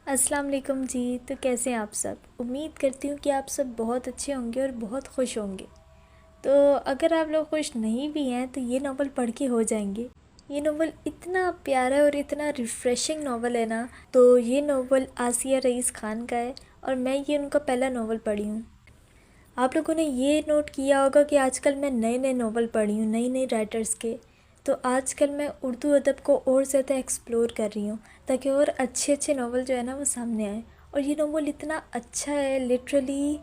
السلام علیکم جی، تو کیسے ہیں آپ سب؟ امید کرتی ہوں کہ آپ سب بہت اچھے ہوں گے اور بہت خوش ہوں گے۔ تو اگر آپ لوگ خوش نہیں بھی ہیں تو یہ ناول پڑھ کے ہو جائیں گے۔ یہ ناول اتنا پیارا اور اتنا ریفریشنگ ناول ہے نا۔ تو یہ ناول آسیہ رئیس خان کا ہے اور میں یہ ان کا پہلا ناول پڑھی ہوں۔ آپ لوگوں نے یہ نوٹ کیا ہوگا کہ آج کل میں نئے نئے ناول پڑھی ہوں، نئی رائٹرز کے۔ تو آج کل میں اردو ادب کو اور زیادہ ایکسپلور کر رہی ہوں تاکہ اور اچھے اچھے ناول جو ہے نا وہ سامنے آئیں۔ اور یہ ناول اتنا اچھا ہے، لٹرلی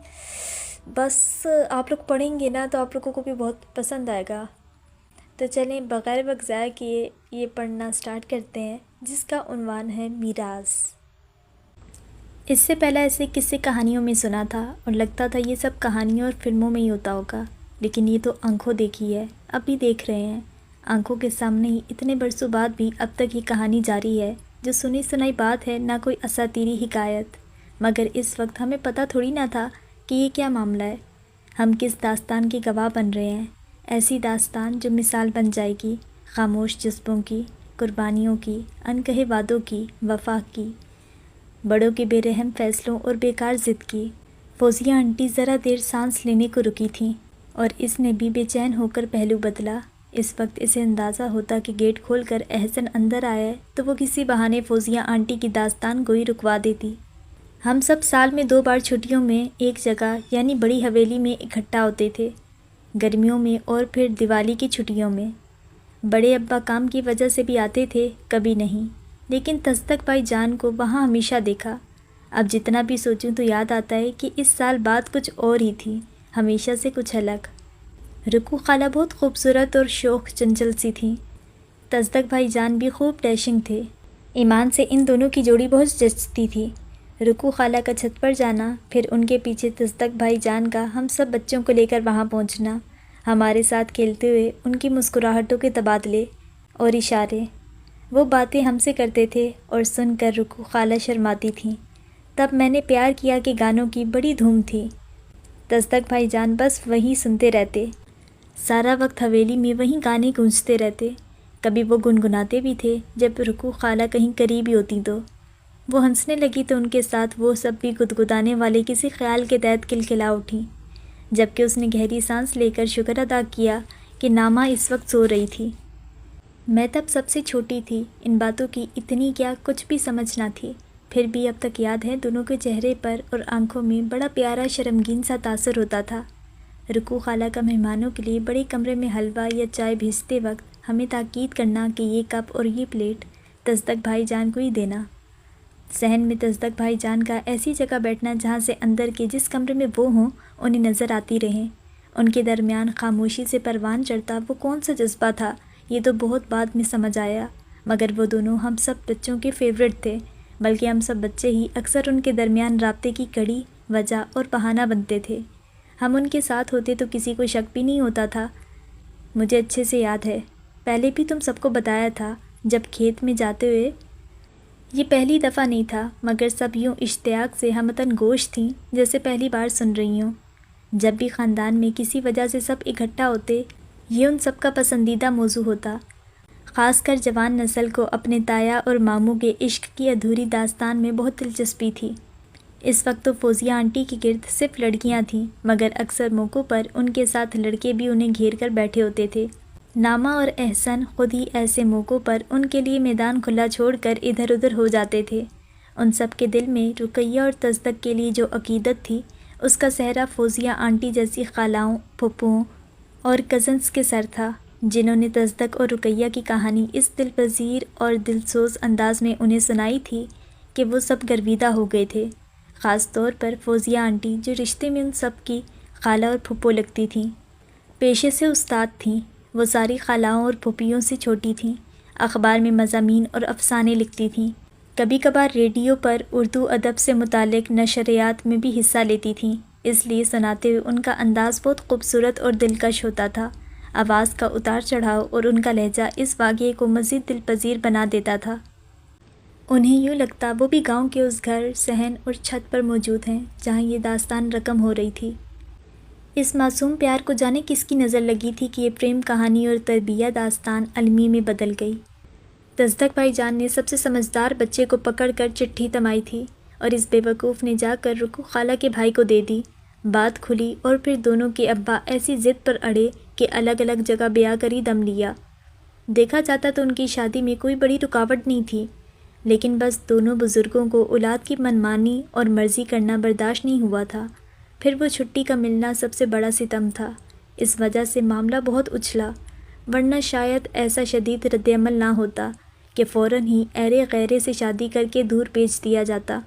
بس آپ لوگ پڑھیں گے نا تو آپ لوگوں کو بھی بہت پسند آئے گا۔ تو چلیں بغیر وقت ضائع کیے یہ پڑھنا سٹارٹ کرتے ہیں، جس کا عنوان ہے میراث۔ اس سے پہلے ایسے قصے کہانیوں میں سنا تھا اور لگتا تھا یہ سب کہانیوں اور فلموں میں ہی ہوتا ہوگا، لیکن یہ تو آنکھوں دیکھی ہے، اب بھی دیکھ رہے ہیں۔ آنکھوں کے سامنے ہی اتنے برسوں بعد بھی اب تک یہ کہانی جاری ہے، جو سنی سنائی بات ہے، نہ کوئی اساطیری حکایت۔ مگر اس وقت ہمیں پتہ تھوڑی نہ تھا کہ یہ کیا معاملہ ہے، ہم کس داستان کے گواہ بن رہے ہیں۔ ایسی داستان جو مثال بن جائے گی خاموش جذبوں کی، قربانیوں کی، انکہے وعدوں کی، وفا کی، بڑوں کے بے رحم فیصلوں اور بیکار ضد کی۔ فوزیہ آنٹی ذرا دیر سانس لینے کو رکی تھیں اور اس نے بھی بے چین ہو کر پہلو بدلا۔ اس وقت اسے اندازہ ہوتا کہ گیٹ کھول کر احسن اندر آیا ہے تو وہ کسی بہانے فوزیہ آنٹی کی داستان گوئی رکوا دیتی۔ ہم سب سال میں 2 بار چھٹیوں میں ایک جگہ یعنی بڑی حویلی میں اکٹھا ہوتے تھے، گرمیوں میں اور پھر دیوالی کی چھٹیوں میں۔ بڑے ابا کام کی وجہ سے بھی آتے تھے، کبھی نہیں، لیکن تصدق بھائی جان کو وہاں ہمیشہ دیکھا۔ اب جتنا بھی سوچوں تو یاد آتا ہے کہ اس سال بات کچھ اور ہی تھی، ہمیشہ سے کچھ الگ۔ رکو خالہ بہت خوبصورت اور شوخ چنچل سی تھیں، تصدق بھائی جان بھی خوب ڈیشنگ تھے۔ ایمان سے ان دونوں کی جوڑی بہت جچتی تھی۔ رکو خالہ کا چھت پر جانا، پھر ان کے پیچھے تصدق بھائی جان کا ہم سب بچوں کو لے کر وہاں پہنچنا، ہمارے ساتھ کھیلتے ہوئے ان کی مسکراہٹوں کے تبادلے اور اشارے۔ وہ باتیں ہم سے کرتے تھے اور سن کر رکو خالہ شرماتی تھیں۔ تب میں نے پیار کیا کہ گانوں کی بڑی دھوم تھی، تصدق بھائی جان بس وہی سنتے رہتے، سارا وقت حویلی میں وہیں گانے گونجتے رہتے۔ کبھی وہ گنگناتے بھی تھے جب رکو خالہ کہیں قریب ہی ہوتی تو وہ ہنسنے لگی تو ان کے ساتھ وہ سب بھی گدگدانے والے کسی خیال کے تحت کلکلا اٹھیں، جبکہ اس نے گہری سانس لے کر شکر ادا کیا کہ نامہ اس وقت سو رہی تھی۔ میں تب سب سے چھوٹی تھی، ان باتوں کی اتنی کیا کچھ بھی سمجھ نہ تھی، پھر بھی اب تک یاد ہے دونوں کے چہرے پر اور آنکھوں میں بڑا پیارا شرمگین سا تاثر ہوتا تھا۔ رکو خالہ کا مہمانوں کے لیے بڑے کمرے میں حلوہ یا چائے بھیجتے وقت ہمیں تاکید کرنا کہ یہ کپ اور یہ پلیٹ تصدق بھائی جان کو ہی دینا۔ صحن میں تصدق بھائی جان کا ایسی جگہ بیٹھنا جہاں سے اندر کے جس کمرے میں وہ ہوں انہیں نظر آتی رہیں، ان کے درمیان خاموشی سے پروان چڑھتا وہ کون سا جذبہ تھا، یہ تو بہت بعد میں سمجھ آیا، مگر وہ دونوں ہم سب بچوں کے فیورٹ تھے، بلکہ ہم سب بچے ہی اکثر ان کے درمیان رابطے کی کڑی، وجہ اور بہانہ بنتے تھے۔ ہم ان کے ساتھ ہوتے تو کسی کو شک بھی نہیں ہوتا تھا۔ مجھے اچھے سے یاد ہے، پہلے بھی تم سب کو بتایا تھا، جب کھیت میں جاتے ہوئے، یہ پہلی دفعہ نہیں تھا، مگر سب یوں اشتیاق سے ہمتن گوش تھیں جیسے پہلی بار سن رہی ہوں۔ جب بھی خاندان میں کسی وجہ سے سب اکٹھا ہوتے، یہ ان سب کا پسندیدہ موضوع ہوتا، خاص کر جوان نسل کو اپنے تایا اور ماموں کے عشق کی ادھوری داستان میں بہت دلچسپی تھی۔ اس وقت تو فوزیہ آنٹی کے گرد صرف لڑکیاں تھیں، مگر اکثر موقعوں پر ان کے ساتھ لڑکے بھی انہیں گھیر کر بیٹھے ہوتے تھے۔ نامہ اور احسن خود ہی ایسے موقعوں پر ان کے لیے میدان کھلا چھوڑ کر ادھر ادھر ہو جاتے تھے۔ ان سب کے دل میں رقیہ اور تصدق کے لیے جو عقیدت تھی، اس کا صحرا فوزیہ آنٹی جیسی خالاؤں، پھپھوؤں اور کزنس کے سر تھا، جنہوں نے تصدق اور رقیہ کی کہانی اس دلپذیر اور دلسوز انداز میں انہیں سنائی تھی کہ وہ سب گرویدہ ہو گئے تھے، خاص طور پر فوزیہ آنٹی جو رشتے میں ان سب کی خالہ اور پھپھو لگتی تھیں۔ پیشے سے استاد تھیں، وہ ساری خالاؤں اور پھوپھیوں سے چھوٹی تھیں، اخبار میں مضامین اور افسانے لکھتی تھیں، کبھی کبھار ریڈیو پر اردو ادب سے متعلق نشریات میں بھی حصہ لیتی تھیں، اس لیے سناتے ہوئے ان کا انداز بہت خوبصورت اور دلکش ہوتا تھا۔ آواز کا اتار چڑھاؤ اور ان کا لہجہ اس واقعے کو مزید دلپذیر بنا دیتا تھا۔ انہیں یوں لگتا وہ بھی گاؤں کے اس گھر، صحن اور چھت پر موجود ہیں جہاں یہ داستان رقم ہو رہی تھی۔ اس معصوم پیار کو جانے کس کی نظر لگی تھی کہ یہ پریم کہانی اور تربیہ داستان المی میں بدل گئی۔ تصدق بھائی جان نے سب سے سمجھدار بچے کو پکڑ کر چٹھی تمائی تھی، اور اس بیوقوف نے جا کر رکو خالہ کے بھائی کو دے دی۔ بات کھلی اور پھر دونوں کے ابا ایسی ضد پر اڑے کہ الگ الگ جگہ بیاہ کر ہی دم لیا۔ دیکھا جاتا تو ان کی شادی میں کوئی بڑی رکاوٹ نہیں تھی، لیکن بس دونوں بزرگوں کو اولاد کی منمانی اور مرضی کرنا برداشت نہیں ہوا تھا۔ پھر وہ چھٹی کا ملنا سب سے بڑا ستم تھا۔ اس وجہ سے معاملہ بہت اچھلا، ورنہ شاید ایسا شدید رد عمل نہ ہوتا کہ فوراً ہی ایرے غیرے سے شادی کر کے دور بھیج دیا جاتا۔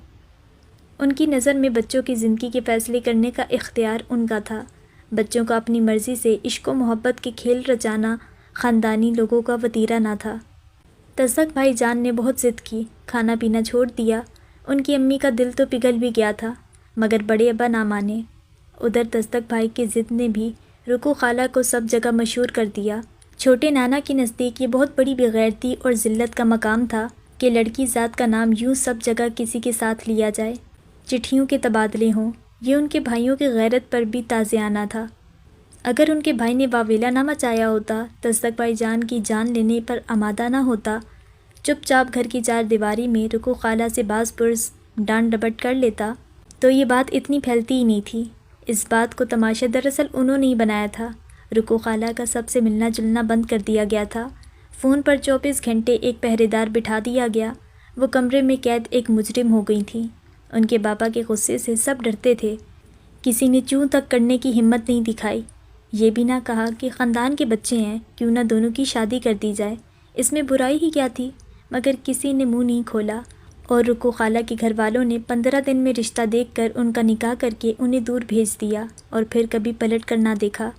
ان کی نظر میں بچوں کی زندگی کے فیصلے کرنے کا اختیار ان کا تھا۔ بچوں کا اپنی مرضی سے عشق و محبت کے کھیل رچانا خاندانی لوگوں کا وتیرہ نہ تھا۔ تصدق بھائی جان نے بہت ضد کی، کھانا پینا چھوڑ دیا۔ ان کی امی کا دل تو پگھل بھی گیا تھا، مگر بڑے ابا نہ مانے۔ ادھر تصدق بھائی کی ضد نے بھی رکو خالہ کو سب جگہ مشہور کر دیا۔ چھوٹے نانا کے نزدیک یہ بہت بڑی بےغیرتی اور ذلت کا مقام تھا کہ لڑکی ذات کا نام یوں سب جگہ کسی کے ساتھ لیا جائے، چٹھیوں کے تبادلے ہوں۔ یہ ان کے بھائیوں کی غیرت پر بھی تازیانہ تھا۔ اگر ان کے بھائی نے واویلا نہ مچایا ہوتا، تصدق بھائی جان کی جان لینے پر آمادہ نہ ہوتا، چپ چاپ گھر کی چار دیواری میں رکو خالہ سے باز پرس ڈانٹ ڈپٹ کر لیتا، تو یہ بات اتنی پھیلتی ہی نہیں تھی۔ اس بات کو تماشا دراصل انہوں نے ہی بنایا تھا۔ رکو خالہ کا سب سے ملنا جلنا بند کر دیا گیا تھا۔ فون پر 24 گھنٹے ایک پہرے دار بٹھا دیا گیا۔ وہ کمرے میں قید ایک مجرم ہو گئی تھیں۔ ان کے بابا کے غصے سے سب ڈرتے تھے۔ کسی نے چوں تک کرنے کی ہمت نہیں دکھائی۔ یہ بھی نہ کہا کہ خاندان کے بچے ہیں، کیوں نہ دونوں کی شادی کر دی جائے، اس میں برائی ہی کیا تھی؟ مگر کسی نے منہ نہیں کھولا، اور رکو خالہ کے گھر والوں نے 15 دن میں رشتہ دیکھ کر ان کا نکاح کر کے انہیں دور بھیج دیا اور پھر کبھی پلٹ کر نہ دیکھا۔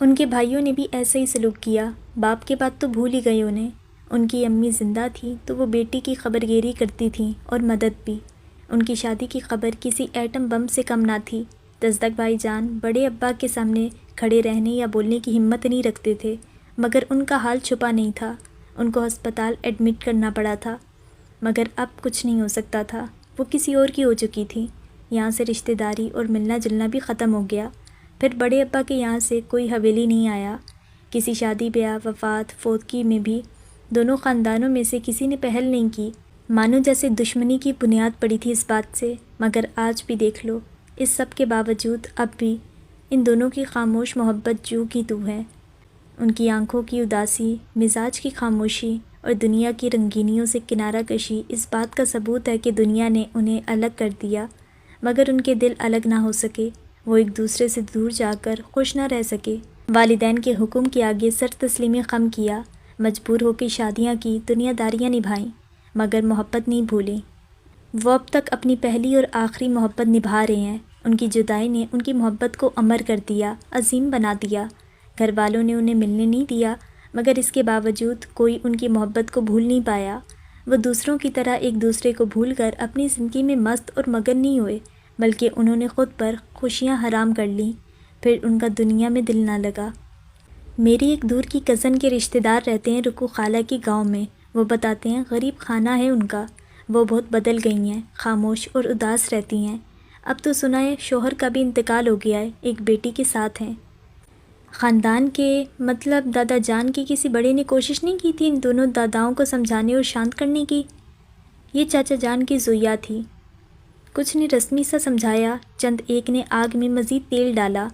ان کے بھائیوں نے بھی ایسا ہی سلوک کیا۔ باپ کے بعد تو بھول ہی گئے انہیں۔ ان کی امی زندہ تھیں تو وہ بیٹی کی خبرگیری کرتی تھیں اور مدد بھی۔ ان کی شادی کی خبر کسی ایٹم بم سے کم نہ تھی۔ تصدق بھائی جان بڑے ابا کے سامنے کھڑے رہنے یا بولنے کی ہمت نہیں رکھتے تھے، مگر ان کا حال چھپا نہیں تھا۔ ان کو ہسپتال ایڈمٹ کرنا پڑا تھا، مگر اب کچھ نہیں ہو سکتا تھا۔ وہ کسی اور کی ہو چکی تھی۔ یہاں سے رشتہ داری اور ملنا جلنا بھی ختم ہو گیا۔ پھر بڑے ابا کے یہاں سے کوئی حویلی نہیں آیا۔ کسی شادی بیاہ، وفات، فوتگی میں بھی دونوں خاندانوں میں سے کسی نے پہل نہیں کی، مانو جیسے دشمنی کی بنیاد پڑی تھی اس بات سے۔ مگر آج بھی دیکھ لو، اس سب کے باوجود اب بھی ان دونوں کی خاموش محبت جو کی تو ہے۔ ان کی آنکھوں کی اداسی، مزاج کی خاموشی اور دنیا کی رنگینیوں سے کنارہ کشی اس بات کا ثبوت ہے کہ دنیا نے انہیں الگ کر دیا، مگر ان کے دل الگ نہ ہو سکے۔ وہ ایک دوسرے سے دور جا کر خوش نہ رہ سکے۔ والدین کے حکم کے آگے سر تسلیمی خم کیا، مجبور ہو کے شادیاں کی، دنیا داریاں نبھائیں، مگر محبت نہیں بھولیں۔ وہ اب تک اپنی پہلی اور آخری محبت نبھا رہے ہیں۔ ان کی جدائی نے ان کی محبت کو امر کر دیا، عظیم بنا دیا۔ گھر والوں نے انہیں ملنے نہیں دیا، مگر اس کے باوجود کوئی ان کی محبت کو بھول نہیں پایا۔ وہ دوسروں کی طرح ایک دوسرے کو بھول کر اپنی زندگی میں مست اور مگن نہیں ہوئے، بلکہ انہوں نے خود پر خوشیاں حرام کر لیں۔ پھر ان کا دنیا میں دل نہ لگا۔ میری ایک دور کی کزن کے رشتہ دار رہتے ہیں رکو خالہ کی گاؤں میں۔ وہ بتاتے ہیں غریب خانہ ہے ان کا۔ وہ بہت بدل گئی ہیں، خاموش اور اداس رہتی ہیں۔ اب تو سنا ہے شوہر کا بھی انتقال ہو گیا ہے، ایک بیٹی کے ساتھ ہیں۔ خاندان کے مطلب دادا جان کے کسی بڑے نے کوشش نہیں کی تھی ان دونوں داداؤں کو سمجھانے اور شانت کرنے کی؟ یہ چاچا جان کی زویا تھی۔ کچھ نے رسمی سا سمجھایا، چند ایک نے آگ میں مزید تیل ڈالا۔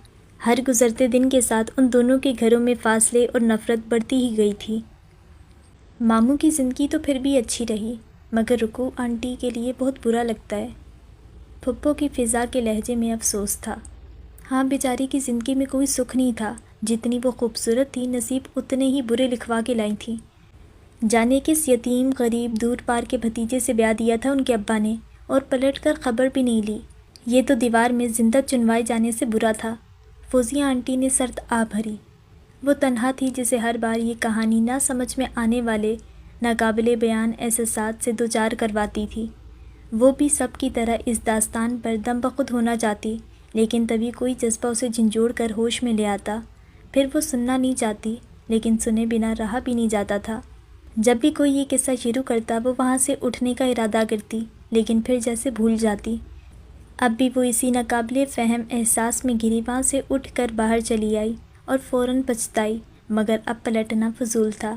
ہر گزرتے دن کے ساتھ ان دونوں کے گھروں میں فاصلے اور نفرت بڑھتی ہی گئی تھی۔ ماموں کی زندگی تو پھر بھی اچھی رہی، مگر رکو آنٹی کے لیے بہت برا لگتا ہے۔ پھپھو کی فضا کے لہجے میں افسوس تھا۔ ہاں، بیچاری کی زندگی میں کوئی سکھ نہیں تھا۔ جتنی وہ خوبصورت تھی، نصیب اتنے ہی برے لکھوا کے لائی تھی۔ جانے کس یتیم غریب دور پار کے بھتیجے سے بیاہ دیا تھا ان کے ابا نے، اور پلٹ کر خبر بھی نہیں لی۔ یہ تو دیوار میں زندہ چنوائے جانے سے برا تھا۔ فوزیہ آنٹی نے سرد آہ بھری۔ وہ تنہا تھی جسے ہر بار یہ کہانی نہ سمجھ میں آنے والے ناقابل بیان احساسات سے دوچار کرواتی تھی۔ وہ بھی سب کی طرح اس داستان پر دم بخود ہونا چاہتی، لیکن تبھی کوئی جذبہ اسے جھنجھوڑ کر ہوش میں لے آتا۔ پھر وہ سننا نہیں چاہتی، لیکن سنے بنا رہا بھی نہیں جاتا تھا۔ جب بھی کوئی یہ قصہ شروع کرتا، وہ وہاں سے اٹھنے کا ارادہ کرتی، لیکن پھر جیسے بھول جاتی۔ اب بھی وہ اسی ناقابل فہم احساس میں گھری وہاں سے اٹھ کر باہر چلی آئی اور فوراً پچھتائی، مگر اب پلٹنا فضول تھا۔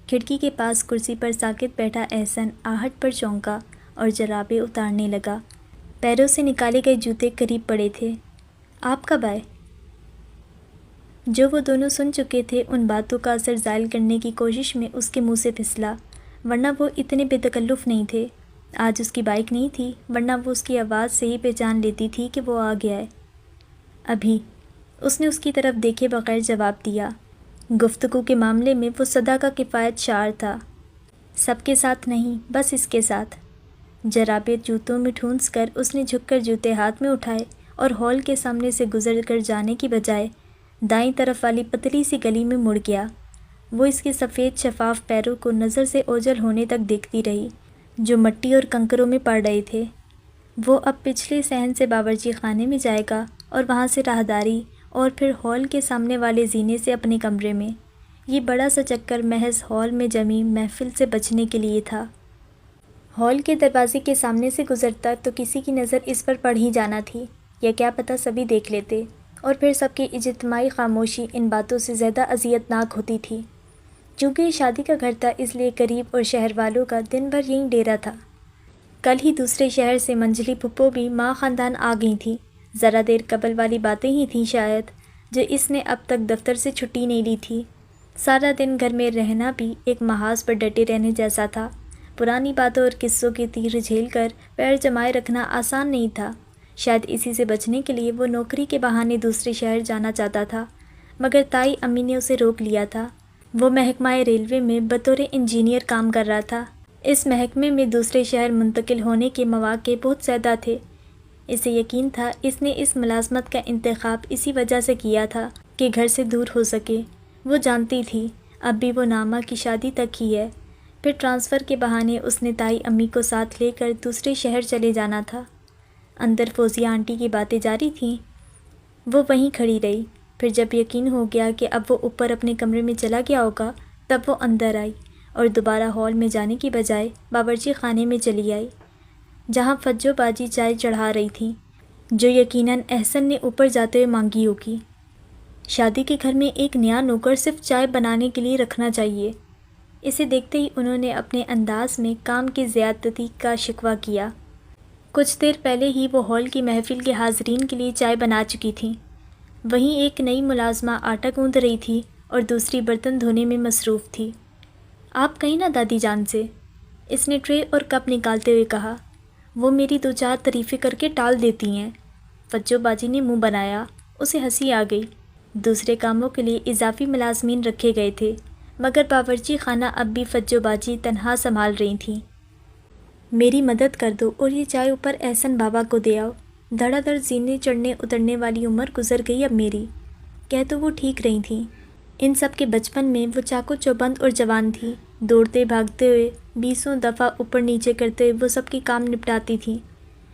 کھڑکی کے پاس کرسی پر ساکت بیٹھا احسن آہٹ پر چونکا اور جرابیں اتارنے لگا۔ پیروں سے نکالے گئے جوتے قریب پڑے تھے۔ آپ کب آئے؟ جو وہ دونوں سن چکے تھے ان باتوں کا اثر زائل کرنے کی کوشش میں اس کے منہ سے پھسلا، ورنہ وہ اتنے بے تکلف نہیں تھے۔ آج اس کی بائک نہیں تھی، ورنہ وہ اس کی آواز سے ہی پہچان لیتی تھی کہ وہ آ گیا ہے۔ ابھی اس نے اس کی طرف دیکھے بغیر جواب دیا۔ گفتگو کے معاملے میں وہ صدا کا کفایت شعار تھا۔ سب کے ساتھ نہیں، بس اس کے ساتھ۔ جرابے جوتوں میں ٹھونس کر اس نے جھک کر جوتے ہاتھ میں اٹھائے اور ہال کے سامنے سے گزر کر جانے کی بجائے دائیں طرف والی پتلی سی گلی میں مڑ گیا۔ وہ اس کے سفید شفاف پیروں کو نظر سے اوجھل ہونے تک دیکھتی رہی، جو مٹی اور کنکروں میں پڑ رہے تھے۔ وہ اب پچھلے صحن سے باورچی خانے میں جائے گا اور وہاں سے راہداری اور پھر ہال کے سامنے والے زینے سے اپنے کمرے میں۔ یہ بڑا سا چکر محض ہال میں جمی محفل سے بچنے کے لیے تھا۔ ہال کے دروازے کے سامنے سے گزرتا تو کسی کی نظر اس پر پڑ ہی جانا تھی، یا کیا پتہ سبھی دیکھ لیتے، اور پھر سب کی اجتماعی خاموشی ان باتوں سے زیادہ اذیت ناک ہوتی تھی۔ چونکہ یہ شادی کا گھر تھا اس لیے قریب اور شہر والوں کا دن بھر یہیں ڈیرا تھا۔ کل ہی دوسرے شہر سے منجلی پھپھو بھی ماں خاندان آ گئی تھیں۔ ذرا دیر قبل والی باتیں ہی تھیں شاید، جو اس نے اب تک دفتر سے چھٹی نہیں لی تھی۔ سارا دن گھر میں رہنا بھی ایک محاذ پر ڈٹے رہنے جیسا تھا۔ پرانی باتوں اور قصوں کے تیر جھیل کر پیر جمائے رکھنا آسان نہیں تھا۔ شاید اسی سے بچنے کے لیے وہ نوکری کے بہانے دوسرے شہر جانا چاہتا تھا، مگر تائی امی نے اسے روک لیا تھا۔ وہ محکمہ ریلوے میں بطور انجینئر کام کر رہا تھا۔ اس محکمے میں دوسرے شہر منتقل ہونے کے مواقع بہت زیادہ تھے۔ اسے یقین تھا اس نے اس ملازمت کا انتخاب اسی وجہ سے کیا تھا کہ گھر سے دور ہو سکے۔ وہ جانتی تھی اب بھی وہ نامہ کی شادی تک ہی ہے، پھر ٹرانسفر کے بہانے اس نے تائی امی کو ساتھ لے کر دوسرے شہر چلے جانا تھا۔ اندر فوزیہ آنٹی کی باتیں جاری تھیں۔ وہ وہیں کھڑی رہی، پھر جب یقین ہو گیا کہ اب وہ اوپر اپنے کمرے میں چلا گیا ہوگا تب وہ اندر آئی اور دوبارہ ہال میں جانے کی بجائے باورچی خانے میں چلی آئی، جہاں فجو باجی چائے چڑھا رہی تھیں، جو یقیناً احسن نے اوپر جاتے ہوئے مانگی ہوگی۔ شادی کے گھر میں ایک نیا نوکر صرف چائے بنانے کے لیے رکھنا چاہیے۔ اسے دیکھتے ہی انہوں نے اپنے انداز میں کام کی زیادتی کا شکوہ کیا۔ کچھ دیر پہلے ہی وہ ہال کی محفل کے حاضرین کے لیے چائے بنا چکی تھیں۔ وہیں ایک نئی ملازمہ آٹا گوندھ رہی تھی اور دوسری برتن دھونے میں مصروف تھی۔ آپ کہیں نہ دادی جان سے، اس نے ٹرے اور کپ نکالتے ہوئے کہا۔ وہ میری دو چار تعریفیں کر کے ٹال دیتی ہیں۔ فجو باجی نے منہ بنایا، اسے ہنسی آ گئی۔ دوسرے کاموں کے لیے اضافی ملازمین رکھے گئے تھے، مگر باورچی خانہ اب بھی فجو باجی تنہا سنبھال رہی تھیں۔ میری مدد کر دو اور یہ چائے اوپر احسن بابا کو دے آؤ۔ دھڑا دھڑ زینے چڑھنے اترنے والی عمر گزر گئی اب میری۔ کہہ تو وہ ٹھیک رہی تھیں۔ ان سب کے بچپن میں وہ چاقو چوبند اور جوان تھی، دوڑتے بھاگتے ہوئے 20 دفعہ اوپر نیچے کرتے ہوئے وہ سب کے کام نپٹاتی تھیں،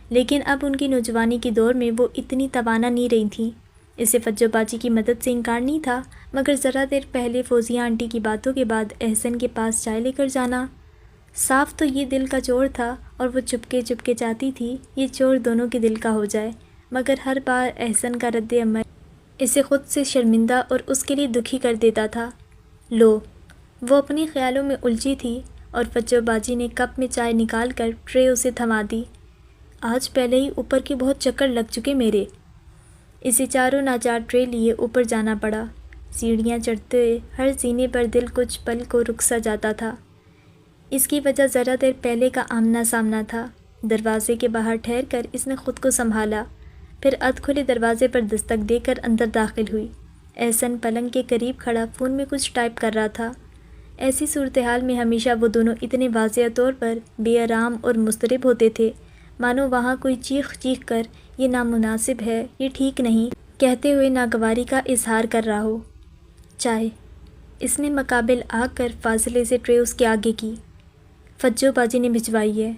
لیکن اب ان کی نوجوانی کی دور میں وہ اتنی توانا نہیں رہی تھیں۔ اسے فجو باجی کی مدد سے انکار نہیں تھا، مگر ذرا دیر پہلے فوزیہ آنٹی کی باتوں کے بعد احسن کے پاس چائے لے کر جانا، صاف تو یہ دل کا چور تھا، اور وہ چپکے چپکے چاہتی تھی یہ چور دونوں کے دل کا ہو جائے، مگر ہر بار احسن کا رد عمل اسے خود سے شرمندہ اور اس کے لیے دکھی کر دیتا تھا۔ لو، وہ اپنے خیالوں میں الجھی تھی اور فجو باجی نے کپ میں چائے نکال کر ٹرے اسے تھما دی۔ آج پہلے ہی اوپر کے بہت چکر لگ چکے میرے۔ اسے چاروں ناچار ٹرے لیے اوپر جانا پڑا۔ سیڑھیاں چڑھتے ہوئے ہر زینے پر دل کچھ پل کو رک سا جاتا تھا۔ اس کی وجہ ذرا دیر پہلے کا آمنا سامنا تھا۔ دروازے کے باہر ٹھہر کر اس نے خود کو سنبھالا، پھر ادھ کھلے دروازے پر دستک دے کر اندر داخل ہوئی۔ احسن پلنگ کے قریب کھڑا فون میں کچھ ٹائپ کر رہا تھا۔ ایسی صورتحال میں ہمیشہ وہ دونوں اتنے واضح طور پر بے آرام اور مضطرب ہوتے تھے، مانو وہاں کوئی چیخ چیخ کر یہ نامناسب ہے، یہ ٹھیک نہیں کہتے ہوئے ناگواری کا اظہار کر رہا ہو۔ چائے، اس نے مقابل آ کر فاصلے سے ٹرے اس کے آگے کی۔ فجو باجی نے بھجوائی ہے۔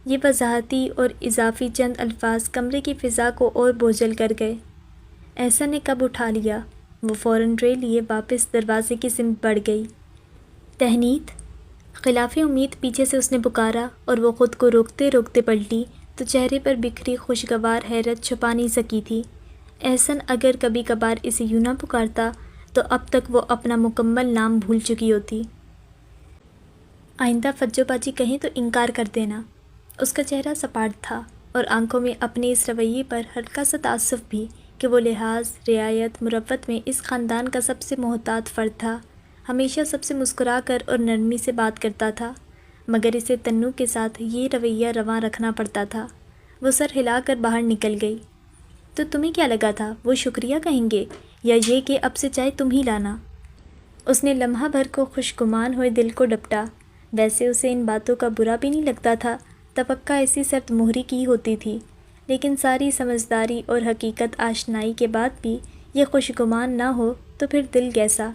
یہ وضاحتی اور اضافی چند الفاظ کمرے کی فضا کو اور بوجھل کر گئے۔ احسن نے کب اٹھا لیا، وہ فوراً ٹرے لیے واپس دروازے کی سمت بڑھ گئی۔ تہنیت، خلاف امید پیچھے سے اس نے پکارا، اور وہ خود کو روکتے روکتے پلٹی تو چہرے پر بکھری خوشگوار حیرت چھپا نہیں سکی تھی۔ احسن اگر کبھی کبھار اسے یوں نہ پکارتا تو اب تک وہ اپنا مکمل نام بھول چکی ہوتی۔ آئندہ فجو باجی کہیں تو انکار کر دینا۔ اس کا چہرہ سپاٹ تھا، اور آنکھوں میں اپنے اس رویے پر ہلکا سا تعصب بھی کہ وہ لحاظ، رعایت، مروت میں اس خاندان کا سب سے محتاط فرد تھا، ہمیشہ سب سے مسکرا کر اور نرمی سے بات کرتا تھا، مگر اسے تنو کے ساتھ یہ رویہ رواں رکھنا پڑتا تھا۔ وہ سر ہلا کر باہر نکل گئی۔ تو تمہیں کیا لگا تھا وہ شکریہ کہیں گے یا یہ کہ اب سے چائے تم ہی لانا؟ اس نے لمحہ بھر کو خوشگمان ہوئے دل کو ڈپٹا۔ ویسے اسے ان باتوں کا برا بھی نہیں لگتا تھا، توقع ایسی سرد مہری کی ہوتی تھی، لیکن ساری سمجھداری اور حقیقت آشنائی کے بعد بھی یہ خوشگمان نہ ہو تو پھر دل کیسا؟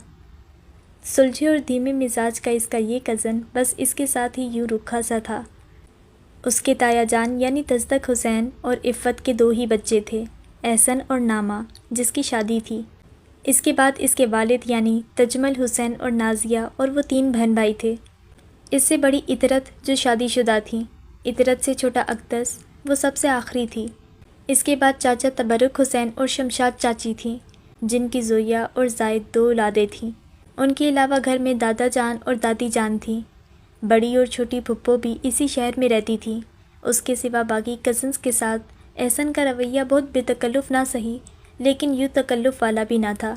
سلجھے اور دھیمے مزاج کا اس کا یہ کزن بس اس کے ساتھ ہی یوں رکھا سا تھا۔ اس کے تایا جان یعنی تصدق حسین اور عفت کے 2 ہی بچے تھے، احسن اور نامہ جس کی شادی تھی۔ اس کے بعد اس کے والد یعنی تجمل حسین اور نازیہ اور وہ 3 بہن بھائی تھے۔ اس سے بڑی عطرت جو شادی شدہ تھیں، عطرت سے چھوٹا اقدس، وہ سب سے آخری تھی۔ اس کے بعد چاچا تبرک حسین اور شمشاد چاچی تھیں، جن کی زویا اور زائد 2 اولادیں تھیں۔ ان کے علاوہ گھر میں دادا جان اور دادی جان تھیں۔ بڑی اور چھوٹی پھپھو بھی اسی شہر میں رہتی تھیں۔ اس کے سوا باقی کزنس کے ساتھ احسن کا رویہ بہت بے تکلف نہ سہی، لیکن یوں تکلف والا بھی نہ تھا۔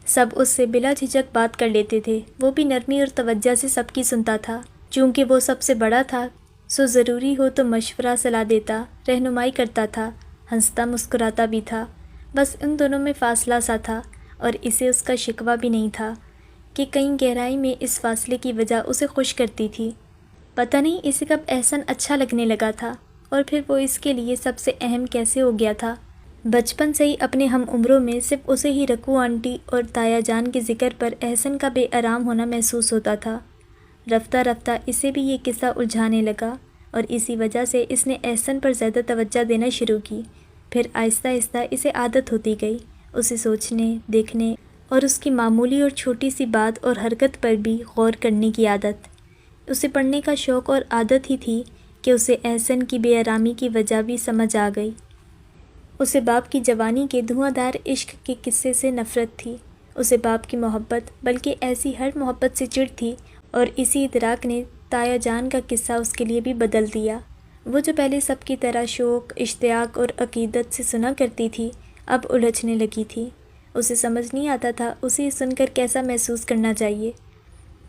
سب اس سے بلا جھجک بات کر لیتے تھے، وہ بھی نرمی اور توجہ سے سب کی سنتا تھا۔ چونکہ وہ سب سے بڑا تھا سو ضروری ہو تو مشورہ صلاح دیتا، رہنمائی کرتا تھا، ہنستا مسکراتا بھی تھا۔ بس ان دونوں میں فاصلہ سا تھا، اور اسے اس کا شکوہ بھی نہیں تھا کہ کہیں گہرائی میں اس فاصلے کی وجہ اسے خوش کرتی تھی۔ پتہ نہیں اسے کب احسن اچھا لگنے لگا تھا، اور پھر وہ اس کے لیے سب سے اہم کیسے ہو گیا تھا۔ بچپن سے ہی اپنے ہم عمروں میں صرف اسے ہی رکو آنٹی اور تایا جان کے ذکر پر احسن کا بے آرام ہونا محسوس ہوتا تھا۔ رفتہ رفتہ اسے بھی یہ قصہ الجھانے لگا، اور اسی وجہ سے اس نے احسن پر زیادہ توجہ دینا شروع کی۔ پھر آہستہ آہستہ اسے عادت ہوتی گئی، اسے سوچنے، دیکھنے اور اس کی معمولی اور چھوٹی سی بات اور حرکت پر بھی غور کرنے کی عادت۔ اسے پڑھنے کا شوق اور عادت ہی تھی کہ اسے احسن کی بے آرامی کی وجہ بھی سمجھ آ گئی۔ اسے باپ کی جوانی کے دھواں دھار عشق کے قصے سے نفرت تھی، اسے باپ کی محبت بلکہ ایسی ہر محبت سے چڑ تھی، اور اسی ادراک نے تایا جان کا قصہ اس کے لیے بھی بدل دیا۔ وہ جو پہلے سب کی طرح شوق، اشتیاق اور عقیدت سے سنا کرتی تھی، اب الجھنے لگی تھی۔ اسے سمجھ نہیں آتا تھا اسے سن کر کیسا محسوس کرنا چاہیے۔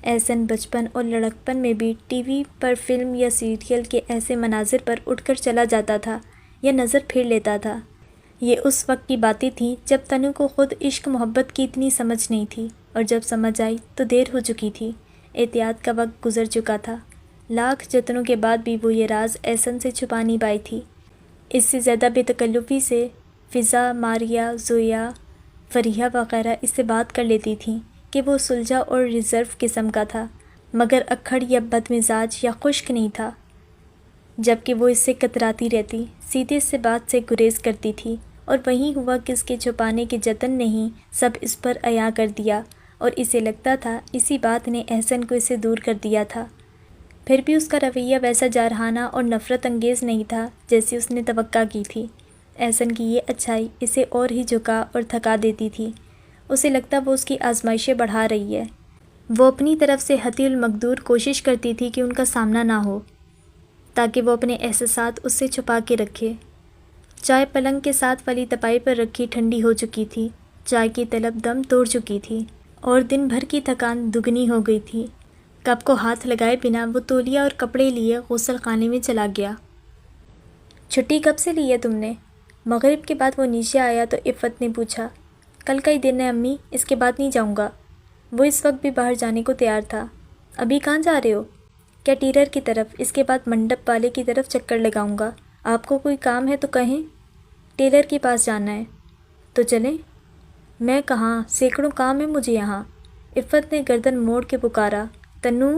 احسن بچپن اور لڑکپن میں بھی ٹی وی پر فلم یا سیریل کے ایسے مناظر پر اٹھ کر چلا جاتا تھا یا نظر پھیر لیتا تھا۔ یہ اس وقت کی باتیں تھیں جب تنو کو خود عشق محبت کی اتنی سمجھ نہیں تھی، اور جب سمجھ آئی تو دیر ہو چکی تھی، احتیاط کا وقت گزر چکا تھا۔ لاکھ جتنوں کے بعد بھی وہ یہ راز احسن سے چھپا نہیں پائی تھی۔ اس سے زیادہ بے تکلفی سے فضا، ماریہ، زویا، فریحہ وغیرہ اس سے بات کر لیتی تھیں کہ وہ سلجھا اور ریزرو قسم کا تھا، مگر اکھڑ یا بد مزاج یا خشک نہیں تھا، جبکہ وہ اس سے کتراتی رہتی، سیدھے سے بات سے گریز کرتی تھی۔ اور وہیں ہوا کہ اس کے چھپانے کے جتن نے ہی سب اس پر عیاں کر دیا، اور اسے لگتا تھا اسی بات نے احسن کو اس سے دور کر دیا تھا۔ پھر بھی اس کا رویہ ویسا جارحانہ اور نفرت انگیز نہیں تھا جیسی اس نے توقع کی تھی۔ احسن کی یہ اچھائی اسے اور ہی جھکا اور تھکا دیتی تھی۔ اسے لگتا وہ اس کی آزمائشیں بڑھا رہی ہے۔ وہ اپنی طرف سے حتی المقدور کوشش کرتی تھی کہ ان کا سامنا نہ ہو، تاکہ وہ اپنے احساسات اس سے چھپا کے رکھے۔ چائے پلنگ کے ساتھ والی تپائی پر رکھی ٹھنڈی ہو چکی تھی، چائے کی طلب دم توڑ چکی تھی، اور دن بھر کی تھکان دگنی ہو گئی تھی۔ کپ کو ہاتھ لگائے بنا وہ تولیہ اور کپڑے لیے غسل خانے میں چلا گیا۔ چھٹی کب سے لی ہے تم نے؟ مغرب کے بعد وہ نیچے آیا تو عفت نے پوچھا۔ کل کا ہی دن ہے امی، اس کے بعد نہیں جاؤں گا۔ وہ اس وقت بھی باہر جانے کو تیار تھا۔ ابھی کہاں جا رہے ہو؟ کیٹیرر کی طرف، اس کے بعد منڈپ والے کی طرف چکر لگاؤں گا۔ آپ کو کوئی کام ہے تو کہیں؟ ٹیلر کے پاس جانا ہے تو چلیں؟ میں کہاں، سینکڑوں کام ہے مجھے یہاں۔ عفت نے گردن موڑ کے پکارا۔ تنو؟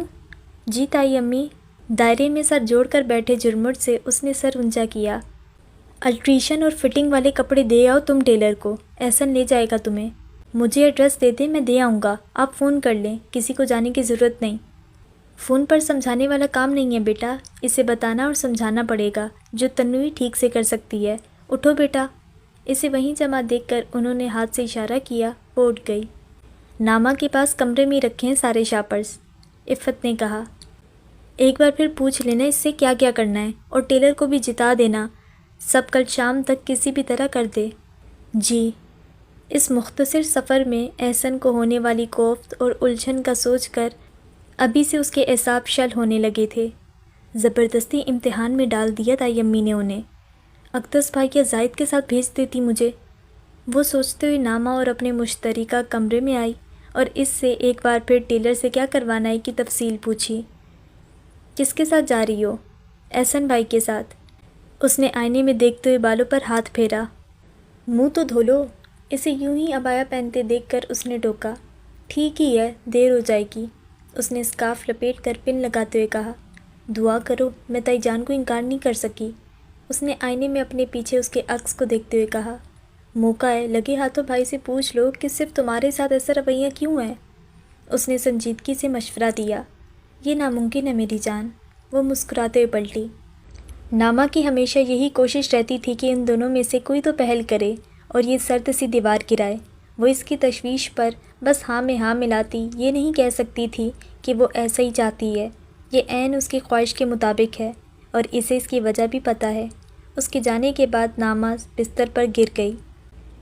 جی تائی امی۔ دائرے میں سر جوڑ کر بیٹھے جرمٹ سے اس نے سر اونچا کیا۔ الٹریشن اور فٹنگ والے کپڑے دے آؤ تم ٹیلر کو، احسن لے جائے گا تمہیں۔ مجھے ایڈریس دے دیں، میں دے آؤں گا، آپ فون کر لیں، کسی کو جانے کی ضرورت نہیں۔ فون پر سمجھانے والا کام نہیں ہے بیٹا، اسے بتانا اور سمجھانا پڑے گا، جو تنو ہی ٹھیک سے کر سکتی ہے۔ اٹھو بیٹا۔ اسے وہیں جمع دیکھ کر انہوں نے ہاتھ سے اشارہ کیا، وہ اٹھ گئی۔ نامہ کے پاس کمرے میں رکھے ہیں سارے شاپرز، عفت نے کہا۔ ایک بار پھر پوچھ لینا اس سے کیا کیا کرنا ہے، اور ٹیلر کو بھی جتا دینا سب کل شام تک کسی بھی طرح کر دے۔ جی۔ اس مختصر سفر میں احسن کو ہونے والی کوفت اور الجھن کا سوچ کر ابھی سے اس کے اعصاب شل ہونے لگے تھے۔ زبردستی امتحان میں ڈال دیا تھا یمی نے انہیں۔ اقدس بھائی یا زائد کے ساتھ بھیج دیتی مجھے، وہ سوچتے ہوئے نامہ اور اپنے مشترکہ کمرے میں آئی اور اس سے ایک بار پھر ٹیلر سے کیا کروانا ہے کی تفصیل پوچھی۔ کس کے ساتھ جا رہی ہو؟ احسن بھائی کے ساتھ۔ اس نے آئینے میں دیکھتے ہوئے بالوں پر ہاتھ پھیرا۔ منہ تو دھو لو۔ اسے یوں ہی عبایا پہنتے دیکھ کر اس نے ٹوکا۔ ٹھیک ہی ہے، دیر ہو جائے گی۔ اس نے اسکارف لپیٹ کر پن لگاتے ہوئے کہا۔ دعا کرو میں تائی جان کو انکار نہیں کر سکی۔ اس نے آئینے میں اپنے پیچھے اس کے عکس کو دیکھتے ہوئے کہا۔ موقع ہے، لگے ہاتھوں بھائی سے پوچھ لو کہ صرف تمہارے ساتھ ایسا رویہ کیوں ہے؟ اس نے سنجیدگی سے مشورہ دیا۔ یہ ناممکن ہے میری جان، وہ مسکراتے ہوئے پلٹی۔ نامہ کی ہمیشہ یہی کوشش رہتی تھی کہ ان دونوں میں سے کوئی تو پہل کرے اور یہ سرد سی دیوار گرائے۔ وہ اس کی تشویش پر بس ہاں میں ہاں ملاتی یہ نہیں کہہ سکتی تھی کہ وہ ایسا ہی چاہتی ہے، یہ عین اس کی خواہش کے مطابق ہے اور اسے اس کی وجہ بھی پتہ ہے۔ اس کے جانے کے بعد نامہ بستر پر گر گئی۔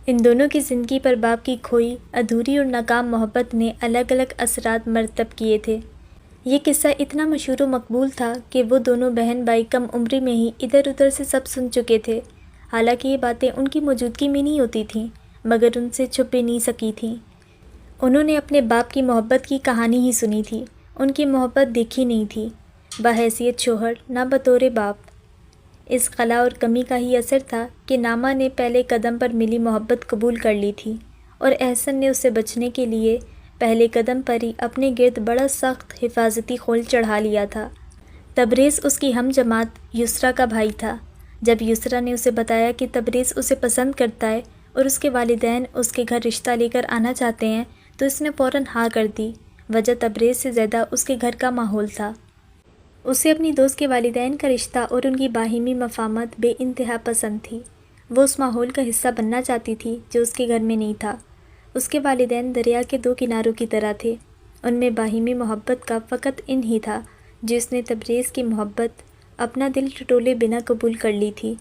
ان دونوں کی زندگی پر باپ کی کھوئی، ادھوری اور ناکام محبت نے الگ الگ اثرات مرتب کیے تھے۔ یہ قصہ اتنا مشہور و مقبول تھا کہ وہ دونوں بہن بھائی کم عمری میں ہی ادھر ادھر سے سب سن چکے تھے۔ حالانکہ یہ باتیں ان کی موجودگی میں نہیں ہوتی تھیں مگر ان سے چھپ بھی نہیں سکی تھیں۔ انہوں نے اپنے باپ کی محبت کی کہانی ہی سنی تھی، ان کی محبت دیکھی نہیں تھی، بحیثیت شوہر نہ بطور باپ۔ اس خلا اور کمی کا ہی اثر تھا کہ نامہ نے پہلے قدم پر ملی محبت قبول کر لی تھی اور احسن نے اس سے بچنے کے لیے پہلے قدم پر ہی اپنے گرد بڑا سخت حفاظتی خول چڑھا لیا تھا۔ تبریز اس کی ہم جماعت یسریٰ کا بھائی تھا۔ جب یسریٰ نے اسے بتایا کہ تبریز اسے پسند کرتا ہے اور اس کے والدین اس کے گھر رشتہ لے کر آنا چاہتے ہیں تو اس نے فوراً ہاں کر دی۔ وجہ تبریز سے زیادہ اس کے گھر کا ماحول تھا۔ اسے اپنی دوست کے والدین کا رشتہ اور ان کی باہمی مفاہمت بے انتہا پسند تھی۔ وہ اس ماحول کا حصہ بننا چاہتی تھی جو اس کے گھر میں نہیں تھا۔ اس کے والدین دریا کے دو کناروں کی طرح تھے، ان میں باہمی محبت کا فقط ان ہی تھا جس نے تبریز کی محبت اپنا دل ٹٹولے بنا قبول کر لی تھی،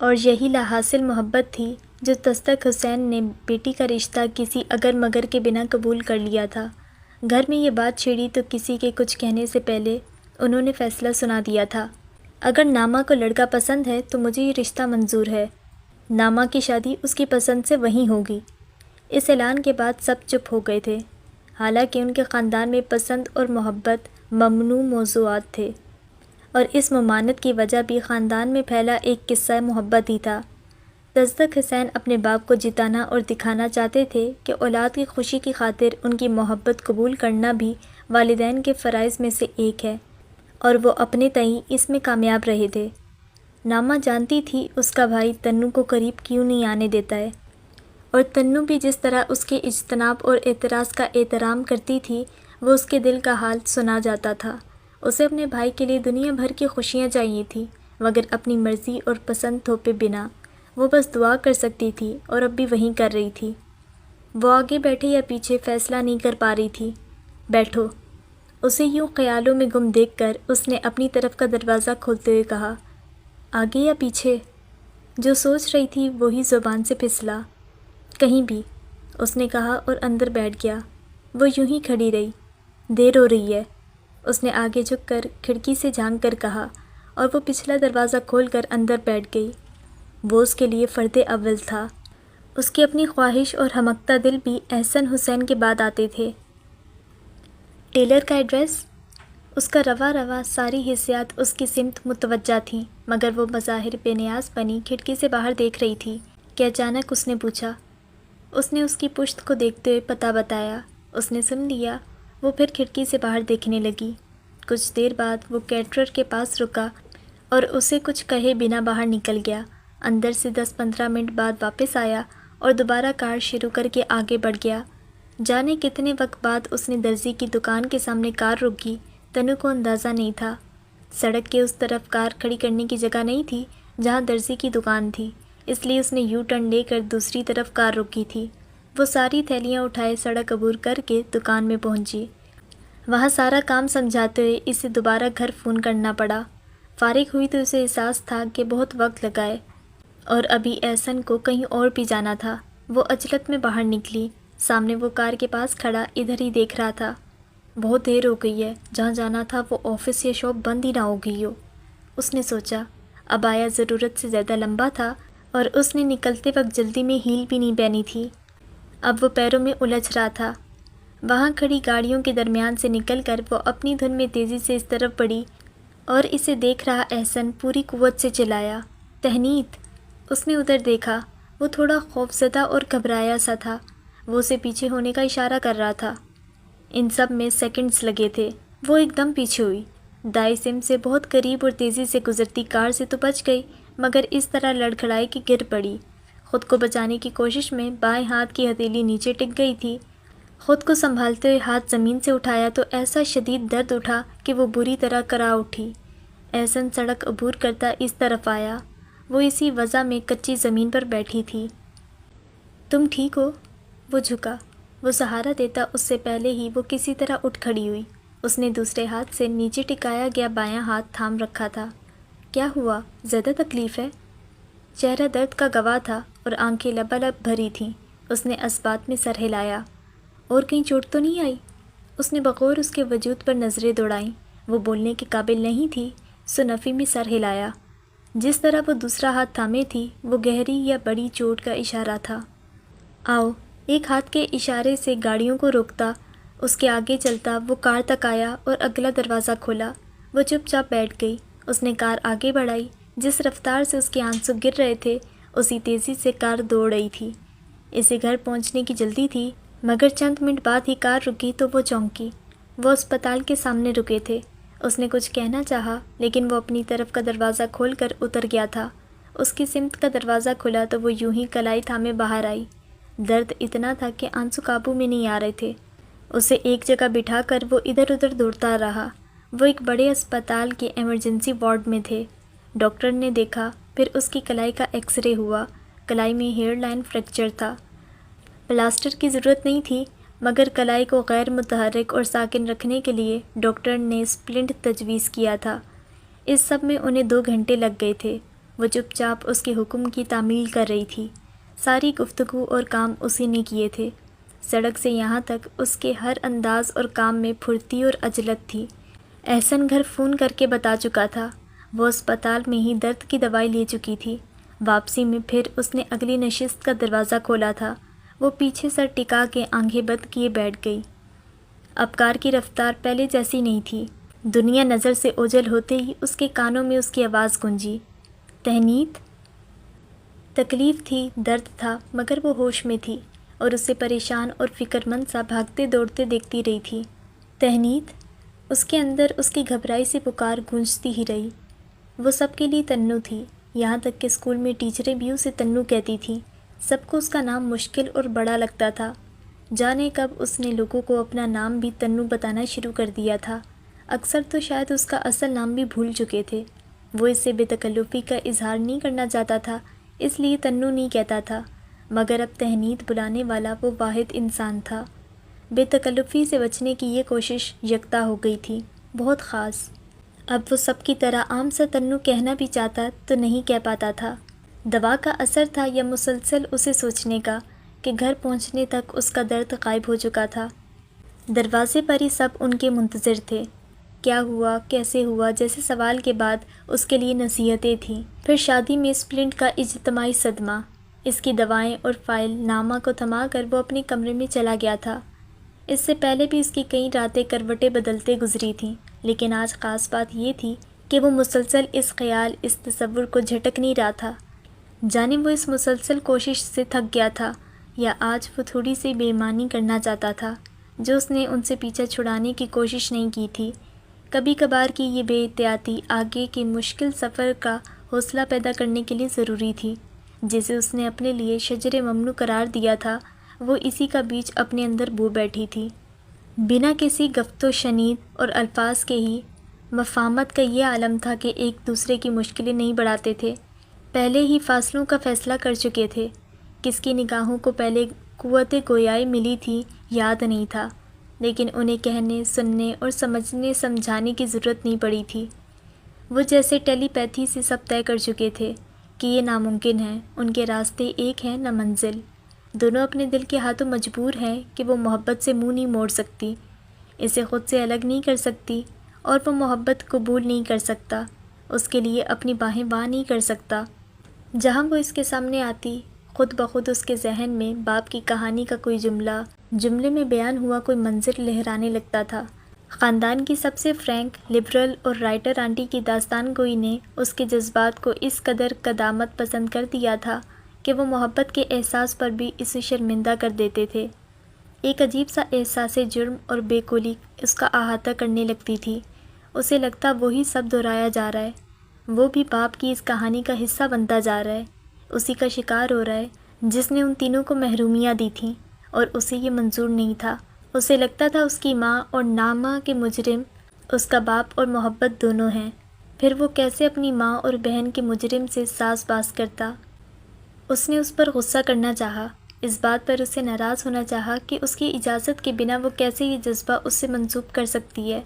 اور یہی لا حاصل محبت تھی جو تصدق حسین نے بیٹی کا رشتہ کسی اگر مگر کے بنا قبول کر لیا تھا۔ گھر میں یہ بات چھڑی تو کسی کے کچھ کہنے سے پہلے انہوں نے فیصلہ سنا دیا تھا۔ اگر نامہ کو لڑکا پسند ہے تو مجھے یہ رشتہ منظور ہے۔ نامہ کی شادی اس کی پسند سے وہیں ہوگی۔ اس اعلان کے بعد سب چپ ہو گئے تھے، حالانکہ ان کے خاندان میں پسند اور محبت ممنوع موضوعات تھے، اور اس ممانعت کی وجہ بھی خاندان میں پھیلا ایک قصہ محبت ہی تھا۔ تصدق حسین اپنے باپ کو جتانا اور دکھانا چاہتے تھے کہ اولاد کی خوشی کی خاطر ان کی محبت قبول کرنا بھی والدین کے فرائض میں سے ایک ہے، اور وہ اپنے تئیں اس میں کامیاب رہے تھے۔ نامہ جانتی تھی اس کا بھائی تنو کو قریب کیوں نہیں آنے دیتا ہے، اور تنو بھی جس طرح اس کے اجتناب اور اعتراض کا احترام کرتی تھی وہ اس کے دل کا حال سنا جاتا تھا۔ اسے اپنے بھائی کے لیے دنیا بھر کی خوشیاں چاہیے تھیں مگر اپنی مرضی اور پسند تھوپے بنا۔ وہ بس دعا کر سکتی تھی اور اب بھی وہیں کر رہی تھی۔ وہ آگے بیٹھے یا پیچھے فیصلہ نہیں کر پا رہی تھی۔ بیٹھو۔ اسے یوں خیالوں میں گم دیکھ کر اس نے اپنی طرف کا دروازہ کھولتے ہوئے کہا، آگے یا پیچھے؟ جو سوچ رہی تھی وہی زبان سے پھسلا۔ کہیں بھی، اس نے کہا اور اندر بیٹھ گیا۔ وہ یوں ہی کھڑی رہی۔ دیر ہو رہی ہے، اس نے آگے جھک کر کھڑکی سے جھانک کر کہا، اور وہ پچھلا دروازہ کھول کر اندر بیٹھ گئی۔ وہ اس کے لیے فرد اول تھا۔ اس کی اپنی خواہش اور ہمکتا دل بھی احسن حسین کے بعد آتے تھے۔ ٹیلر کا ایڈریس؟ اس کا رواں رواں ساری حسیات اس کی سمت متوجہ تھیں مگر وہ بظاہر بے نیاز بنی کھڑکی سے باہر دیکھ رہی تھی کہ اچانک اس نے پوچھا۔ اس نے اس کی پشت کو دیکھتے ہوئے پتہ بتایا۔ اس نے سن لیا۔ وہ پھر کھڑکی سے باہر دیکھنے لگی۔ کچھ دیر بعد وہ کیٹرر کے پاس رکا اور اسے کچھ کہے بنا باہر نکل گیا۔ اندر سے 10-15 منٹ بعد واپس آیا اور دوبارہ کار شروع کر کے آگے بڑھ گیا۔ جانے کتنے وقت بعد اس نے درزی کی دکان کے سامنے کار روکی، تنو کو اندازہ نہیں تھا۔ سڑک کے اس طرف کار کھڑی کرنے کی جگہ نہیں تھی جہاں درزی کی دکان تھی، اس لیے اس نے یو ٹرن لے کر دوسری طرف کار روکی تھی۔ وہ ساری تھیلیاں اٹھائے سڑک عبور کر کے دکان میں پہنچی۔ وہاں سارا کام سمجھاتے ہوئے اسے دوبارہ گھر فون کرنا پڑا۔ فارغ ہوئی تو اسے احساس تھا کہ بہت وقت لگا ہے۔ اور ابھی احسن کو کہیں اور بھی جانا تھا۔ وہ عجلت میں باہر نکلی۔ سامنے وہ کار کے پاس کھڑا ادھر ہی دیکھ رہا تھا۔ بہت دیر ہو گئی ہے، جہاں جانا تھا وہ آفس یا شاپ بند ہی نہ ہو گئی ہو، اس نے سوچا۔ عبایا ضرورت سے زیادہ لمبا تھا اور اس نے نکلتے وقت جلدی میں ہیل بھی نہیں پہنی تھی۔ اب وہ پیروں میں الجھ رہا تھا۔ وہاں کھڑی گاڑیوں کے درمیان سے نکل کر وہ اپنی دھن میں تیزی سے اس طرف بڑھی اور اسے دیکھ رہا احسن پوری قوت سے چلایا، تہنیت! اس نے ادھر دیکھا۔ وہ تھوڑا خوفزدہ اور گھبرایا سا تھا۔ وہ اسے پیچھے ہونے کا اشارہ کر رہا تھا۔ ان سب میں سیکنڈز لگے تھے۔ وہ ایک دم پیچھے ہوئی، دائیں سمت سے بہت قریب اور تیزی سے گزرتی کار سے تو بچ گئی، مگر اس طرح لڑکھڑائی کہ گر پڑی۔ خود کو بچانے کی کوشش میں بائیں ہاتھ کی ہتھیلی نیچے ٹک گئی تھی۔ خود کو سنبھالتے ہوئے ہاتھ زمین سے اٹھایا تو ایسا شدید درد اٹھا کہ وہ بری طرح کرا اٹھی۔ احسن سڑک عبور کرتا اس طرف آیا۔ وہ اسی وضع میں کچی زمین پر بیٹھی تھی۔ تم ٹھیک ہو؟ وہ جھکا۔ وہ سہارا دیتا اس سے پہلے ہی وہ کسی طرح اٹھ کھڑی ہوئی۔ اس نے دوسرے ہاتھ سے نیچے ٹکایا گیا بایاں ہاتھ تھام رکھا تھا۔ کیا ہوا؟ زیادہ تکلیف ہے؟ چہرہ درد کا گواہ تھا اور آنکھیں لبالب بھری تھیں۔ اس نے اسبات میں سر ہلایا۔ اور کہیں چوٹ تو نہیں آئی؟ اس نے بغور اس کے وجود پر نظریں دوڑائیں۔ وہ بولنے کے قابل نہیں تھی، سو نفی میں سر ہلایا۔ جس طرح وہ دوسرا ہاتھ تھامے تھی وہ گہری یا بڑی چوٹ کا اشارہ تھا۔ آؤ! ایک ہاتھ کے اشارے سے گاڑیوں کو روکتا، اس کے آگے چلتا وہ کار تک آیا اور اگلا دروازہ کھولا۔ وہ چپ چاپ بیٹھ گئی۔ اس نے کار آگے بڑھائی۔ جس رفتار سے اس کے آنسو گر رہے تھے اسی تیزی سے کار دوڑ رہی تھی۔ اسے گھر پہنچنے کی جلدی تھی، مگر چند منٹ بعد ہی کار رکی تو وہ چونکی۔ وہ اسپتال کے سامنے رکے تھے۔ اس نے کچھ کہنا چاہا لیکن وہ اپنی طرف کا دروازہ کھول کر اتر گیا تھا۔ اس کی سمت کا دروازہ کھلا تو وہ یوں ہی کلائی تھامے باہر آئی۔ درد اتنا تھا کہ آنسو قابو میں نہیں آ رہے تھے۔ اسے ایک جگہ بٹھا کر وہ ادھر ادھر دوڑتا رہا۔ وہ ایک بڑے اسپتال کے ایمرجنسی وارڈ میں تھے۔ ڈاکٹر نے دیکھا، پھر اس کی کلائی کا ایکس رے ہوا۔ کلائی میں ہیئر لائن فریکچر تھا۔ پلاسٹر کی ضرورت نہیں تھی، مگر کلائی کو غیر متحرک اور ساکن رکھنے کے لیے ڈاکٹر نے اسپلنٹ تجویز کیا تھا۔ اس سب میں انہیں 2 گھنٹے لگ گئے تھے۔ وہ چپ چاپ اس کے حکم کی تعمیل کر رہی تھی۔ ساری گفتگو اور کام اسی نے کیے تھے۔ سڑک سے یہاں تک اس کے ہر انداز اور کام میں پھرتی اور عجلت تھی۔ احسن گھر فون کر کے بتا چکا تھا۔ وہ اسپتال میں ہی درد کی دوائی لے چکی تھی۔ واپسی میں پھر اس نے اگلی نشست کا دروازہ کھولا تھا۔ وہ پیچھے سر ٹکا کے آنکھیں بند کیے بیٹھ گئی۔ اب کار کی رفتار پہلے جیسی نہیں تھی۔ دنیا نظر سے اوجھل ہوتے ہی اس کے کانوں میں اس کی آواز گونجی، تہنیت! تکلیف تھی، درد تھا، مگر وہ ہوش میں تھی اور اسے پریشان اور فکر مند سا بھاگتے دوڑتے دیکھتی رہی تھی۔ تہنیت! اس کے اندر اس کی گھبرائی سے پکار گونجتی ہی رہی۔ وہ سب کے لیے تنو تھی، یہاں تک کہ اسکول میں ٹیچریں بھی اسے تنو کہتی تھیں۔ سب کو اس کا نام مشکل اور بڑا لگتا تھا۔ جانے کب اس نے لوگوں کو اپنا نام بھی تنو بتانا شروع کر دیا تھا۔ اکثر تو شاید اس کا اصل نام بھی بھول چکے تھے۔ وہ اس سے بے تکلفی کا اظہار نہیں کرنا چاہتا تھا، اس لیے تنو نہیں کہتا تھا، مگر اب تہنیت بلانے والا وہ واحد انسان تھا۔ بے تکلفی سے بچنے کی یہ کوشش یکتا ہو گئی تھی، بہت خاص۔ اب وہ سب کی طرح عام سا تنو کہنا بھی چاہتا تو نہیں کہہ پاتا تھا۔ دوا کا اثر تھا یا مسلسل اسے سوچنے کا کہ گھر پہنچنے تک اس کا درد غائب ہو چکا تھا۔ دروازے پر ہی سب ان کے منتظر تھے۔ کیا ہوا، کیسے ہوا جیسے سوال کے بعد اس کے لیے نصیحتیں تھیں۔ پھر شادی میں اسپلنٹ کا اجتماعی صدمہ۔ اس کی دوائیں اور فائل نامہ کو تھما کر وہ اپنے کمرے میں چلا گیا تھا۔ اس سے پہلے بھی اس کی کئی راتیں کروٹیں بدلتے گزری تھیں، لیکن آج خاص بات یہ تھی کہ وہ مسلسل اس خیال، اس تصور کو جھٹک نہیں رہا تھا۔ جانے وہ اس مسلسل کوشش سے تھک گیا تھا یا آج وہ تھوڑی سی بے ایمانی کرنا چاہتا تھا جو اس نے ان سے پیچھا چھڑانے کی کوشش نہیں کی تھی۔ کبھی کبھار کی یہ بے احتیاطی آگے کے مشکل سفر کا حوصلہ پیدا کرنے کے لیے ضروری تھی۔ جسے اس نے اپنے لیے شجر ممنوع قرار دیا تھا، وہ اسی کا بیج اپنے اندر بو بیٹھی تھی۔ بنا کسی گفت و شنید اور الفاظ کے ہی مفاہمت کا یہ عالم تھا کہ ایک دوسرے کی مشکلیں نہیں بڑھاتے تھے، پہلے ہی فاصلوں کا فیصلہ کر چکے تھے۔ کس کی نگاہوں کو پہلے قوت گویائی ملی تھی یاد نہیں تھا، لیکن انہیں کہنے، سننے اور سمجھنے سمجھانے کی ضرورت نہیں پڑی تھی۔ وہ جیسے ٹیلی پیتھی سے سب طے کر چکے تھے کہ یہ ناممکن ہے، ان کے راستے ایک ہیں نہ منزل۔ دونوں اپنے دل کے ہاتھوں مجبور ہیں کہ وہ محبت سے منہ نہیں موڑ سکتی، اسے خود سے الگ نہیں کر سکتی، اور وہ محبت قبول نہیں کر سکتا، اس کے لیے اپنی باہیں باں نہیں کر سکتا۔ جہاں وہ اس کے سامنے آتی، خود بخود اس کے ذہن میں باپ کی کہانی کا کوئی جملے میں بیان ہوا کوئی منظر لہرانے لگتا تھا۔ خاندان کی سب سے فرینک، لبرل اور رائٹر آنٹی کی داستان گوئی نے اس کے جذبات کو اس قدر قدامت پسند کر دیا تھا کہ وہ محبت کے احساس پر بھی اسے شرمندہ کر دیتے تھے۔ ایک عجیب سا احساس جرم اور بے کولی اس کا احاطہ کرنے لگتی تھی۔ اسے لگتا وہی سب دہرایا جا رہا ہے، وہ بھی باپ کی اس کہانی کا حصہ بنتا جا رہا ہے، اسی کا شکار ہو رہا ہے جس نے ان تینوں کو محرومیاں دی تھیں، اور اسے یہ منظور نہیں تھا۔ اسے لگتا تھا اس کی ماں اور ناماں کے مجرم اس کا باپ اور محبت دونوں ہیں۔ پھر وہ کیسے اپنی ماں اور بہن کے مجرم سے ساز باز کرتا؟ اس نے اس پر غصہ کرنا چاہا، اس بات پر اسے ناراض ہونا چاہا کہ اس کی اجازت کے بنا وہ کیسے یہ جذبہ اس سے منسوب کر سکتی ہے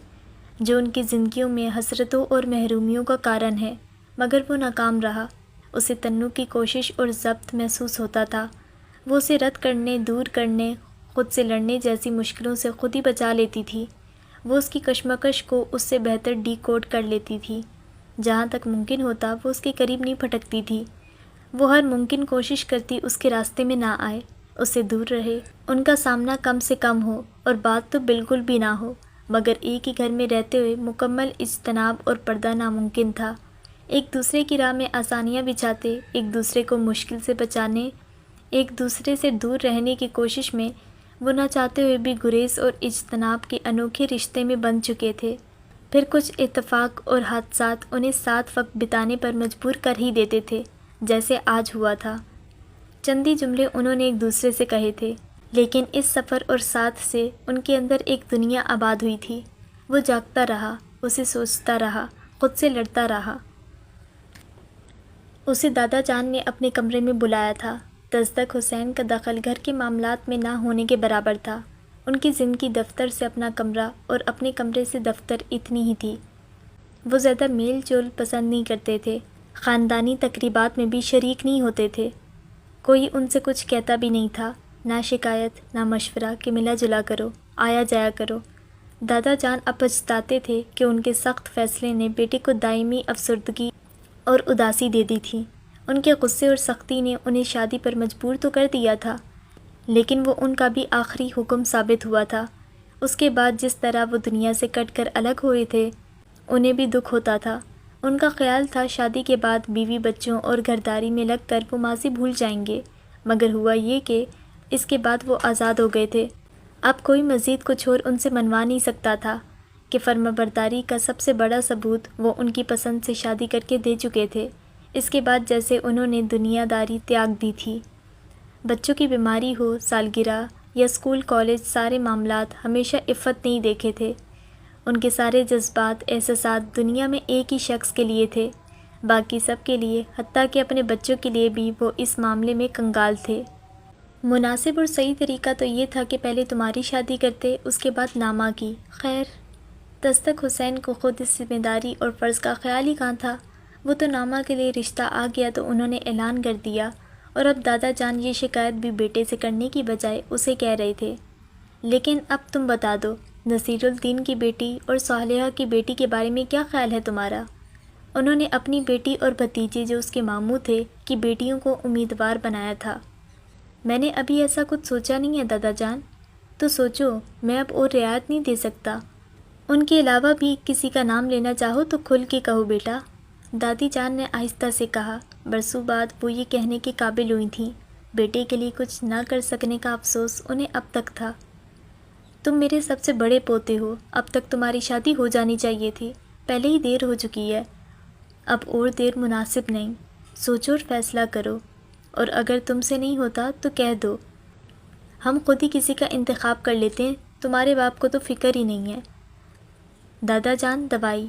جو ان کی زندگیوں میں حسرتوں اور محرومیوں کا کارن ہے، مگر وہ ناکام رہا۔ اسے تنو کی کوشش اور ضبط محسوس ہوتا تھا، وہ اسے رد کرنے، دور کرنے، خود سے لڑنے جیسی مشکلوں سے خود ہی بچا لیتی تھی۔ وہ اس کی کشمکش کو اس سے بہتر ڈی کوڈ کر لیتی تھی۔ جہاں تک ممکن ہوتا وہ اس کے قریب نہیں پھٹکتی تھی، وہ ہر ممکن کوشش کرتی اس کے راستے میں نہ آئے، اس سے دور رہے، ان کا سامنا کم سے کم ہو اور بات تو بالکل بھی نہ ہو، مگر ایک ہی گھر میں رہتے ہوئے مکمل اجتناب اور پردہ ناممکن تھا۔ ایک دوسرے کی راہ میں آسانیاں بچھاتے، ایک دوسرے کو مشکل سے بچانے، ایک دوسرے سے دور رہنے کی کوشش میں وہ نہ چاہتے ہوئے بھی گریز اور اجتناب کے انوکھے رشتے میں بندھ چکے تھے۔ پھر کچھ اتفاق اور حادثات انہیں ساتھ وقت بتانے پر مجبور کر ہی دیتے تھے، جیسے آج ہوا تھا۔ چندی جملے انہوں نے ایک دوسرے سے کہے تھے، لیکن اس سفر اور ساتھ سے ان کے اندر ایک دنیا آباد ہوئی تھی۔ وہ جاگتا رہا، اسے سوچتا رہا، خود سے لڑتا رہا۔ اسے دادا جان نے اپنے کمرے میں بلایا تھا۔ تصدق حسین کا دخل گھر کے معاملات میں نہ ہونے کے برابر تھا۔ ان کی زندگی دفتر سے اپنا کمرہ اور اپنے کمرے سے دفتر اتنی ہی تھی۔ وہ زیادہ میل جول پسند نہیں کرتے تھے، خاندانی تقریبات میں بھی شریک نہیں ہوتے تھے، کوئی ان سے کچھ کہتا بھی نہیں تھا، نہ شکایت نہ مشورہ کہ ملا جلا کرو، آیا جایا کرو۔ دادا جان اب پچھتاتے تھے کہ ان کے سخت فیصلے نے بیٹے کو دائمی افسردگی اور اداسی دے دی تھی۔ ان کے غصے اور سختی نے انہیں شادی پر مجبور تو کر دیا تھا، لیکن وہ ان کا بھی آخری حکم ثابت ہوا تھا۔ اس کے بعد جس طرح وہ دنیا سے کٹ کر الگ ہوئے تھے، انہیں بھی دکھ ہوتا تھا۔ ان کا خیال تھا شادی کے بعد بیوی بچوں اور گھرداری میں لگ کر وہ ماضی بھول جائیں گے، مگر ہوا یہ کہ اس کے بعد وہ آزاد ہو گئے تھے۔ اب کوئی مزید کچھ اور ان سے منوا نہیں سکتا تھا کہ فرمانبرداری کا سب سے بڑا ثبوت وہ ان کی پسند سے شادی کر کے دے چکے تھے۔ اس کے بعد جیسے انہوں نے دنیا داری تیاگ دی تھی۔ بچوں کی بیماری ہو، سالگرہ یا اسکول کالج، سارے معاملات ہمیشہ عفت نہیں دیکھے تھے۔ ان کے سارے جذبات، احساسات دنیا میں ایک ہی شخص کے لیے تھے، باقی سب کے لیے، حتیٰ کہ اپنے بچوں کے لیے بھی وہ اس معاملے میں کنگال تھے۔ مناسب اور صحیح طریقہ تو یہ تھا کہ پہلے تمہاری شادی کرتے، اس کے بعد نامہ کی۔ خیر، تصدق حسین کو خود اس ذمہ داری اور فرض کا خیال ہی کہاں تھا۔ وہ تو نامہ کے لیے رشتہ آ گیا تو انہوں نے اعلان کر دیا، اور اب دادا جان یہ شکایت بھی بیٹے سے کرنے کی بجائے اسے کہہ رہے تھے۔ لیکن اب تم بتا دو، نصیر الدین کی بیٹی اور صالحہ کی بیٹی کے بارے میں کیا خیال ہے تمہارا؟ انہوں نے اپنی بیٹی اور بھتیجے جو اس کے ماموں تھے کی بیٹیوں کو امیدوار بنایا تھا۔ میں نے ابھی ایسا کچھ سوچا نہیں ہے دادا جان۔ تو سوچو، میں اب اور رعایت نہیں دے سکتا۔ ان کے علاوہ بھی کسی کا نام لینا چاہو تو کھل کے کہو بیٹا، دادی جان نے آہستہ سے کہا۔ برسوں بعد وہ یہ کہنے کے قابل ہوئی تھیں۔ بیٹے کے لیے کچھ نہ کر سکنے کا افسوس انہیں اب تک تھا۔ تم میرے سب سے بڑے پوتے ہو، اب تک تمہاری شادی ہو جانی چاہیے تھی، پہلے ہی دیر ہو چکی ہے، اب اور دیر مناسب نہیں۔ سوچو اور فیصلہ کرو، اور اگر تم سے نہیں ہوتا تو کہہ دو، ہم خود ہی کسی کا انتخاب کر لیتے ہیں، تمہارے باپ کو تو فکر ہی نہیں ہے۔ دادا جان دوائی۔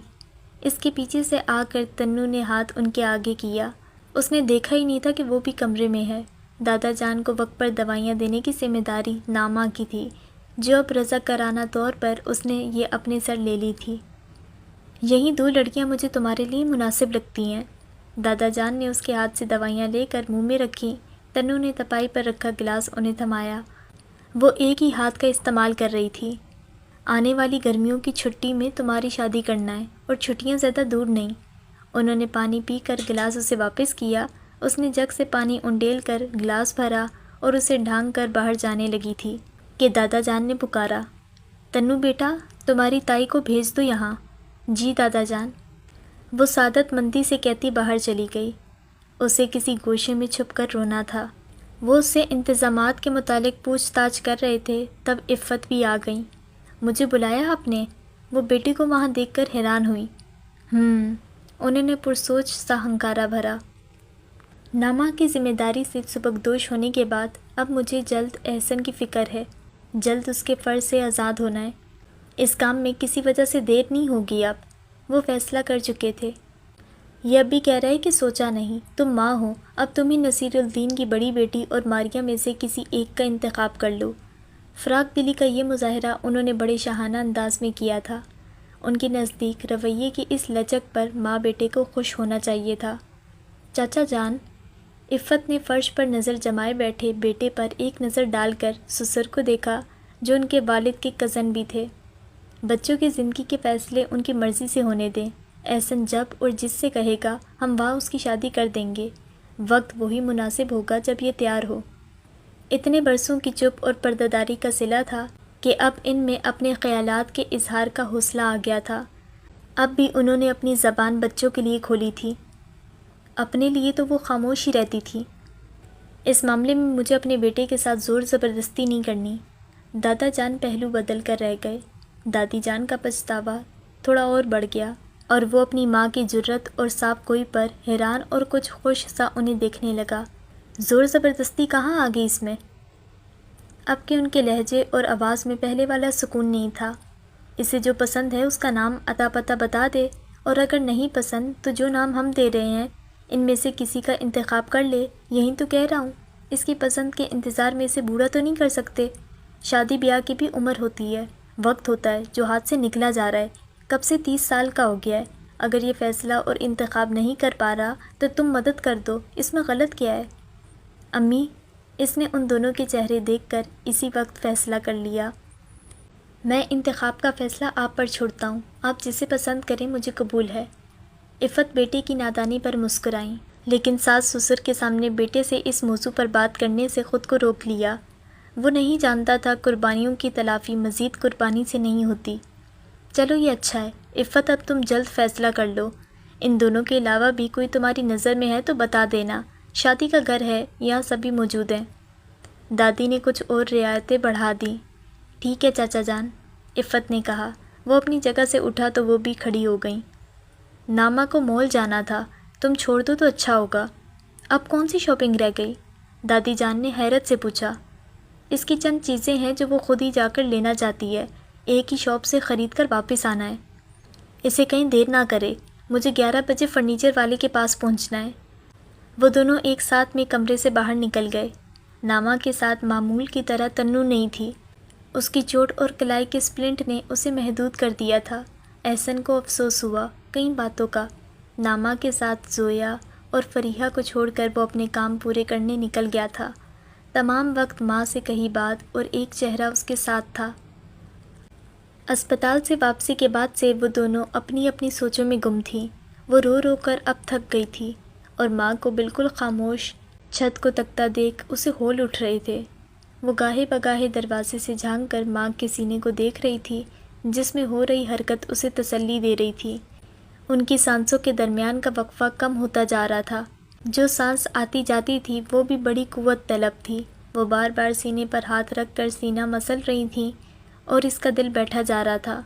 اس کے پیچھے سے آ کر تنو نے ہاتھ ان کے آگے کیا۔ اس نے دیکھا ہی نہیں تھا کہ وہ بھی کمرے میں ہے۔ دادا جان کو وقت پر دوائیاں دینے کی ذمہ داری نامہ کی تھی، جو اب رضاکارانہ طور پر اس نے یہ اپنے سر لے لی تھی۔ یہی دو لڑکیاں مجھے تمہارے لیے مناسب لگتی ہیں۔ دادا جان نے اس کے ہاتھ سے دوائیاں لے کر منہ میں رکھیں۔ تنو نے تپائی پر رکھا گلاس انہیں تھمایا۔ وہ ایک ہی ہاتھ کا استعمال کر رہی تھی۔ آنے والی گرمیوں کی چھٹی میں تمہاری شادی کرنا ہے اور چھٹیاں زیادہ دور نہیں۔ انہوں نے پانی پی کر گلاس اسے واپس کیا۔ اس نے جگ سے پانی انڈیل کر گلاس بھرا اور اسے ڈھانگ کر باہر جانے لگی تھی کہ دادا جان نے پکارا، تنو بیٹا، تمہاری تائی کو بھیج دو یہاں۔ جی دادا جان، وہ سعادت مندی سے کہتی باہر چلی گئی۔ اسے کسی گوشے میں چھپ کر رونا تھا۔ وہ اس سے انتظامات کے متعلق پوچھ تاچھ کر رہے تھے، تب عفت بھی آ گئیں۔ مجھے بلایا آپ نے؟ وہ بیٹی کو وہاں دیکھ کر حیران ہوئی۔ انہوں نے پرسوچ سا ہنکارا بھرا۔ نامہ کی ذمہ داری سے سبکدوش ہونے کے بعد اب مجھے جلد احسن کی فکر ہے، جلد اس کے فرض سے آزاد ہونا ہے۔ اس کام میں کسی وجہ سے دیر نہیں ہوگی۔ اب وہ فیصلہ کر چکے تھے۔ یہ اب بھی کہہ رہا ہے کہ سوچا نہیں، تم ماں ہو، اب تم ہی نصیر الدین کی بڑی بیٹی اور ماریہ میں سے کسی ایک کا انتخاب کر لو۔ فراق دلی کا یہ مظاہرہ انہوں نے بڑے شاہانہ انداز میں کیا تھا۔ ان کے نزدیک رویے کی اس لچک پر ماں بیٹے کو خوش ہونا چاہیے تھا۔ چاچا جان، عفت نے فرش پر نظر جمائے بیٹھے بیٹے پر ایک نظر ڈال کر سسر کو دیکھا، جو ان کے والد کے کزن بھی تھے۔ بچوں کی زندگی کے فیصلے ان کی مرضی سے ہونے دیں۔ احسن جب اور جس سے کہے گا ہم وہاں اس کی شادی کر دیں گے۔ وقت وہی مناسب ہوگا جب یہ تیار ہو۔ اتنے برسوں کی چپ اور پردہ داری کا صلہ تھا کہ اب ان میں اپنے خیالات کے اظہار کا حوصلہ آ گیا تھا۔ اب بھی انہوں نے اپنی زبان بچوں کے لیے کھولی تھی، اپنے لیے تو وہ خاموش ہی رہتی تھی۔ اس معاملے میں مجھے اپنے بیٹے کے ساتھ زور زبردستی نہیں کرنی۔ دادا جان پہلو بدل کر رہ گئے۔ دادی جان کا پچھتاوا تھوڑا اور بڑھ گیا اور وہ اپنی ماں کی جرأت اور صاف گوئی پر حیران اور کچھ خوش سا انہیں دیکھنے لگا۔ زور زبردستی کہاں آ گئی اس میں؟ اب کہ ان کے لہجے اور آواز میں پہلے والا سکون نہیں تھا۔ اسے جو پسند ہے اس کا نام عطا پتہ بتا دے، اور اگر نہیں پسند تو جو نام ہم دے رہے ہیں ان میں سے کسی کا انتخاب کر لے۔ یہی تو کہہ رہا ہوں، اس کی پسند کے انتظار میں اسے بوڑھا تو نہیں کر سکتے۔ شادی بیاہ کی بھی عمر ہوتی ہے، وقت ہوتا ہے جو ہاتھ سے نکلا جا رہا ہے، کب سے 30 سال کا ہو گیا ہے۔ اگر یہ فیصلہ اور انتخاب نہیں کر پا رہا تو تم مدد کر دو، اس میں غلط کیا ہے؟ امی، اس نے ان دونوں کے چہرے دیکھ کر اسی وقت فیصلہ کر لیا۔ میں انتخاب کا فیصلہ آپ پر چھوڑتا ہوں، آپ جسے پسند کریں مجھے قبول ہے۔ عفت بیٹے کی نادانی پر مسکرائیں، لیکن ساس سسر کے سامنے بیٹے سے اس موضوع پر بات کرنے سے خود کو روک لیا۔ وہ نہیں جانتا تھا قربانیوں کی تلافی مزید قربانی سے نہیں ہوتی۔ چلو یہ اچھا ہے عفت، اب تم جلد فیصلہ کر لو۔ ان دونوں کے علاوہ بھی کوئی تمہاری نظر میں ہے تو بتا دینا، شادی کا گھر ہے، یہاں سبھی موجود ہیں۔ دادی نے کچھ اور رعایتیں بڑھا دیں۔ ٹھیک ہے چاچا جان، عفت نے کہا۔ وہ اپنی جگہ سے اٹھا تو وہ بھی کھڑی ہو گئیں۔ نامہ کو مال جانا تھا، تم چھوڑ دو تو اچھا ہوگا۔ اب کون سی شاپنگ رہ گئی؟ دادی جان نے حیرت سے پوچھا۔ اس کی چند چیزیں ہیں جو وہ خود ہی جا کر لینا چاہتی ہے، ایک ہی شاپ سے خرید کر واپس آنا ہے۔ اسے کہیں دیر نہ کرے، مجھے 11 بجے فرنیچر والے کے پاس پہنچنا ہے۔ وہ دونوں ایک ساتھ میں کمرے سے باہر نکل گئے۔ نامہ کے ساتھ معمول کی طرح تنو نہیں تھی۔ اس کی چوٹ اور کلائی کے سپلنٹ نے اسے محدود کر دیا تھا۔ احسن کو افسوس ہوا کئی باتوں کا۔ نامہ کے ساتھ زویا اور فریحہ کو چھوڑ کر وہ اپنے کام پورے کرنے نکل گیا تھا۔ تمام وقت ماں سے کہی بات اور ایک چہرہ اس کے ساتھ تھا۔ اسپتال سے واپسی کے بعد سے وہ دونوں اپنی اپنی سوچوں میں گم تھیں۔ وہ رو رو کر اب تھک گئی تھی اور ماں کو بالکل خاموش چھت کو تکتا دیکھ اسے ہول اٹھ رہے تھے۔ وہ گاہے بگاہے دروازے سے جھانک کر ماں کے سینے کو دیکھ رہی تھی، جس میں ہو رہی حرکت اسے تسلی دے رہی تھی۔ ان کی سانسوں کے درمیان کا وقفہ کم ہوتا جا رہا تھا۔ جو سانس آتی جاتی تھی وہ بھی بڑی قوت طلب تھی۔ وہ بار بار سینے پر ہاتھ رکھ کر سینہ مسل رہی تھیں اور اس کا دل بیٹھا جا رہا تھا۔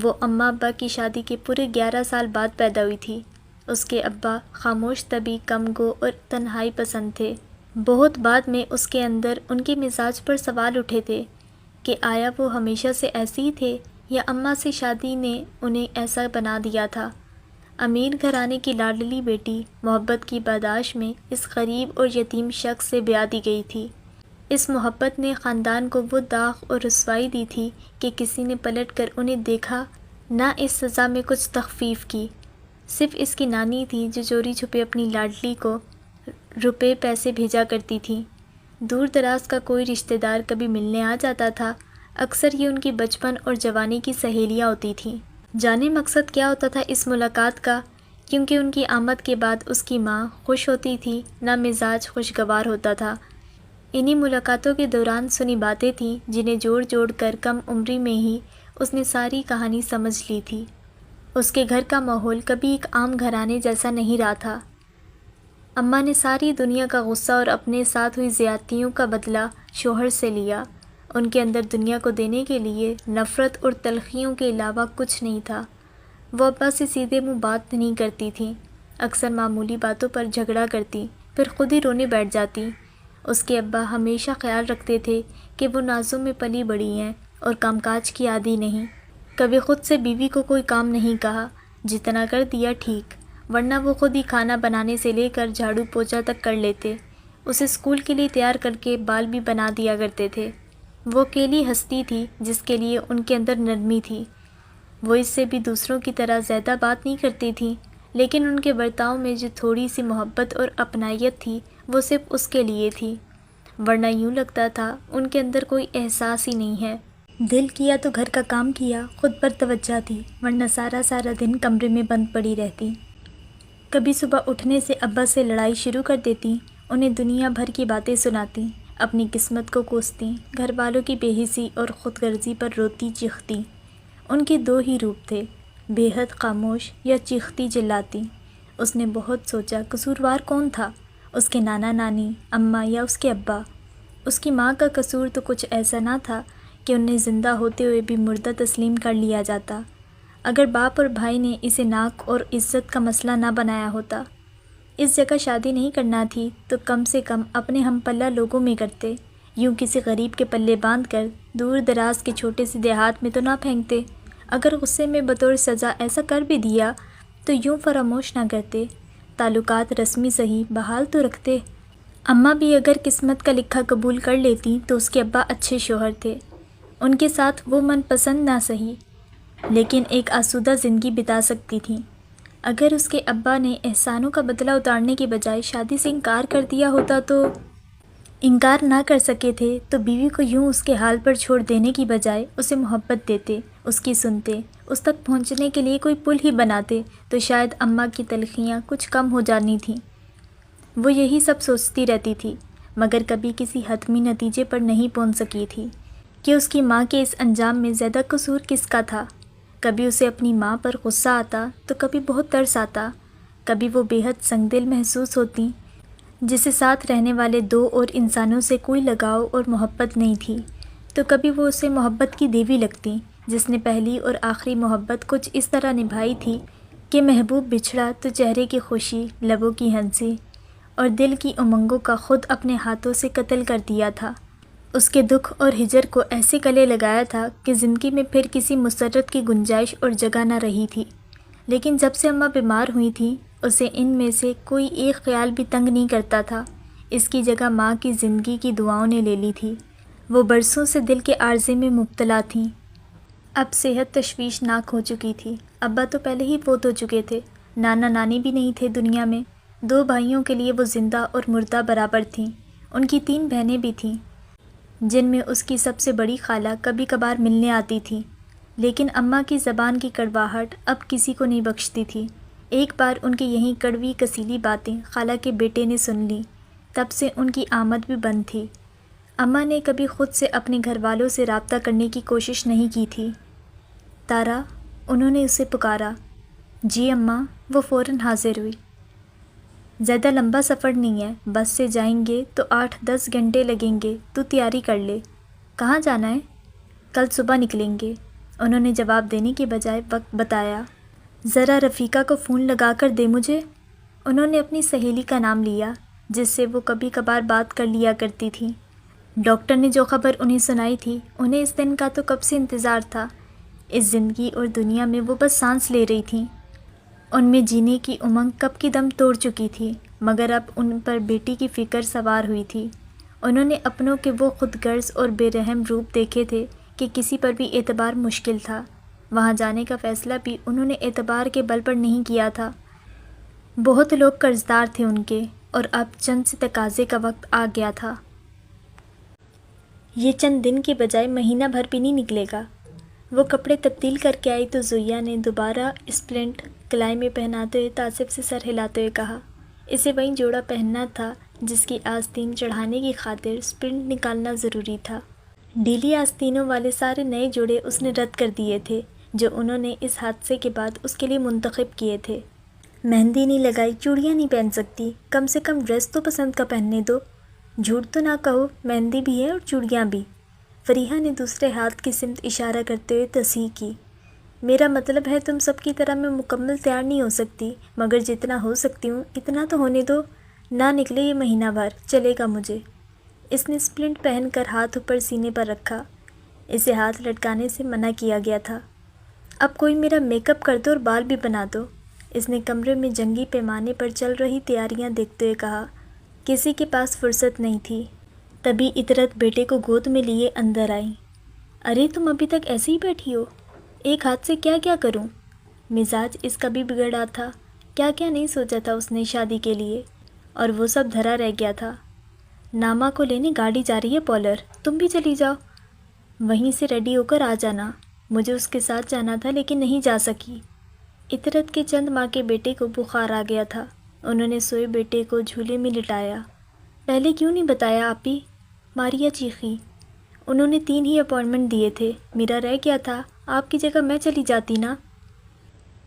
وہ اماں ابا کی شادی کے پورے 11 سال بعد پیدا ہوئی تھی۔ اس کے ابا خاموش طبی، کم گو اور تنہائی پسند تھے۔ بہت بعد میں اس کے اندر ان کے مزاج پر سوال اٹھے تھے کہ آیا وہ ہمیشہ سے ایسے ہی تھے یا اماں سے شادی نے انہیں ایسا بنا دیا تھا۔ امیر گھرانے کی لاڈلی بیٹی محبت کی پاداش میں اس غریب اور یتیم شخص سے بیاہ دی گئی تھی۔ اس محبت نے خاندان کو وہ داغ اور رسوائی دی تھی کہ کسی نے پلٹ کر انہیں دیکھا نہ اس سزا میں کچھ تخفیف کی۔ صرف اس کی نانی تھی جو چوری چھپے اپنی لاڈلی کو روپے پیسے بھیجا کرتی تھی۔ دور دراز کا کوئی رشتہ دار کبھی ملنے آ جاتا تھا، اکثر یہ ان کی بچپن اور جوانی کی سہیلیاں ہوتی تھیں۔ جانے مقصد کیا ہوتا تھا اس ملاقات کا، کیونکہ ان کی آمد کے بعد اس کی ماں خوش ہوتی تھی، نہ مزاج خوشگوار ہوتا تھا۔ انہی ملاقاتوں کے دوران سنی باتیں تھیں جنہیں جوڑ جوڑ کر کم عمری میں ہی اس نے ساری کہانی سمجھ لی تھی۔ اس کے گھر کا ماحول کبھی ایک عام گھرانے جیسا نہیں رہا تھا۔ اماں نے ساری دنیا کا غصہ اور اپنے ساتھ ہوئی زیادتیوں کا بدلہ شوہر سے لیا۔ ان کے اندر دنیا کو دینے کے لیے نفرت اور تلخیوں کے علاوہ کچھ نہیں تھا۔ وہ ابا سے سیدھے منہ بات نہیں کرتی تھیں، اکثر معمولی باتوں پر جھگڑا کرتی، پھر خود ہی رونے بیٹھ جاتی۔ اس کے ابا ہمیشہ خیال رکھتے تھے کہ وہ نازوں میں پلی بڑی ہیں اور کام کاج کی عادی نہیں۔ کبھی خود سے بیوی کو کوئی کام نہیں کہا، جتنا کر دیا ٹھیک، ورنہ وہ خود ہی کھانا بنانے سے لے کر جھاڑو پوچھا تک کر لیتے۔ اسے اسکول کے لیے تیار کر کے بال بھی بنا دیا کرتے تھے۔ وہ اکیلی ہستی تھی جس کے لیے ان کے اندر نرمی تھی۔ وہ اس سے بھی دوسروں کی طرح زیادہ بات نہیں کرتی تھی، لیکن ان کے برتاؤ میں جو تھوڑی سی محبت اور اپنائیت تھی وہ صرف اس کے لیے تھی، ورنہ یوں لگتا تھا ان کے اندر کوئی احساس ہی نہیں ہے۔ دل کیا تو گھر کا کام کیا، خود پر توجہ تھی، ورنہ سارا دن کمرے میں بند پڑی رہتی۔ کبھی صبح اٹھنے سے ابا سے لڑائی شروع کر دیتی، انہیں دنیا بھر کی باتیں سناتی، اپنی قسمت کو کوستی، گھر والوں کی بے حسی اور خود غرضی پر روتی چیختی۔ ان کے دو ہی روپ تھے، بے حد خاموش یا چیختی چلاتی۔ اس نے بہت سوچا قصوروار کون تھا، اس کے نانا نانی، اماں یا اس کے ابا۔ اس کی ماں کا قصور تو کچھ ایسا نہ تھا کہ انہیں زندہ ہوتے ہوئے بھی مردہ تسلیم کر لیا جاتا۔ اگر باپ اور بھائی نے اسے ناک اور عزت کا مسئلہ نہ بنایا ہوتا، اس جگہ شادی نہیں کرنا تھی تو کم سے کم اپنے ہم پلہ لوگوں میں کرتے، یوں کسی غریب کے پلے باندھ کر دور دراز کے چھوٹے سے دیہات میں تو نہ پھینکتے۔ اگر غصے میں بطور سزا ایسا کر بھی دیا تو یوں فراموش نہ کرتے، تعلقات رسمی صحیح بحال تو رکھتے۔ اماں بھی اگر قسمت کا لکھا قبول کر لیتی تو اس کے ابا اچھے شوہر تھے، ان کے ساتھ وہ من پسند نہ سہی لیکن ایک آسودہ زندگی بتا سکتی تھیں۔ اگر اس کے ابا نے احسانوں کا بدلہ اتارنے کے بجائے شادی سے انکار کر دیا ہوتا تو انکار نہ کر سکے تھے تو بیوی کو یوں اس کے حال پر چھوڑ دینے کی بجائے اسے محبت دیتے، اس کی سنتے، اس تک پہنچنے کے لیے کوئی پل ہی بناتے تو شاید اماں کی تلخیاں کچھ کم ہو جانی تھیں۔ وہ یہی سب سوچتی رہتی تھی، مگر کبھی کسی حتمی نتیجے پر نہیں پہنچ سکی تھی کہ اس کی ماں کے اس انجام میں زیادہ قصور کس کا تھا۔ کبھی اسے اپنی ماں پر غصہ آتا تو کبھی بہت ترس آتا، کبھی وہ بے حد سنگ دل محسوس ہوتی جسے ساتھ رہنے والے دو اور انسانوں سے کوئی لگاؤ اور محبت نہیں تھی، تو کبھی وہ اسے محبت کی دیوی لگتی جس نے پہلی اور آخری محبت کچھ اس طرح نبھائی تھی کہ محبوب بچھڑا تو چہرے کی خوشی، لبوں کی ہنسی اور دل کی امنگوں کا خود اپنے ہاتھوں سے قتل کر دیا تھا۔ اس کے دکھ اور ہجر کو ایسے گلے لگایا تھا کہ زندگی میں پھر کسی مسرت کی گنجائش اور جگہ نہ رہی تھی۔ لیکن جب سے اماں بیمار ہوئی تھیں، اسے ان میں سے کوئی ایک خیال بھی تنگ نہیں کرتا تھا۔ اس کی جگہ ماں کی زندگی کی دعاؤں نے لے لی تھی۔ وہ برسوں سے دل کے عارضے میں مبتلا تھیں۔ اب صحت تشویشناک ہو چکی تھی۔ ابا تو پہلے ہی فوت ہو چکے تھے، نانا نانی بھی نہیں تھے دنیا میں۔ دو بھائیوں کے لیے وہ زندہ اور مردہ برابر تھیں۔ ان کی 3 بہنیں بھی تھیں، جن میں اس کی سب سے بڑی خالہ کبھی کبھار ملنے آتی تھی، لیکن اماں کی زبان کی کڑواہٹ اب کسی کو نہیں بخشتی تھی۔ ایک بار ان کی یہیں کڑوی کسیلی باتیں خالہ کے بیٹے نے سن لیں، تب سے ان کی آمد بھی بند تھی۔ اماں نے کبھی خود سے اپنے گھر والوں سے رابطہ کرنے کی کوشش نہیں کی تھی۔ تارا، انہوں نے اسے پکارا۔ جی اماں، وہ فوراً حاضر ہوئی۔ زیادہ لمبا سفر نہیں ہے، بس سے جائیں گے تو 8-10 گھنٹے لگیں گے، تو تیاری کر لے۔ کہاں جانا ہے؟ کل صبح نکلیں گے، انہوں نے جواب دینے کے بجائے وقت بتایا۔ ذرا رفیقہ کو فون لگا کر دے مجھے۔ انہوں نے اپنی سہیلی کا نام لیا جس سے وہ کبھی کبھار بات کر لیا کرتی تھی۔ ڈاکٹر نے جو خبر انہیں سنائی تھی، انہیں اس دن کا تو کب سے انتظار تھا۔ اس زندگی اور دنیا میں وہ بس سانس لے رہی تھیں۔ ان میں جینے کی امنگ کب کی دم توڑ چکی تھی، مگر اب ان پر بیٹی کی فکر سوار ہوئی تھی۔ انہوں نے اپنوں کے وہ خود غرض اور بے رحم روپ دیکھے تھے کہ کسی پر بھی اعتبار مشکل تھا۔ وہاں جانے کا فیصلہ بھی انہوں نے اعتبار کے بل پر نہیں کیا تھا۔ بہت لوگ قرضدار تھے ان کے، اور اب چند سے تقاضے کا وقت آ گیا تھا۔ یہ چند دن کے بجائے مہینہ بھر بھی نہیں نکلے گا۔ وہ کپڑے تبدیل کر کے آئی تو زویا نے دوبارہ اسپلنٹ کلائی میں پہناتے ہوئے تعصب سے سر ہلاتے ہوئے کہا، اسے وہی جوڑا پہننا تھا جس کی آستین چڑھانے کی خاطر اسپلنٹ نکالنا ضروری تھا۔ ڈھیلی آستینوں والے سارے نئے جوڑے اس نے رد کر دیے تھے جو انہوں نے اس حادثے کے بعد اس کے لیے منتخب کیے تھے۔ مہندی نہیں لگائی، چوڑیاں نہیں پہن سکتی، کم سے کم ڈریس تو پسند کا پہننے دو۔ جھوٹ تو نہ کہو، مہندی بھی ہے اور چوڑیاں بھی۔ فریحہ نے دوسرے ہاتھ کی سمت اشارہ کرتے ہوئے تصحیح کی۔ میرا مطلب ہے تم سب کی طرح میں مکمل تیار نہیں ہو سکتی، مگر جتنا ہو سکتی ہوں اتنا تو ہونے دو۔ نہ نکلے یہ مہینہ بھر، چلے گا مجھے۔ اس نے اسپلنٹ پہن کر ہاتھ اوپر سینے پر رکھا۔ اسے ہاتھ لٹکانے سے منع کیا گیا تھا۔ اب کوئی میرا میک اپ کر دو اور بال بھی بنا دو، اس نے کمرے میں جنگی پیمانے پر چل رہی تیاریاں دیکھتے ہوئے کہا۔ کسی کے پاس فرصت نہیں تھی۔ تبھی عطرت بیٹے کو گود میں لیے اندر آئی۔ ارے تم ابھی تک ایسے ہی بیٹھی ہو؟ ایک ہاتھ سے کیا کیا کروں؟ مزاج اس کا بھی بگڑا تھا۔ کیا کیا نہیں سوچا تھا اس نے شادی کے لیے، اور وہ سب دھرا رہ گیا تھا۔ ناما کو لینے گاڑی جا رہی ہے پولر، تم بھی چلی جاؤ۔ وہیں سے ریڈی ہو کر آ جانا، مجھے اس کے ساتھ جانا تھا لیکن نہیں جا سکی۔ عطرت کے چند ماہ کے بیٹے کو بخار آ گیا تھا۔ انہوں نے سوئے بیٹے کو جھولے میں لٹایا۔ پہلے کیوں نہیں بتایا آپی؟ ماریا چیخی۔ انہوں نے 3 ہی اپائنٹمنٹ دیے تھے، میرا رہ گیا تھا، آپ کی جگہ میں چلی جاتی نا۔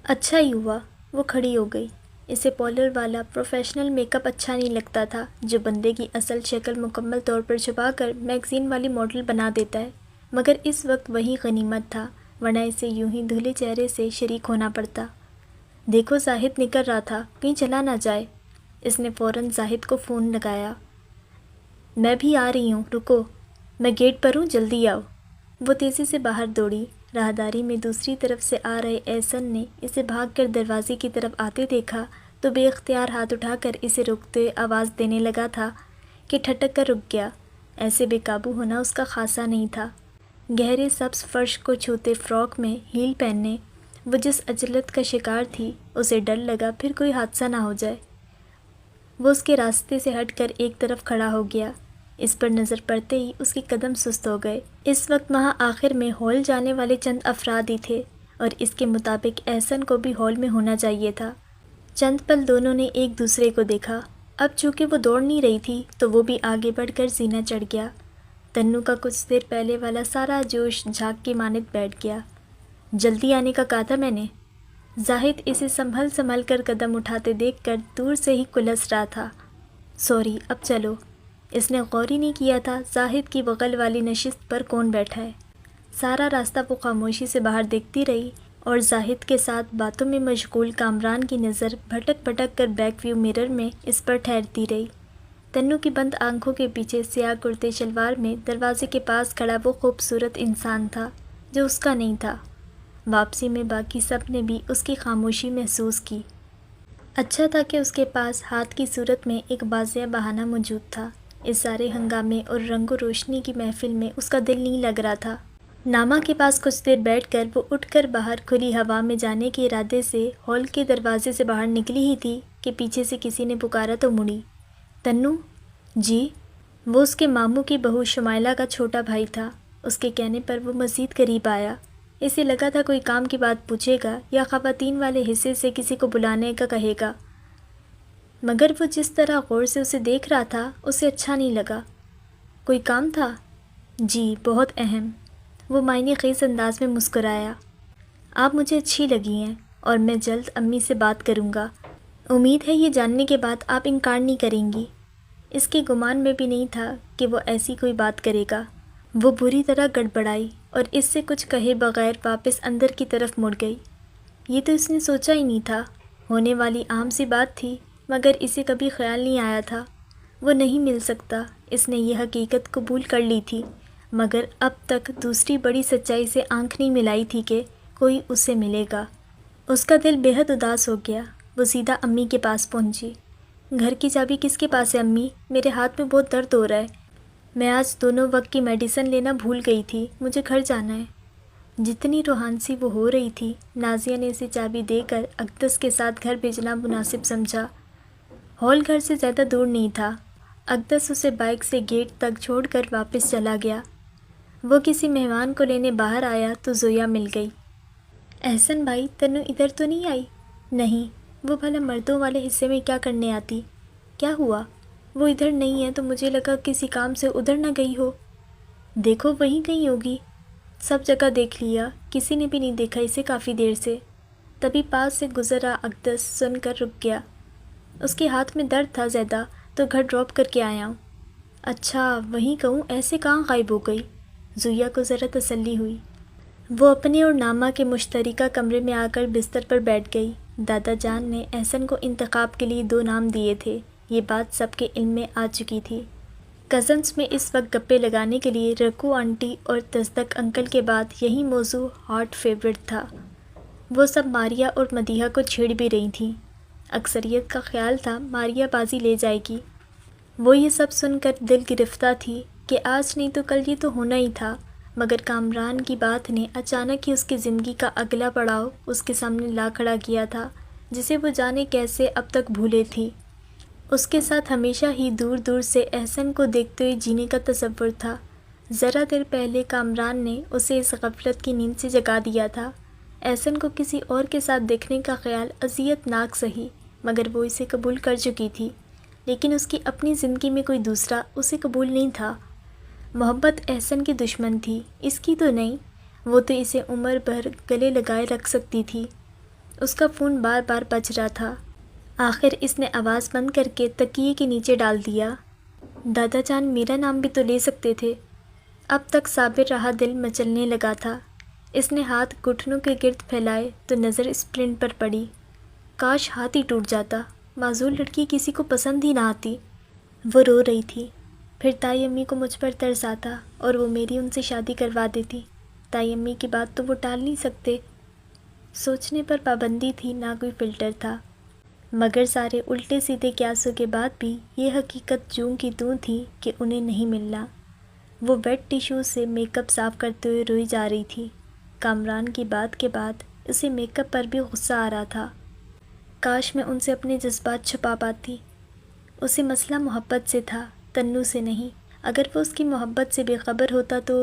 اچھا ہی ہوا۔ وہ کھڑی ہو گئی۔ اسے پارلر والا پروفیشنل میک اپ اچھا نہیں لگتا تھا جو بندے کی اصل شکل مکمل طور پر چھپا کر میگزین والی ماڈل بنا دیتا ہے، مگر اس وقت وہی غنیمت تھا، ورنہ اسے یوں ہی دھلے چہرے سے شریک ہونا پڑتا۔ دیکھو زاہد نکل رہا تھا، کہیں چلا نہ جائے۔ اس نے فوراً زاہد کو فون لگایا۔ میں بھی آ رہی ہوں، رکو، میں گیٹ پر ہوں، جلدی آؤ۔ وہ تیزی سے باہر دوڑی۔ راہداری میں دوسری طرف سے آ رہے احسن نے اسے بھاگ کر دروازے کی طرف آتے دیکھا تو بے اختیار ہاتھ اٹھا کر اسے روکتے ہوئے آواز دینے لگا تھا کہ ٹھٹک کر رک گیا۔ ایسے بے قابو ہونا اس کا خاصا نہیں تھا۔ گہرے سبز فرش کو چھوتے فراک میں ہیل پہننے وہ جس عجلت کا شکار تھی، اسے ڈر لگا پھر کوئی حادثہ نہ ہو جائے۔ وہ اس کے راستے سے ہٹ کر ایک طرف کھڑا ہو گیا۔ اس پر نظر پڑتے ہی اس کے قدم سست ہو گئے۔ اس وقت وہاں آخر میں ہال جانے والے چند افراد ہی تھے، اور اس کے مطابق احسن کو بھی ہال میں ہونا چاہیے تھا۔ چند پل دونوں نے ایک دوسرے کو دیکھا۔ اب چونکہ وہ دوڑ نہیں رہی تھی تو وہ بھی آگے بڑھ کر سینہ چڑھ گیا۔ تنو کا کچھ دیر پہلے والا سارا جوش جھاگ کی مانند بیٹھ گیا۔ جلدی آنے کا کہا تھا میں نے۔ زاہد اسے سنبھل کر قدم اٹھاتے دیکھ کر دور سے ہی کلس رہا تھا۔ سوری، اب چلو۔ اس نے غور ہی نہیں کیا تھا زاہد کی بغل والی نشست پر کون بیٹھا ہے۔ سارا راستہ وہ خاموشی سے باہر دیکھتی رہی اور زاہد کے ساتھ باتوں میں مشغول کامران کی نظر بھٹک بھٹک کر بیک ویو مرر میں اس پر ٹھہرتی رہی۔ تنو کی بند آنکھوں کے پیچھے سیاہ کرتے شلوار میں دروازے کے پاس کھڑا وہ خوبصورت انسان تھا جو اس کا نہیں تھا۔ واپسی میں باقی سب نے بھی اس کی خاموشی محسوس کی۔ اچھا تھا کہ اس کے پاس ہاتھ کی صورت میں ایک واضح بہانہ موجود تھا۔ اس سارے ہنگامے اور رنگ و روشنی کی محفل میں اس کا دل نہیں لگ رہا تھا۔ ناما کے پاس کچھ دیر بیٹھ کر وہ اٹھ کر باہر کھلی ہوا میں جانے کے ارادے سے ہال کے دروازے سے باہر نکلی ہی تھی کہ پیچھے سے کسی نے پکارا تو مڑی۔ تنو؟ جی؟ وہ اس کے ماموں کی بہو شمائلہ کا چھوٹا بھائی تھا۔ اس کے کہنے پر وہ مزید قریب آیا۔ اسے لگا تھا کوئی کام کی بات پوچھے گا یا خواتین والے حصے سے کسی کو بلانے کا کہے گا، مگر وہ جس طرح غور سے اسے دیکھ رہا تھا اسے اچھا نہیں لگا۔ کوئی کام تھا؟ جی، بہت اہم۔ وہ معنی خیز انداز میں مسکرایا۔ آپ مجھے اچھی لگی ہیں اور میں جلد امی سے بات کروں گا۔ امید ہے یہ جاننے کے بعد آپ انکار نہیں کریں گی۔ اس کے گمان میں بھی نہیں تھا کہ وہ ایسی کوئی بات کرے گا۔ وہ بری طرح گڑبڑائی اور اس سے کچھ کہے بغیر واپس اندر کی طرف مڑ گئی۔ یہ تو اس نے سوچا ہی نہیں تھا، ہونے والی عام سی بات تھی، مگر اسے کبھی خیال نہیں آیا تھا وہ نہیں مل سکتا۔ اس نے یہ حقیقت قبول کر لی تھی، مگر اب تک دوسری بڑی سچائی سے آنکھ نہیں ملائی تھی کہ کوئی اسے ملے گا۔ اس کا دل بے حد اداس ہو گیا۔ وہ سیدھا امی کے پاس پہنچی۔ گھر کی چابی کس کے پاس ہے امی؟ میرے ہاتھ میں بہت درد ہو رہا ہے۔ میں آج دونوں وقت کی میڈیسن لینا بھول گئی تھی، مجھے گھر جانا ہے۔ جتنی روحانسی وہ ہو رہی تھی، نازیہ نے اسے چابی دے کر اقدس کے ساتھ گھر بھیجنا مناسب سمجھا۔ ہال گھر سے زیادہ دور نہیں تھا۔ اقدس اسے بائک سے گیٹ تک چھوڑ کر واپس چلا گیا۔ وہ کسی مہمان کو لینے باہر آیا تو زویا مل گئی۔ احسن بھائی، تنو ادھر تو نہیں آئی؟ نہیں، وہ بھلا مردوں والے حصے میں کیا کرنے آتی؟ کیا ہوا؟ وہ ادھر نہیں ہے تو مجھے لگا کسی کام سے ادھر نہ گئی ہو۔ دیکھو وہیں کہیں ہوگی۔ سب جگہ دیکھ لیا، کسی نے بھی نہیں دیکھا اسے کافی دیر سے۔ تبھی پاس سے گزرا اقدس سن کر رک گیا۔ اس کے ہاتھ میں درد تھا زیادہ، تو گھر ڈراپ کر کے آیا ہوں۔ اچھا وہیں کہوں، ایسے کہاں غائب ہو گئی؟ زویا کو ذرا تسلی ہوئی۔ وہ اپنے اور نامہ کے مشترکہ کمرے میں آ کر بستر پر بیٹھ گئی۔ دادا جان نے احسن کو انتخاب کے لیے 2 نام دیے تھے، یہ بات سب کے علم میں آ چکی تھی۔ کزنس میں اس وقت گپے لگانے کے لیے رکو آنٹی اور تصدق انکل کے بعد یہی موضوع ہاٹ فیورٹ تھا۔ وہ سب ماریا اور مدیحہ کو چھیڑ بھی رہی تھیں۔ اکثریت کا خیال تھا ماریا بازی لے جائے گی۔ وہ یہ سب سن کر دل گرفتہ تھی کہ آج نہیں تو کل یہ تو ہونا ہی تھا، مگر کامران کی بات نے اچانک ہی اس کی زندگی کا اگلا پڑاؤ اس کے سامنے لا کھڑا کیا تھا، جسے وہ جانے کیسے اب تک بھولے تھی۔ اس کے ساتھ ہمیشہ ہی دور دور سے احسن کو دیکھتے ہوئے جینے کا تصور تھا۔ ذرا دیر پہلے کامران نے اسے اس غفلت کی نیند سے جگا دیا تھا۔ احسن کو کسی اور کے ساتھ دیکھنے کا خیال اذیت ناک سہی، مگر وہ اسے قبول کر چکی تھی، لیکن اس کی اپنی زندگی میں کوئی دوسرا اسے قبول نہیں تھا۔ محبت احسن کی دشمن تھی، اس کی تو نہیں۔ وہ تو اسے عمر بھر گلے لگائے رکھ سکتی تھی۔ اس کا فون بار بار بج رہا تھا۔ آخر اس نے آواز بند کر کے تکیے کے نیچے ڈال دیا۔ دادا جان میرا نام بھی تو لے سکتے تھے۔ اب تک صابر رہا دل مچلنے لگا تھا۔ اس نے ہاتھ گھٹنوں کے گرد پھیلائے تو نظر اسپلنٹ پر پڑی۔ کاش ہاتھ ہی ٹوٹ جاتا، معذور لڑکی کسی کو پسند ہی نہ آتی۔ وہ رو رہی تھی۔ پھر تائی امی کو مجھ پر ترس آتا اور وہ میری ان سے شادی کروا دیتی۔ تائی امی کی بات تو وہ ٹال نہیں سکتے۔ سوچنے پر پابندی تھی، نہ کوئی فلٹر تھا۔ مگر سارے الٹے سیدھے قیاسوں کے بعد بھی یہ حقیقت جوں کی توں تھی کہ انہیں نہیں ملنا۔ وہ ویٹ ٹیشو سے میک اپ صاف کرتے ہوئے روئی جا رہی تھی۔ کامران کی بات کے بعد اسے میک اپ پر بھی غصہ آ رہا تھا۔ کاش میں ان سے اپنے جذبات چھپا پاتی۔ اسے مسئلہ محبت سے تھا، تنو سے نہیں۔ اگر وہ اس کی محبت سے بے خبر ہوتا تو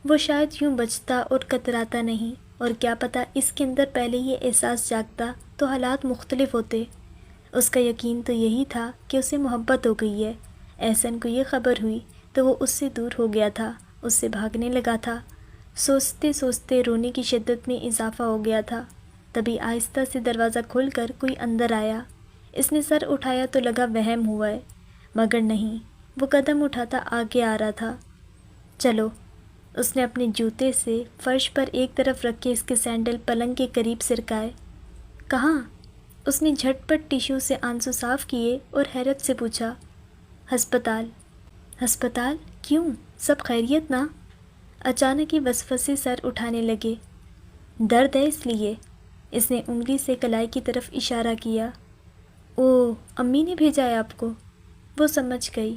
وہ شاید یوں بچتا اور کتراتا نہیں، اور کیا پتہ اس کے اندر پہلے یہ احساس جاگتا تو حالات مختلف ہوتے۔ اس کا یقین تو یہی تھا کہ اسے محبت ہو گئی ہے۔ احسن کو یہ خبر ہوئی تو وہ اس سے دور ہو گیا تھا، اس سے بھاگنے لگا تھا۔ سوچتے سوچتے رونے کی شدت میں اضافہ ہو گیا تھا۔ تبھی آہستہ سے دروازہ کھول کر کوئی اندر آیا۔ اس نے سر اٹھایا تو لگا وہم ہوا ہے، مگر نہیں، وہ قدم اٹھاتا آگے آ رہا تھا۔ چلو، اس نے اپنے جوتے سے فرش پر ایک طرف رکھ کے اس کے سینڈل پلنگ کے قریب سرکائے۔ کہاں؟ اس نے جھٹ پٹ ٹیشو سے آنسو صاف کیے اور حیرت سے پوچھا۔ ہسپتال۔ ہسپتال؟ کیوں؟ سب خیریت نا؟ اچانک ہی وسوسے سر اٹھانے لگے۔ درد ہے اس لیے؟ اس نے انگلی سے کلائی کی طرف اشارہ کیا۔ اوہ، امی نے بھیجا ہے آپ کو؟ وہ سمجھ گئی۔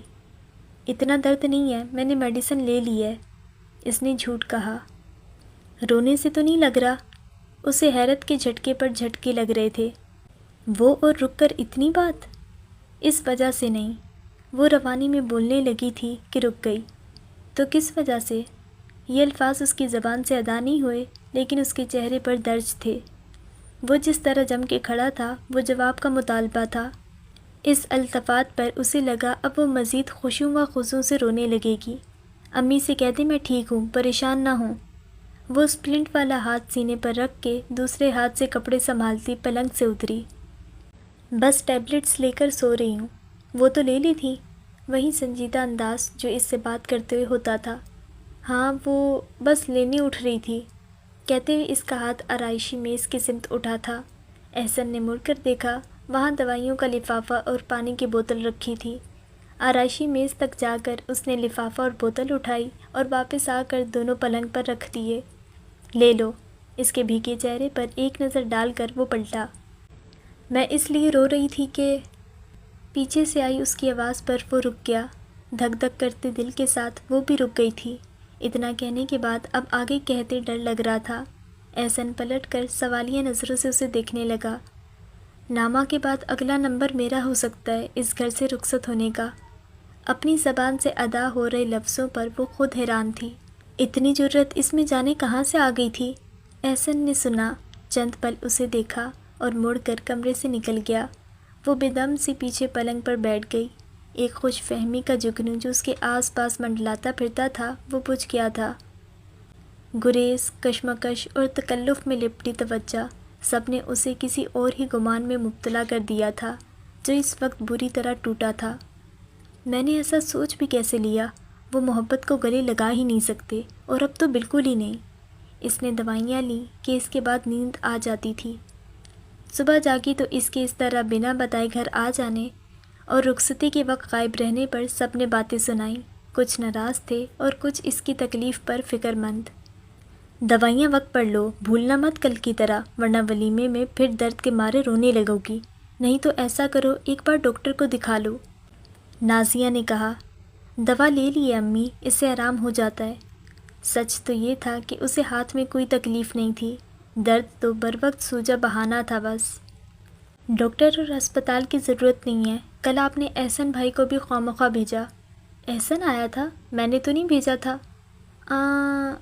اتنا درد نہیں ہے، میں نے میڈیسن لے لی ہے۔ اس نے جھوٹ کہا۔ رونے سے تو نہیں لگ رہا؟ اسے حیرت کے جھٹکے پر جھٹکے لگ رہے تھے۔ وہ اور رک کر اتنی بات؟ اس وجہ سے نہیں، وہ روانی میں بولنے لگی تھی کہ رک گئی۔ تو کس وجہ سے؟ یہ الفاظ اس کی زبان سے ادا نہیں ہوئے، لیکن اس کے چہرے پر درج تھے۔ وہ جس طرح جم کے کھڑا تھا وہ جواب کا مطالبہ تھا۔ اس التفات پر اسے لگا اب وہ مزید خشوع و خضوع سے رونے لگے گی۔ امی سے کہہ دے میں ٹھیک ہوں، پریشان نہ ہوں۔ وہ اسپلنٹ والا ہاتھ سینے پر رکھ کے دوسرے ہاتھ سے کپڑے سنبھالتی پلنگ سے اتری۔ بس ٹیبلٹس لے کر سو رہی ہوں۔ وہ تو لے لی تھی، وہی سنجیدہ انداز جو اس سے بات کرتے ہوئے ہوتا تھا۔ ہاں، وہ بس لینے اٹھ رہی تھی، کہتے ہوئے اس کا ہاتھ آرائشی میز کی سمت اٹھا تھا۔ احسن نے مڑ کر دیکھا، وہاں دوائیوں کا لفافہ اور پانی کی بوتل رکھی تھی۔ آرائشی میز تک جا کر اس نے لفافہ اور بوتل اٹھائی اور واپس آ کر دونوں پلنگ پر رکھ دیے۔ لے لو۔ اس کے بھیگے چہرے پر ایک نظر ڈال کر وہ پلٹا۔ میں اس لیے رو رہی تھی کہ… پیچھے سے آئی اس کی آواز پر وہ رک گیا۔ دھک دھک کرتے دل کے ساتھ وہ بھی رک گئی تھی۔ اتنا کہنے کے بعد اب آگے کہتے ڈر لگ رہا تھا۔ احسن پلٹ کر سوالیہ نظروں سے اسے دیکھنے لگا۔ نامہ کے بعد اگلا نمبر میرا ہو سکتا ہے اس گھر سے رخصت ہونے کا۔ اپنی زبان سے ادا ہو رہے لفظوں پر وہ خود حیران تھی۔ اتنی جرأت اس میں جانے کہاں سے آ گئی تھی؟ احسن نے سنا، چند پل اسے دیکھا اور مڑ کر کمرے سے نکل گیا۔ وہ بے دم سی پیچھے پلنگ پر بیٹھ گئی۔ ایک خوش فہمی کا جگنو جو اس کے آس پاس منڈلاتا پھرتا تھا وہ بجھ گیا تھا۔ گریز، کشمکش اور تکلف میں لپٹی توجہ سب نے اسے کسی اور ہی گمان میں مبتلا کر دیا تھا جو اس وقت بری طرح ٹوٹا تھا۔ میں نے ایسا سوچ بھی کیسے لیا؟ وہ محبت کو گلے لگا ہی نہیں سکتے، اور اب تو بالکل ہی نہیں۔ اس نے دوائیاں لیں کہ اس کے بعد نیند آ جاتی تھی۔ صبح جاگی تو اس کے اس طرح بنا بتائے گھر آ جانے اور رخصتی کے وقت غائب رہنے پر سب نے باتیں سنائیں۔ کچھ ناراض تھے اور کچھ اس کی تکلیف پر فکر مند۔ دوائیاں وقت پر لو، بھولنا مت کل کی طرح، ورنہ ولیمے میں پھر درد کے مارے رونے لگو گی۔ نہیں تو ایسا کرو ایک بار ڈاکٹر کو دکھا لو، نازیہ نے کہا۔ دوا لے لی ہے امی، اس سے آرام ہو جاتا ہے۔ سچ تو یہ تھا کہ اسے ہاتھ میں کوئی تکلیف نہیں تھی، درد تو بر وقت سوجا بہانہ تھا بس۔ ڈاکٹر اور ہسپتال کی ضرورت نہیں ہے، کل آپ نے احسن بھائی کو بھی خواہ بھیجا۔ احسن آیا تھا؟ میں نے تو نہیں بھیجا تھا۔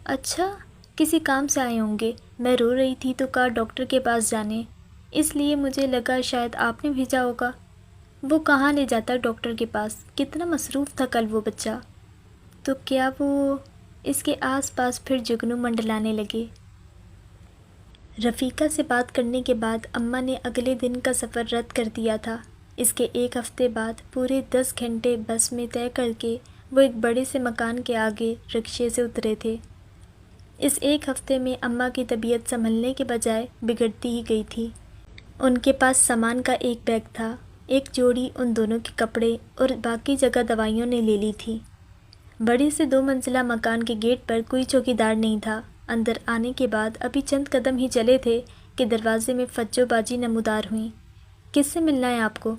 اچھا، کسی کام سے آئے ہوں گے، میں رو رہی تھی تو کہا ڈاکٹر کے پاس جانے، اس لیے مجھے لگا شاید آپ نے بھیجا ہوگا۔ وہ کہاں لے جاتا ڈاکٹر کے پاس، کتنا مصروف تھا کل وہ بچہ۔ تو کیا وہ… اس کے آس پاس پھر جگنو منڈلانے لگے۔ رفیقہ سے بات کرنے کے بعد اماں نے اگلے دن کا سفر رد کر دیا تھا۔ اس کے ایک ہفتے بعد پورے 10 گھنٹے بس میں طے کر کے وہ ایک بڑے سے مکان کے آگے رکشے سے اترے تھے۔ اس ایک ہفتے میں اماں کی طبیعت سنبھلنے کے بجائے بگڑتی ہی گئی تھی۔ ان کے پاس سامان کا ایک بیگ تھا، ایک جوڑی ان دونوں کے کپڑے اور باقی جگہ دوائیوں نے لے لی تھی۔ بڑے سے 2 منزلہ مکان کے گیٹ پر کوئی چوکیدار نہیں تھا۔ اندر آنے کے بعد ابھی چند قدم ہی چلے تھے کہ دروازے میں فجو بازی نمودار ہوئیں۔ کس سے ملنا ہے آپ کو؟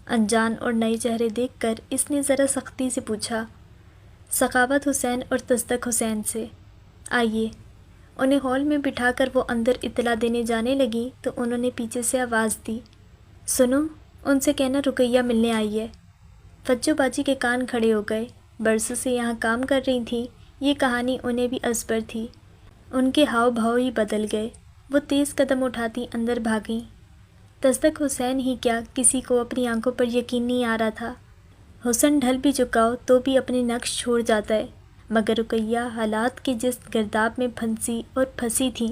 انجان اور نئے چہرے دیکھ کر اس نے ذرا سختی سے پوچھا۔ سخاوت حسین اور تصدق حسین سے۔ آئیے۔ انہیں ہال میں بٹھا کر وہ اندر اطلاع دینے جانے لگیں تو انہوں نے پیچھے سے آواز دی، سنو، ان سے کہنا رقیہ ملنے آئی ہے۔ فجو باجی کے کان کھڑے ہو گئے۔ برسوں سے یہاں کام کر رہی تھیں، یہ کہانی انہیں بھی ازبر تھی۔ ان کے ہاؤ بھاؤ ہی بدل گئے۔ وہ تیز قدم اٹھاتی اندر بھاگیں۔ تصدق حسین ہی کیا، کسی کو اپنی آنکھوں پر یقین نہیں آ رہا تھا۔ حسن ڈھل بھی چکا ہو تو بھی اپنے نقش چھوڑ جاتا ہے، مگر رقیہ حالات کے جس گرداب میں پھنسی تھیں،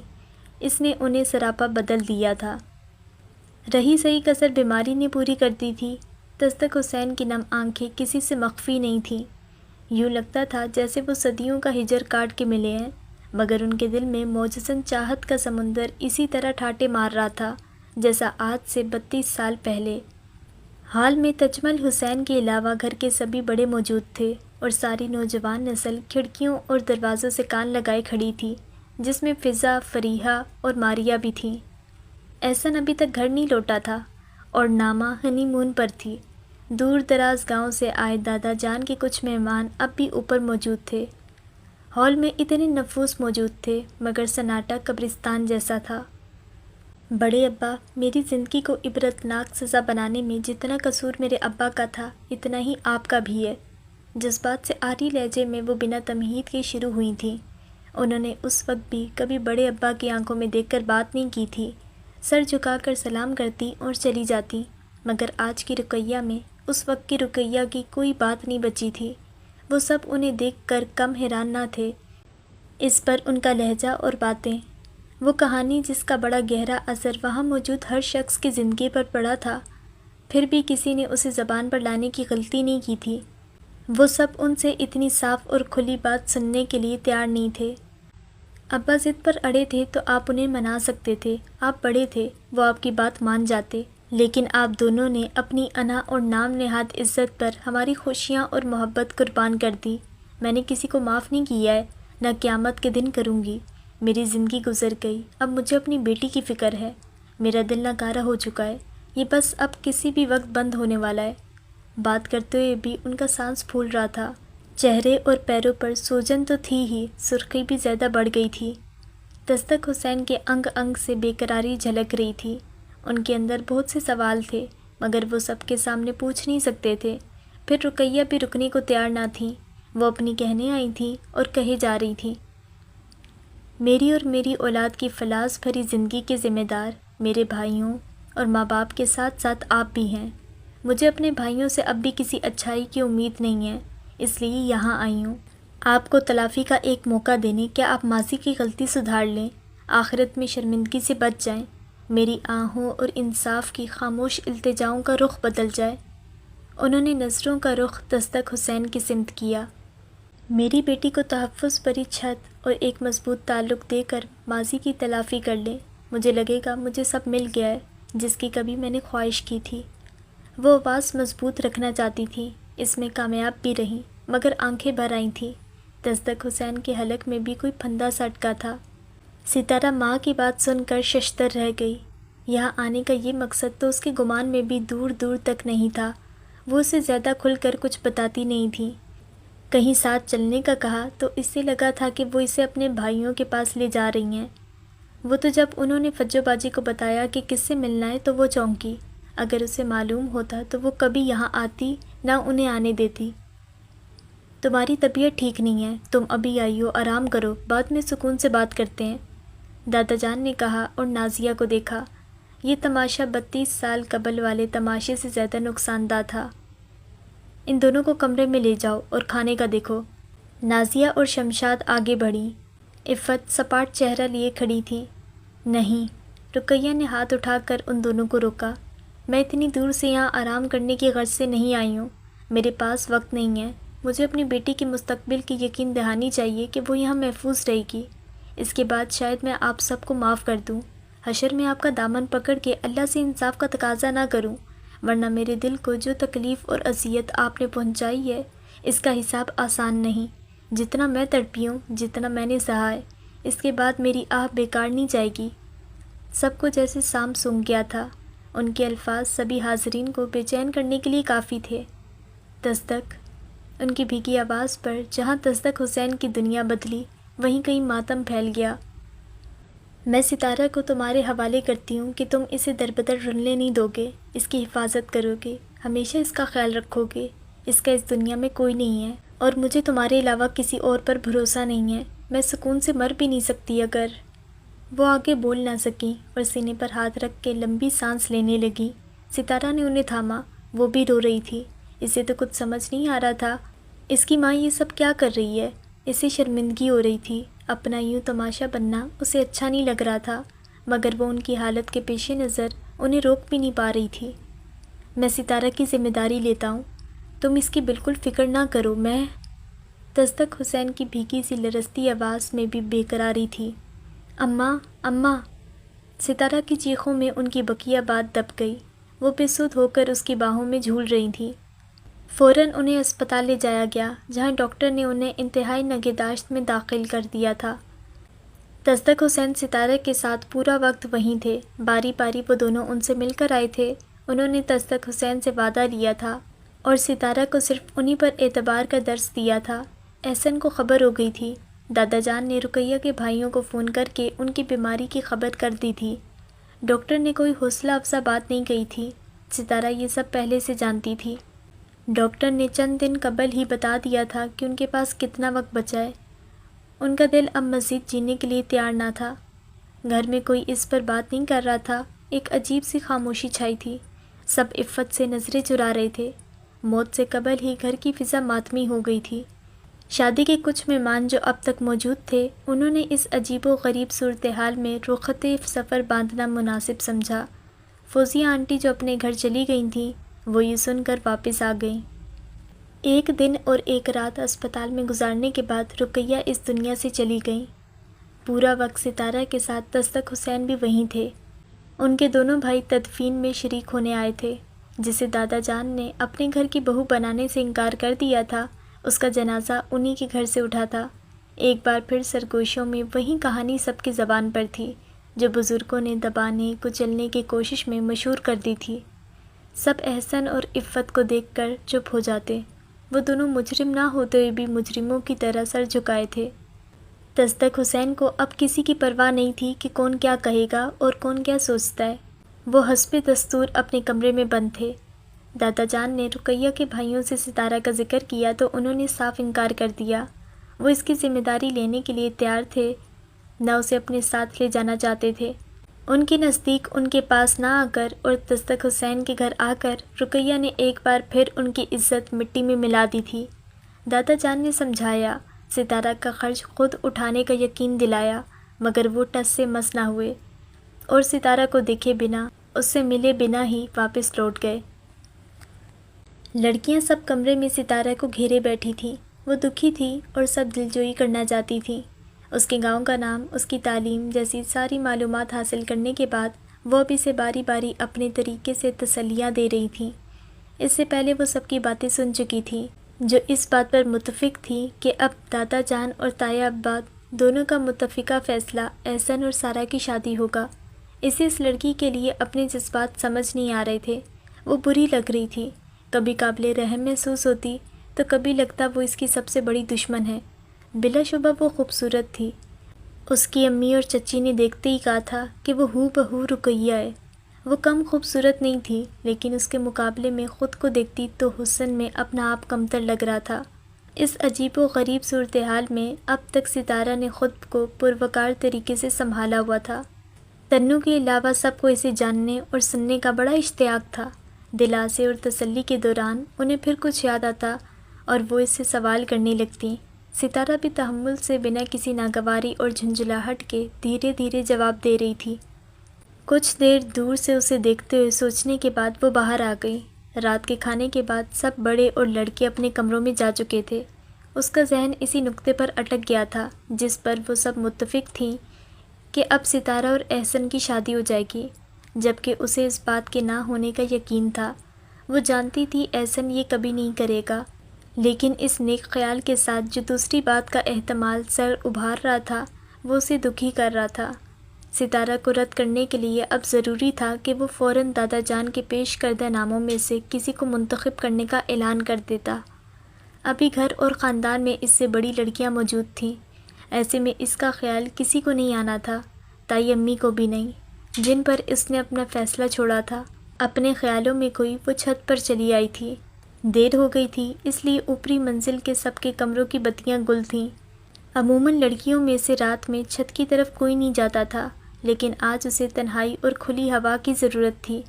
اس نے انہیں سراپا بدل دیا تھا۔ رہی صحیح کسر بیماری نے پوری کر دی تھی۔ تصدق حسین کی نم آنکھیں کسی سے مخفی نہیں تھیں۔ یوں لگتا تھا جیسے وہ صدیوں کا ہجر کاٹ کے ملے ہیں، مگر ان کے دل میں موجزن چاہت کا سمندر اسی طرح ٹھاٹے مار رہا تھا جیسا آج سے 32 سال پہلے۔ حال میں تجمل حسین کے علاوہ گھر کے سبھی بڑے موجود تھے اور ساری نوجوان نسل کھڑکیوں اور دروازوں سے کان لگائے کھڑی تھی، جس میں فضا، فریحہ اور ماریہ بھی تھیں۔ احسن ابھی تک گھر نہیں لوٹا تھا اور نامہ ہنی مون پر تھی۔ دور دراز گاؤں سے آئے دادا جان کے کچھ مہمان اب بھی اوپر موجود تھے۔ ہال میں اتنے نفوس موجود تھے مگر سناٹا قبرستان جیسا تھا۔ بڑے ابا، میری زندگی کو عبرتناک سزا بنانے میں جتنا قصور میرے ابا کا تھا اتنا ہی آپ کا بھی ہے۔ جذبات سے عاری لہجے میں وہ بنا تمہید کے شروع ہوئی تھیں۔ انہوں نے اس وقت بھی کبھی بڑے ابا کی آنکھوں میں دیکھ کر بات نہیں کی تھی، سر جھکا کر سلام کرتی اور چلی جاتی، مگر آج کی رقیہ میں اس وقت کی رقیہ کی کوئی بات نہیں بچی تھی۔ وہ سب انہیں دیکھ کر کم حیران نہ تھے، اس پر ان کا لہجہ اور باتیں، وہ کہانی جس کا بڑا گہرا اثر وہاں موجود ہر شخص کی زندگی پر پڑا تھا، پھر بھی کسی نے اسے زبان پر لانے کی غلطی نہیں کی تھی۔ وہ سب ان سے اتنی صاف اور کھلی بات سننے کے لیے تیار نہیں تھے۔ ابا ضد پر اڑے تھے تو آپ انہیں منا سکتے تھے، آپ بڑے تھے، وہ آپ کی بات مان جاتے، لیکن آپ دونوں نے اپنی انا اور نام نہاد عزت پر ہماری خوشیاں اور محبت قربان کر دی۔ میں نے کسی کو معاف نہیں کیا ہے، نہ قیامت کے دن کروں گی۔ میری زندگی گزر گئی، اب مجھے اپنی بیٹی کی فکر ہے۔ میرا دل ناکارہ ہو چکا ہے، یہ بس اب کسی بھی وقت بند ہونے والا ہے۔ بات کرتے ہوئے بھی ان کا سانس پھول رہا تھا۔ چہرے اور پیروں پر سوجن تو تھی ہی، سرخی بھی زیادہ بڑھ گئی تھی۔ دستک حسین کے انگ انگ سے بے قراری جھلک رہی تھی۔ ان کے اندر بہت سے سوال تھے، مگر وہ سب کے سامنے پوچھ نہیں سکتے تھے۔ پھر رقیہ بھی رکنے کو تیار نہ تھی، وہ اپنی کہنے آئی تھی اور کہے جا رہی تھی، میری اور میری اولاد کی فلاس بھری زندگی کے ذمہ دار میرے بھائیوں اور ماں باپ کے ساتھ ساتھ آپ بھی ہیں۔ مجھے اپنے بھائیوں سے اب بھی کسی اچھائی کی امید نہیں ہے، اس لیے یہاں آئی ہوں آپ کو تلافی کا ایک موقع دینے، کیا آپ ماضی کی غلطی سدھار لیں، آخرت میں شرمندگی سے بچ جائیں، میری آہوں اور انصاف کی خاموش التجاؤں کا رخ بدل جائے۔ انہوں نے نظروں کا رخ دستک حسین کی سمت کیا۔ میری بیٹی کو تحفظ بھری چھت اور ایک مضبوط تعلق دے کر ماضی کی تلافی کر لیں، مجھے لگے گا مجھے سب مل گیا ہے جس کی کبھی میں نے خواہش کی تھی۔ وہ آواز مضبوط رکھنا چاہتی تھی، اس میں کامیاب بھی رہی، مگر آنکھیں بھر آئی تھیں۔ دستک حسین کے حلق میں بھی کوئی پھندا سا اٹکا تھا۔ ستارہ ماں کی بات سن کر ششدر رہ گئی۔ یہاں آنے کا یہ مقصد تو اس کے گمان میں بھی دور دور تک نہیں تھا۔ وہ اسے زیادہ کھل کر کچھ بتاتی نہیں تھی۔ کہیں ساتھ چلنے کا کہا تو اس سے لگا تھا کہ وہ اسے اپنے بھائیوں کے پاس لے جا رہی ہیں۔ وہ تو جب انہوں نے فجو باجی کو بتایا کہ کس سے ملنا ہے تو وہ چونکی۔ اگر اسے معلوم ہوتا تو وہ کبھی یہاں آتی نہ انہیں آنے دیتی۔ تمہاری طبیعت ٹھیک نہیں ہے، تم ابھی آئی ہو، آرام کرو، بعد میں سکون سے بات کرتے ہیں، دادا جان نے کہا اور نازیہ کو دیکھا۔ یہ تماشا 32 سال قبل والے تماشے سے زیادہ نقصان دہ تھا۔ ان دونوں کو کمرے میں لے جاؤ اور کھانے کا دیکھو۔ نازیہ اور شمشاد آگے بڑھی۔ عفت سپاٹ چہرہ لیے کھڑی تھی۔ نہیں، رقیہ نے ہاتھ اٹھا کر ان دونوں کو روکا۔ میں اتنی دور سے یہاں آرام کرنے کی غرض سے نہیں آئی ہوں، میرے پاس وقت نہیں ہے، مجھے اپنی بیٹی کے مستقبل کی یقین دہانی چاہیے کہ وہ یہاں محفوظ رہے گی، اس کے بعد شاید میں آپ سب کو معاف کر دوں، حشر میں آپ کا دامن پکڑ کے اللہ سے انصاف کا تقاضا نہ کروں، ورنہ میرے دل کو جو تکلیف اور اذیت آپ نے پہنچائی ہے اس کا حساب آسان نہیں، جتنا میں تڑپی ہوں، جتنا میں نے سہا ہے، اس کے بعد میری آہ بیکار نہیں جائے گی۔ سب کو جیسے سام سونگ گیا تھا، ان کے الفاظ سبھی حاضرین کو بے چین کرنے کے لیے کافی تھے۔ دستک، ان کی بھیگی آواز پر جہاں دستک حسین کی دنیا بدلی وہیں کہیں ماتم پھیل گیا۔ میں ستارہ کو تمہارے حوالے کرتی ہوں کہ تم اسے دربدر رلنے نہیں دو گے، اس کی حفاظت کرو گے، ہمیشہ اس کا خیال رکھو گے، اس کا اس دنیا میں کوئی نہیں ہے اور مجھے تمہارے علاوہ کسی اور پر بھروسہ نہیں ہے، میں سکون سے مر بھی نہیں سکتی اگر۔ وہ آگے بول نہ سکیں اور سینے پر ہاتھ رکھ کے لمبی سانس لینے لگی۔ ستارہ نے انہیں تھاما، وہ بھی رو رہی تھی، اسے تو کچھ سمجھ نہیں آ رہا تھا، اس کی ماں یہ سب کیا کر رہی ہے، اسے شرمندگی ہو رہی تھی، اپنا یوں تماشا بننا اسے اچھا نہیں لگ رہا تھا، مگر وہ ان کی حالت کے پیش نظر انہیں روک بھی نہیں پا رہی تھی۔ میں ستارہ کی ذمہ داری لیتا ہوں، تم اس کی بالکل فکر نہ کرو، میں۔ دستک حسین کی بھیگی سی لرزتی آواز میں بھی بے قراری تھی۔ اماں، اماں۔ ستارہ کی چیخوں میں ان کی بقیہ بات دب گئی، وہ بے سدھ ہو کر اس کی باہوں میں جھول رہی تھی۔ فوراً انہیں اسپتال لے جایا گیا، جہاں ڈاکٹر نے انہیں انتہائی نگہداشت میں داخل کر دیا تھا۔ دستک حسین ستارہ کے ساتھ پورا وقت وہیں تھے، باری باری وہ دونوں ان سے مل کر آئے تھے، انہوں نے دستک حسین سے وعدہ لیا تھا اور ستارہ کو صرف انہی پر اعتبار کا درس دیا تھا۔ احسن کو خبر ہو گئی تھی، دادا جان نے رقیہ کے بھائیوں کو فون کر کے ان کی بیماری کی خبر کر دی تھی۔ ڈاکٹر نے کوئی حوصلہ افزا بات نہیں کہی تھی، ستارہ یہ سب پہلے سے جانتی تھی۔ ڈاکٹر نے چند دن قبل ہی بتا دیا تھا کہ ان کے پاس کتنا وقت بچا ہے۔ ان کا دل اب مزید جینے کے لیے تیار نہ تھا۔ گھر میں کوئی اس پر بات نہیں کر رہا تھا، ایک عجیب سی خاموشی چھائی تھی، سب عفت سے نظریں چرا رہے تھے۔ موت سے قبل ہی گھر کی فضا ماتمی ہو گئی تھی۔ شادی کے کچھ مہمان جو اب تک موجود تھے، انہوں نے اس عجیب و غریب صورتحال میں رخت سفر باندھنا مناسب سمجھا۔ فوزیہ آنٹی جو اپنے گھر چلی گئی تھیں، وہ یہ سن کر واپس آ گئیں۔ ایک دن اور ایک رات اسپتال میں گزارنے کے بعد رقیہ اس دنیا سے چلی گئیں۔ پورا وقت ستارہ کے ساتھ دستک حسین بھی وہیں تھے۔ ان کے دونوں بھائی تدفین میں شریک ہونے آئے تھے، جسے دادا جان نے اپنے گھر کی بہو بنانے سے انکار کر دیا تھا، اس کا جنازہ انہی کے گھر سے اٹھا تھا۔ ایک بار پھر سرگوشیوں میں وہی کہانی سب کی زبان پر تھی، جو بزرگوں نے دبانے کچلنے کی کوشش میں مشہور کر دی تھی۔ سب احسن اور عفت کو دیکھ کر چپ ہو جاتے۔ وہ دونوں مجرم نہ ہوتے ہوئے بھی مجرموں کی طرح سر جھکائے تھے۔ تصدق حسین کو اب کسی کی پرواہ نہیں تھی کہ کون کیا کہے گا اور کون کیا سوچتا ہے۔ وہ حسب دستور اپنے کمرے میں بند تھے۔ دادا جان نے رقیہ کے بھائیوں سے ستارہ کا ذکر کیا تو انہوں نے صاف انکار کر دیا۔ وہ اس کی ذمہ داری لینے کے لیے تیار تھے، نہ اسے اپنے ساتھ لے جانا چاہتے تھے۔ ان کے نزدیک ان کے پاس نہ آ کر اور تصدق حسین کے گھر آ کر رقیہ نے ایک بار پھر ان کی عزت مٹی میں ملا دی تھی۔ دادا جان نے سمجھایا، ستارہ کا خرچ خود اٹھانے کا یقین دلایا، مگر وہ ٹس سے مس نہ ہوئے اور ستارہ کو دیکھے بنا، اس سے ملے بنا ہی واپس لوٹ گئے۔ لڑکیاں سب کمرے میں ستارہ کو گھیرے بیٹھی تھیں۔ وہ دکھی تھی اور سب دلجوئی کرنا چاہتی تھیں۔ اس کے گاؤں کا نام، اس کی تعلیم جیسی ساری معلومات حاصل کرنے کے بعد وہ اب اسے باری باری اپنے طریقے سے تسلیاں دے رہی تھیں۔ اس سے پہلے وہ سب کی باتیں سن چکی تھی، جو اس بات پر متفق تھی کہ اب دادا جان اور تایا ابا دونوں کا متفقہ فیصلہ احسن اور سارہ کی شادی ہوگا۔ اسے اس لڑکی کے لیے اپنے جذبات سمجھ نہیں آ رہے تھے۔ وہ بری لگ رہی تھی، کبھی قابل رحم محسوس ہوتی تو کبھی لگتا وہ اس کی سب سے بڑی دشمن ہے۔ بلا شبہ وہ خوبصورت تھی۔ اس کی امی اور چچی نے دیکھتے ہی کہا تھا کہ وہ ہو بہو رقیہ ہے۔ وہ کم خوبصورت نہیں تھی، لیکن اس کے مقابلے میں خود کو دیکھتی تو حسن میں اپنا آپ کمتر لگ رہا تھا۔ اس عجیب و غریب صورتحال میں اب تک ستارہ نے خود کو پروقار طریقے سے سنبھالا ہوا تھا۔ تنو کے علاوہ سب کو اسے جاننے اور سننے کا بڑا اشتیاق تھا۔ دلاسے اور تسلی کے دوران انہیں پھر کچھ یاد آتا اور وہ اس سے سوال کرنے لگتی۔ ستارہ بھی تحمل سے بنا کسی ناگواری اور جھنجھلاہٹ کے دھیرے دھیرے جواب دے رہی تھی۔ کچھ دیر دور سے اسے دیکھتے ہوئے سوچنے کے بعد وہ باہر آ گئی۔ رات کے کھانے کے بعد سب بڑے اور لڑکے اپنے کمروں میں جا چکے تھے۔ اس کا ذہن اسی نقطے پر اٹک گیا تھا جس پر وہ سب متفق تھیں کہ اب ستارہ اور احسن کی شادی ہو جائے گی، جبکہ اسے اس بات کے نہ ہونے کا یقین تھا۔ وہ جانتی تھی احسن یہ کبھی نہیں کرے گا، لیکن اس نیک خیال کے ساتھ جو دوسری بات کا احتمال سر ابھار رہا تھا وہ اسے دکھی کر رہا تھا۔ ستارہ کو رد کرنے کے لیے اب ضروری تھا کہ وہ فوراً دادا جان کے پیش کردہ ناموں میں سے کسی کو منتخب کرنے کا اعلان کر دیتا۔ ابھی گھر اور خاندان میں اس سے بڑی لڑکیاں موجود تھیں، ایسے میں اس کا خیال کسی کو نہیں آنا تھا، تائی امی کو بھی نہیں، جن پر اس نے اپنا فیصلہ چھوڑا تھا۔ اپنے خیالوں میں کوئی وہ چھت پر چلی آئی تھی۔ دیر ہو گئی تھی، اس لیے اوپری منزل کے سب کے کمروں کی بتیاں گل تھیں۔ عموماً لڑکیوں میں سے رات میں چھت کی طرف کوئی نہیں جاتا تھا، لیکن آج اسے تنہائی اور کھلی ہوا کی ضرورت تھی،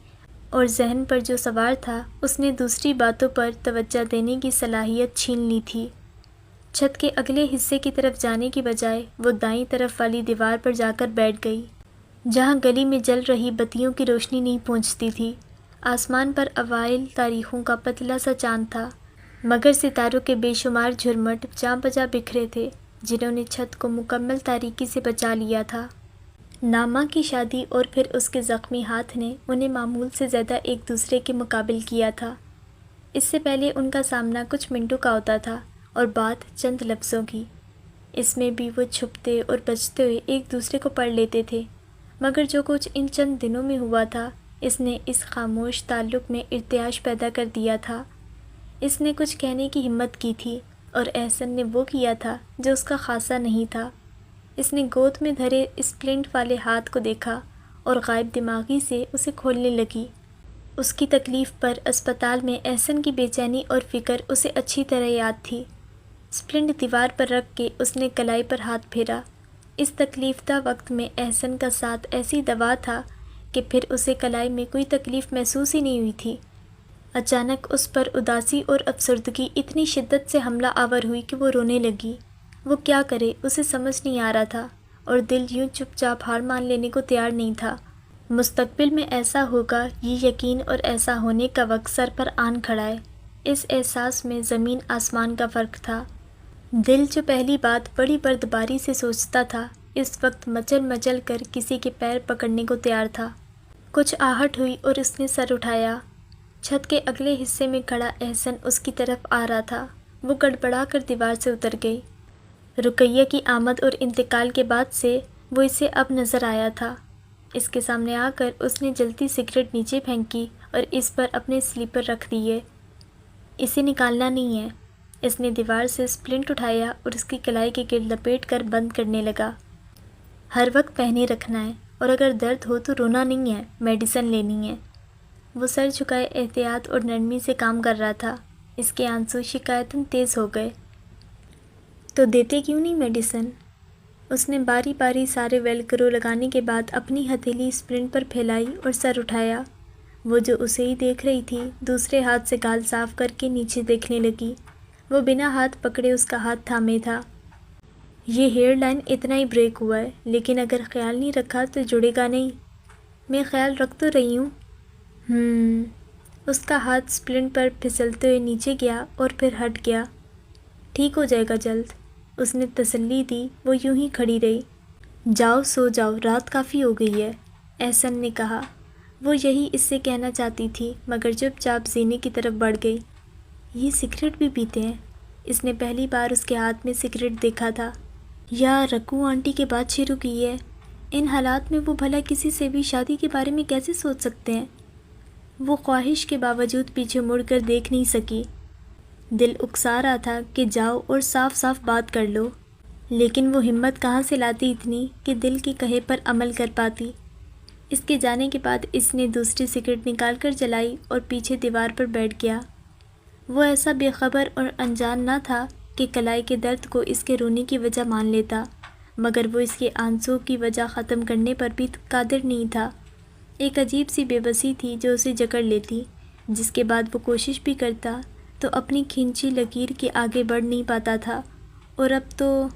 اور ذہن پر جو سوار تھا اس نے دوسری باتوں پر توجہ دینے کی صلاحیت چھین لی تھی۔ چھت کے اگلے حصے کی طرف جانے کی بجائے وہ دائیں طرف والی دیوار پر جا کر بیٹھ گئی، جہاں گلی میں جل رہی بتیوں کی روشنی نہیں پہنچتی تھی۔ آسمان پر اوائل تاریخوں کا پتلا سا چاند تھا، مگر ستاروں کے بے شمار جھرمٹ جاں بجا بکھرے تھے، جنہوں نے چھت کو مکمل تاریکی سے بچا لیا تھا۔ نامہ کی شادی اور پھر اس کے زخمی ہاتھ نے انہیں معمول سے زیادہ ایک دوسرے کے مقابل کیا تھا۔ اس سے پہلے ان کا سامنا کچھ منٹوں کا ہوتا تھا اور بات چند لفظوں کی۔ اس میں بھی وہ چھپتے اور بچتے ہوئے ایک دوسرے کو پڑھ لیتے تھے، مگر جو کچھ ان چند دنوں میں ہوا تھا اس نے اس خاموش تعلق میں ارتعاش پیدا کر دیا تھا۔ اس نے کچھ کہنے کی ہمت کی تھی اور احسن نے وہ کیا تھا جو اس کا خاصہ نہیں تھا۔ اس نے گود میں دھرے اسپلنٹ والے ہاتھ کو دیکھا اور غائب دماغی سے اسے کھولنے لگی۔ اس کی تکلیف پر اسپتال میں احسن کی بے چینی اور فکر اسے اچھی طرح یاد تھی۔ اسپلنٹ دیوار پر رکھ کے اس نے کلائی پر ہاتھ پھیرا۔ اس تکلیف دہ وقت میں احسن کا ساتھ ایسی دوا تھا کہ پھر اسے کلائی میں کوئی تکلیف محسوس ہی نہیں ہوئی تھی۔ اچانک اس پر اداسی اور افسردگی اتنی شدت سے حملہ آور ہوئی کہ وہ رونے لگی۔ وہ کیا کرے اسے سمجھ نہیں آ رہا تھا، اور دل یوں چپ چاپ ہار مان لینے کو تیار نہیں تھا۔ مستقبل میں ایسا ہوگا یہ یقین اور ایسا ہونے کا وقت سر پر آن کھڑا ہے۔ اس احساس میں زمین آسمان کا فرق تھا۔ دل جو پہلی بات بڑی بردباری سے سوچتا تھا، اس وقت مچل مچل کر کسی کے پیر پکڑنے کو تیار تھا۔ کچھ آہٹ ہوئی اور اس نے سر اٹھایا۔ چھت کے اگلے حصے میں کھڑا احسن اس کی طرف آ رہا تھا۔ وہ گڑبڑا کر دیوار سے اتر گئی۔ رقیہ کی آمد اور انتقال کے بعد سے وہ اسے اب نظر آیا تھا۔ اس کے سامنے آ کر اس نے جلتی سگریٹ نیچے پھینکی اور اس پر اپنے سلیپر رکھ دیے۔ اسے نکالنا نہیں ہے، اس نے دیوار سے اسپلنٹ اٹھایا اور اس کی کلائی کے گرد لپیٹ کر بند کرنے لگا۔ ہر وقت پہنے رکھنا ہے، اور اگر درد ہو تو رونا نہیں ہے، میڈیسن لینی ہے۔ وہ سر جھکائے احتیاط اور نرمی سے کام کر رہا تھا۔ اس کے آنسو شکایتاً تیز ہو گئے۔ تو دیتے کیوں نہیں میڈیسن؟ اس نے باری باری سارے ویلکرو لگانے کے بعد اپنی ہتھیلی اسپلنٹ پر پھیلائی اور سر اٹھایا۔ وہ جو اسے ہی دیکھ رہی تھی، دوسرے ہاتھ سے گال صاف کر کے نیچے دیکھنے لگی۔ وہ بنا ہاتھ پکڑے اس کا ہاتھ تھامے تھا۔ یہ ہیئر لائن اتنا ہی بریک ہوا ہے، لیکن اگر خیال نہیں رکھا تو جڑے گا نہیں۔ میں خیال رکھ تو رہی ہوں۔ اس کا ہاتھ اسپلنٹ پر پھسلتے ہوئے نیچے گیا اور پھر ہٹ گیا۔ ٹھیک ہو جائے گا جلد، اس نے تسلی دی۔ وہ یوں ہی کھڑی رہی۔ جاؤ سو جاؤ، رات کافی ہو گئی ہے، احسن نے کہا۔ وہ یہی اس سے کہنا چاہتی تھی، مگر چپ چاپ زینے کی طرف بڑھ گئی۔ یہ سگریٹ بھی پیتے ہیں؟ اس نے پہلی بار اس کے ہاتھ میں سگریٹ دیکھا تھا۔ یا رکو آنٹی کے بعد شروع کی ہے۔ ان حالات میں وہ بھلا کسی سے بھی شادی کے بارے میں کیسے سوچ سکتے ہیں؟ وہ خواہش کے باوجود پیچھے مڑ کر دیکھ نہیں سکی۔ دل اکسا رہا تھا کہ جاؤ اور صاف صاف بات کر لو، لیکن وہ ہمت کہاں سے لاتی اتنی کہ دل کے کہے پر عمل کر پاتی۔ اس کے جانے کے بعد اس نے دوسری سگریٹ نکال کر جلائی اور پیچھے دیوار پر بیٹھ گیا۔ وہ ایسا بے خبر اور انجان نہ تھا کہ کلائی کے درد کو اس کے رونے کی وجہ مان لیتا، مگر وہ اس کے آنسوں کی وجہ ختم کرنے پر بھی قادر نہیں تھا۔ ایک عجیب سی بے بسی تھی جو اسے جکڑ لیتی، جس کے بعد وہ کوشش بھی کرتا تو اپنی کھینچی لکیر کے آگے بڑھ نہیں پاتا تھا۔ اور اب تو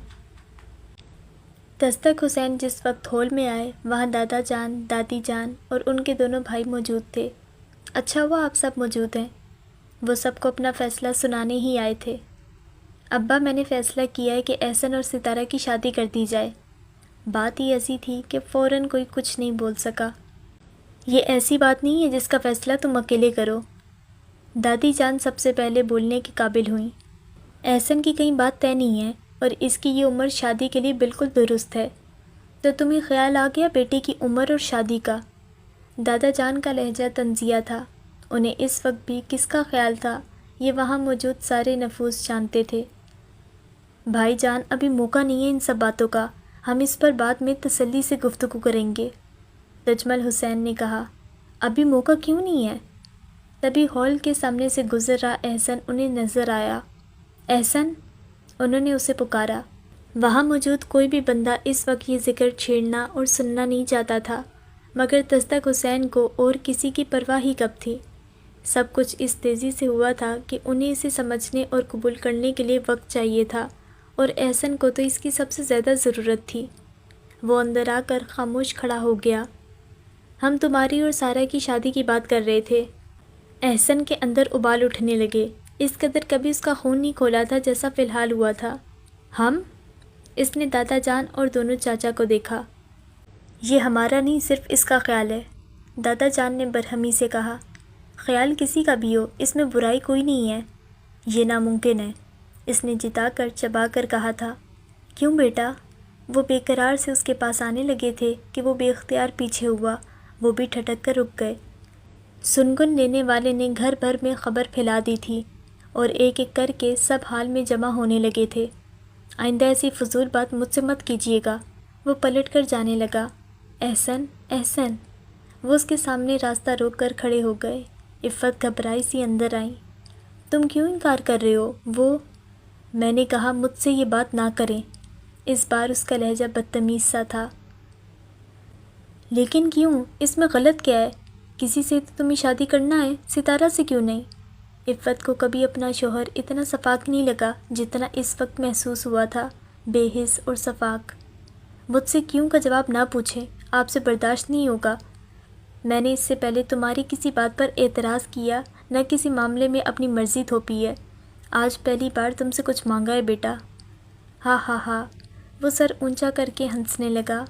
دستک حسین جس وقت ہال میں آئے، وہاں دادا جان، دادی جان اور ان کے دونوں بھائی موجود تھے۔ اچھا ہوا آپ سب موجود ہیں۔ وہ سب کو اپنا فیصلہ سنانے ہی آئے تھے۔ ابا، میں نے فیصلہ کیا ہے کہ احسن اور ستارہ کی شادی کر دی جائے۔ بات ہی ایسی تھی کہ فوراً کوئی کچھ نہیں بول سکا۔ یہ ایسی بات نہیں ہے جس کا فیصلہ تم اکیلے کرو۔ دادی جان سب سے پہلے بولنے کے قابل ہوئیں۔ احسن کی کہیں بات طے نہیں ہے، اور اس کی یہ عمر شادی کے لیے بالکل درست ہے۔ تو تمہیں خیال آ گیا بیٹے کی عمر اور شادی کا؟ دادا جان کا لہجہ طنزیہ تھا۔ انہیں اس وقت بھی کس کا خیال تھا، یہ وہاں موجود سارے نفوس جانتے تھے۔ بھائی جان، ابھی موقع نہیں ہے ان سب باتوں کا، ہم اس پر بعد میں تسلی سے گفتگو کریں گے، تجمل حسین نے کہا۔ ابھی موقع کیوں نہیں ہے؟ تبھی ہال کے سامنے سے گزر رہا احسن انہیں نظر آیا۔ احسن، انہوں نے اسے پکارا۔ وہاں موجود کوئی بھی بندہ اس وقت یہ ذکر چھیڑنا اور سننا نہیں چاہتا تھا، مگر دستک حسین کو اور کسی کی پرواہ ہی کب تھی۔ سب کچھ اس تیزی سے ہوا تھا کہ انہیں اسے سمجھنے اور قبول کرنے کے لیے وقت چاہیے تھا، اور احسن کو تو اس کی سب سے زیادہ ضرورت تھی۔ وہ اندر آ کر خاموش کھڑا ہو گیا۔ ہم تمہاری اور سارہ کی شادی کی بات کر رہے تھے۔ احسن کے اندر ابال اٹھنے لگے۔ اس قدر کبھی اس کا خون نہیں کھولا تھا جیسا فی الحال ہوا تھا۔ ہم؟ اس نے دادا جان اور دونوں چاچا کو دیکھا۔ یہ ہمارا نہیں، صرف اس کا خیال ہے، دادا جان نے برہمی سے کہا۔ خیال کسی کا بھی ہو، اس میں برائی کوئی نہیں ہے۔ یہ ناممکن ہے، اس نے جتا کر چبا کر کہا تھا۔ کیوں بیٹا؟ وہ بے قرار سے اس کے پاس آنے لگے تھے کہ وہ بے اختیار پیچھے ہوا۔ وہ بھی ٹھٹک کر رک گئے۔ سنگن لینے والے نے گھر بھر میں خبر پھیلا دی تھی، اور ایک ایک کر کے سب حال میں جمع ہونے لگے تھے۔ آئندہ ایسی فضول بات مجھ سے مت کیجیے گا۔ وہ پلٹ کر جانے لگا۔ احسن، احسن، وہ اس کے سامنے راستہ روک کر کھڑے ہو گئے۔ عفت گھبرائی سی اندر آئیں۔ تم کیوں انکار کر رہے ہو؟ میں نے کہا مجھ سے یہ بات نہ کریں۔ اس بار اس کا لہجہ بدتمیز سا تھا۔ لیکن کیوں؟ اس میں غلط کیا ہے؟ کسی سے تو تمہیں شادی کرنا ہے، ستارہ سے کیوں نہیں؟ عفت کو کبھی اپنا شوہر اتنا شفاق نہیں لگا جتنا اس وقت محسوس ہوا تھا، بے حس اور شفاق۔ مجھ سے کیوں کا جواب نہ پوچھیں، آپ سے برداشت نہیں ہوگا۔ میں نے اس سے پہلے تمہاری کسی بات پر اعتراض کیا، نہ کسی معاملے میں اپنی مرضی تھوپی ہے۔ آج پہلی بار تم سے کچھ مانگا ہے بیٹا۔ ہاں ہاں ہاں، وہ سر اونچا کر کے ہنسنے لگا۔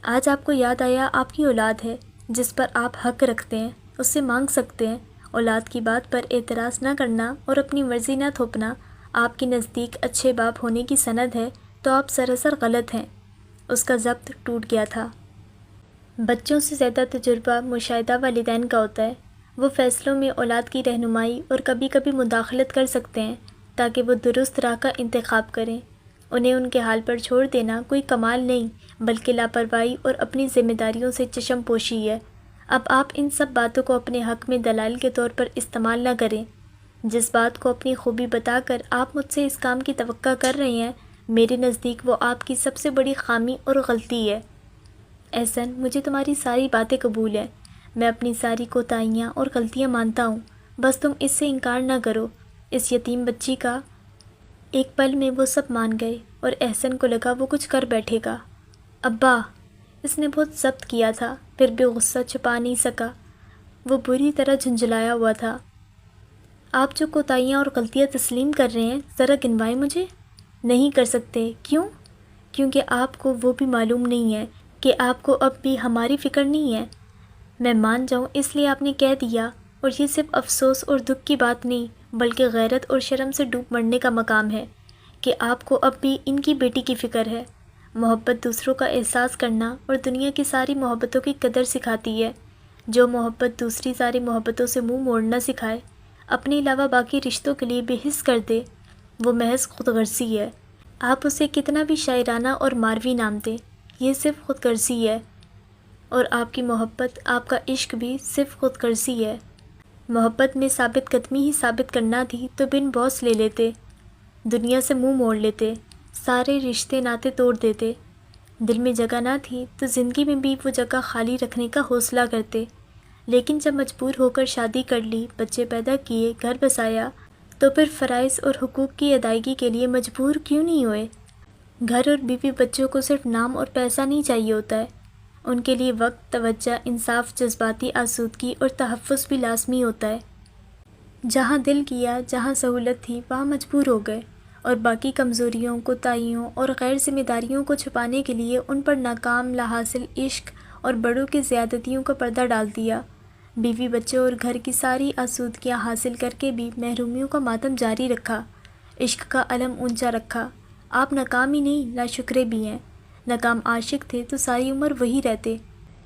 آج آپ کو یاد آیا آپ کی اولاد ہے، جس پر آپ حق رکھتے ہیں، اس سے مانگ سکتے ہیں۔ اولاد کی بات پر اعتراض نہ کرنا اور اپنی مرضی نہ تھوپنا آپ کے نزدیک اچھے باپ ہونے کی سند ہے، تو آپ سراسر غلط ہیں۔ اس کا ضبط ٹوٹ گیا تھا۔ بچوں سے زیادہ تجربہ مشاہدہ والدین کا ہوتا ہے۔ وہ فیصلوں میں اولاد کی رہنمائی اور کبھی کبھی مداخلت کر سکتے ہیں، تاکہ وہ درست راہ کا انتخاب کریں۔ انہیں ان کے حال پر چھوڑ دینا کوئی کمال نہیں بلکہ لاپرواہی اور اپنی ذمہ داریوں سے چشم پوشی ہے۔ اب آپ ان سب باتوں کو اپنے حق میں دلائل کے طور پر استعمال نہ کریں۔ جس بات کو اپنی خوبی بتا کر آپ مجھ سے اس کام کی توقع کر رہے ہیں، میرے نزدیک وہ آپ کی سب سے بڑی خامی اور غلطی ہے۔ احسن، مجھے تمہاری ساری باتیں قبول ہیں، میں اپنی ساری کوتاہیاں اور غلطیاں مانتا ہوں، بس تم اس سے انکار نہ کرو۔ اس یتیم بچی کا ایک پل میں وہ سب مان گئے اور احسن کو لگا وہ کچھ کر بیٹھے گا۔ ابا، اس نے بہت ضبط کیا تھا، پھر بھی غصہ چھپا نہیں سکا۔ وہ بری طرح جھنجھلایا ہوا تھا۔ آپ جو کوتاہیاں اور غلطیاں تسلیم کر رہے ہیں، ذرا گنوائیں مجھے۔ نہیں کر سکتے، کیوں؟ کیونکہ آپ کو وہ بھی معلوم نہیں ہے کہ آپ کو اب بھی ہماری فکر نہیں ہے۔ میں مان جاؤں اس لیے آپ نے کہہ دیا، اور یہ صرف افسوس اور دکھ کی بات نہیں بلکہ غیرت اور شرم سے ڈوب مرنے کا مقام ہے کہ آپ کو اب بھی ان کی بیٹی کی فکر ہے۔ محبت دوسروں کا احساس کرنا اور دنیا کی ساری محبتوں کی قدر سکھاتی ہے۔ جو محبت دوسری ساری محبتوں سے منہ موڑنا سکھائے، اپنے علاوہ باقی رشتوں کے لیے بے حس کر دے، وہ محض خود غرضی ہے۔ آپ اسے کتنا بھی شاعرانہ اور ماروی نام دیں، یہ صرف خود غرضی ہے، اور آپ کی محبت، آپ کا عشق بھی صرف خود غرضی ہے۔ محبت میں ثابت قدمی ہی ثابت کرنا تھی تو بن بوس لے لیتے، دنیا سے منہ موڑ لیتے، سارے رشتے ناطے توڑ دیتے۔ دل میں جگہ نہ تھی تو زندگی میں بھی وہ جگہ خالی رکھنے کا حوصلہ کرتے، لیکن جب مجبور ہو کر شادی کر لی، بچے پیدا کیے، گھر بسایا، تو پھر فرائض اور حقوق کی ادائیگی کے لیے مجبور کیوں نہیں ہوئے؟ گھر اور بیوی بچوں کو صرف نام اور پیسہ نہیں چاہیے ہوتا ہے، ان کے لیے وقت، توجہ، انصاف، جذباتی آسودگی اور تحفظ بھی لازمی ہوتا ہے۔ جہاں دل کیا، جہاں سہولت تھی، وہاں مجبور ہو گئے، اور باقی کمزوریوں، کوتاہیوں اور غیر ذمہ داریوں کو چھپانے کے لیے ان پر ناکام لا حاصل عشق اور بڑوں کی زیادتیوں کا پردہ ڈال دیا۔ بیوی بچے اور گھر کی ساری آسودگیاں حاصل کر کے بھی محرومیوں کا ماتم جاری رکھا، عشق کا علم اونچا رکھا۔ آپ ناکام ہی نہیں، ناشکرے بھی ہیں۔ ناکام عاشق تھے تو ساری عمر وہی رہتے،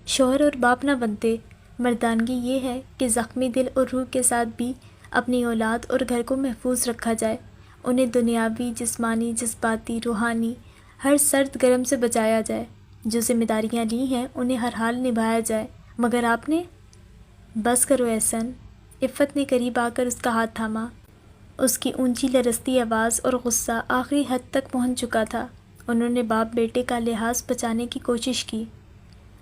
شوہر اور باپ نہ بنتے۔ مردانگی یہ ہے کہ زخمی دل اور روح کے ساتھ بھی اپنی اولاد اور گھر کو محفوظ رکھا جائے، انہیں دنیاوی، جسمانی، جذباتی، روحانی ہر سرد گرم سے بچایا جائے۔ جو ذمہ داریاں لی ہیں انہیں ہر حال نبھایا جائے، مگر آپ نے… بس کرو احسن۔ عفت نے قریب آ کر اس کا ہاتھ تھاما۔ اس کی اونچی لرزتی آواز اور غصہ آخری حد تک پہنچ چکا تھا۔ انہوں نے باپ بیٹے کا لحاظ بچانے کی کوشش کی۔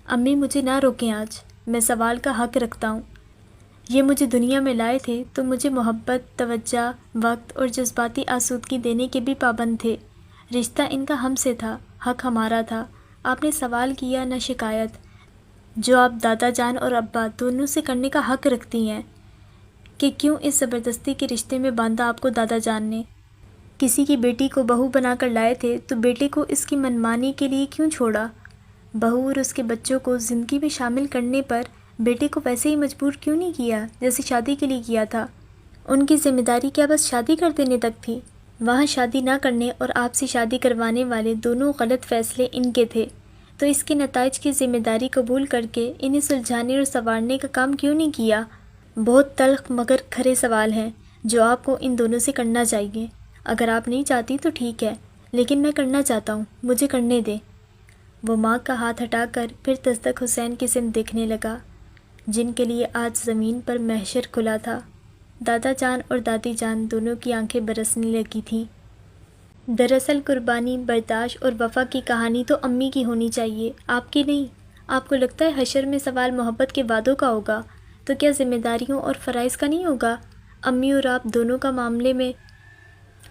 امی، مجھے نہ روکیں آج، میں سوال کا حق رکھتا ہوں۔ یہ مجھے دنیا میں لائے تھے تو مجھے محبت، توجہ، وقت اور جذباتی آسودگی دینے کے بھی پابند تھے۔ رشتہ ان کا ہم سے تھا، حق ہمارا تھا۔ آپ نے سوال کیا، نہ شکایت، جو آپ دادا جان اور ابا دونوں سے کرنے کا حق رکھتی ہیں کہ کیوں اس زبردستی کے رشتے میں باندھا آپ کو دادا جان نے۔ کسی کی بیٹی کو بہو بنا کر لائے تھے تو بیٹے کو اس کی منمانی کے لیے کیوں چھوڑا؟ بہو اور اس کے بچوں کو زندگی میں شامل کرنے پر بیٹے کو ویسے ہی مجبور کیوں نہیں کیا جیسے شادی کے لیے کیا تھا؟ ان کی ذمہ داری کیا بس شادی کر دینے تک تھی؟ وہاں شادی نہ کرنے اور آپ سے شادی کروانے والے دونوں غلط فیصلے ان کے تھے، تو اس کے نتائج کی ذمہ داری قبول کر کے انہیں سلجھانے اور سنوارنے کا کام کیوں نہیں کیا؟ بہت تلخ مگر کھرے سوال ہیں جو آپ کو ان دونوں سے کرنا چاہیے۔ اگر آپ نہیں چاہتی تو ٹھیک ہے، لیکن میں کرنا چاہتا ہوں، مجھے کرنے دیں۔ وہ ماں کا ہاتھ ہٹا کر پھر تصدق حسین کی سمت دیکھنے لگا، جن کے لیے آج زمین پر محشر کھلا تھا۔ دادا جان اور دادی جان دونوں کی آنکھیں برسنے لگی تھیں۔ دراصل قربانی، برداشت اور وفا کی کہانی تو امی کی ہونی چاہیے، آپ کی نہیں۔ آپ کو لگتا ہے حشر میں سوال محبت کے وعدوں کا ہوگا تو کیا ذمہ داریوں اور فرائض کا نہیں ہوگا؟ امی اور آپ دونوں کا معاملے میں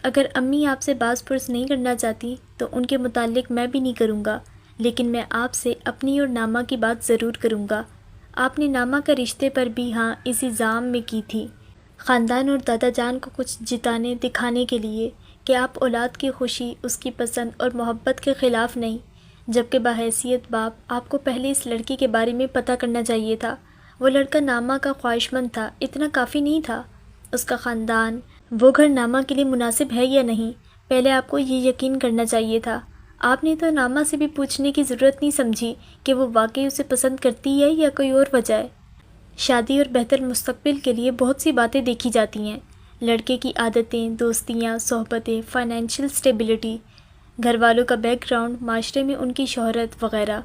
اگر امی آپ سے باز پرس نہیں کرنا چاہتی تو ان کے متعلق میں بھی نہیں کروں گا، لیکن میں آپ سے اپنی اور نامہ کی بات ضرور کروں گا۔ آپ نے نامہ کا رشتے پر بھی ہاں اسی زعم میں کی تھی، خاندان اور دادا جان کو کچھ جتانے دکھانے کے لیے کہ آپ اولاد کی خوشی، اس کی پسند اور محبت کے خلاف نہیں، جبکہ بحیثیت باپ آپ کو پہلے اس لڑکی کے بارے میں پتہ کرنا چاہیے تھا۔ وہ لڑکا نامہ کا خواہشمند تھا، اتنا کافی نہیں تھا؟ اس کا خاندان، وہ گھر نامہ کے لیے مناسب ہے یا نہیں، پہلے آپ کو یہ یقین کرنا چاہیے تھا۔ آپ نے تو نامہ سے بھی پوچھنے کی ضرورت نہیں سمجھی کہ وہ واقعی اسے پسند کرتی ہے یا کوئی اور وجہ ہے۔ شادی اور بہتر مستقبل کے لیے بہت سی باتیں دیکھی جاتی ہیں، لڑکے کی عادتیں، دوستیاں، صحبتیں، فائنینشیل سٹیبلٹی، گھر والوں کا بیک گراؤنڈ، معاشرے میں ان کی شہرت وغیرہ،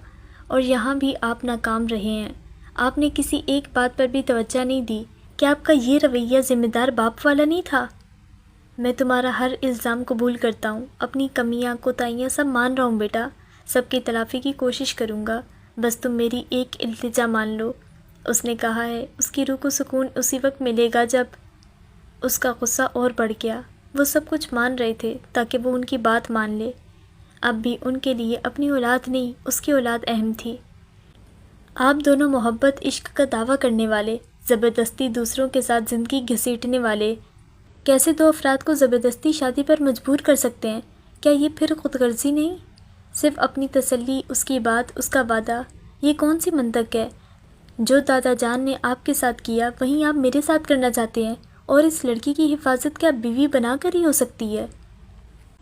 اور یہاں بھی آپ ناکام رہے ہیں۔ آپ نے کسی ایک بات پر بھی توجہ نہیں دی کہ آپ کا یہ رویہ ذمہ دار باپ والا نہیں تھا۔ میں تمہارا ہر الزام قبول کرتا ہوں، اپنی کمیاں کوتاہیاں سب مان رہا ہوں بیٹا، سب کی تلافی کی کوشش کروں گا، بس تم میری ایک التجا مان لو۔ اس نے کہا ہے۔ اس کی روح کو سکون اسی وقت ملے گا جب… اس کا غصہ اور بڑھ گیا۔ وہ سب کچھ مان رہے تھے تاکہ وہ ان کی بات مان لے۔ اب بھی ان کے لیے اپنی اولاد نہیں، اس کی اولاد اہم تھی۔ آپ دونوں محبت عشق کا دعویٰ کرنے والے، زبردستی دوسروں کے ساتھ زندگی گھسیٹنے والے، کیسے دو افراد کو زبردستی شادی پر مجبور کر سکتے ہیں؟ کیا یہ پھر خود غرضی نہیں؟ صرف اپنی تسلی، اس کی بات، اس کا وعدہ، یہ کون سی منطق ہے؟ جو دادا جان نے آپ کے ساتھ کیا وہیں آپ میرے ساتھ کرنا چاہتے ہیں، اور اس لڑکی کی حفاظت کیا بیوی بنا کر ہی ہو سکتی ہے؟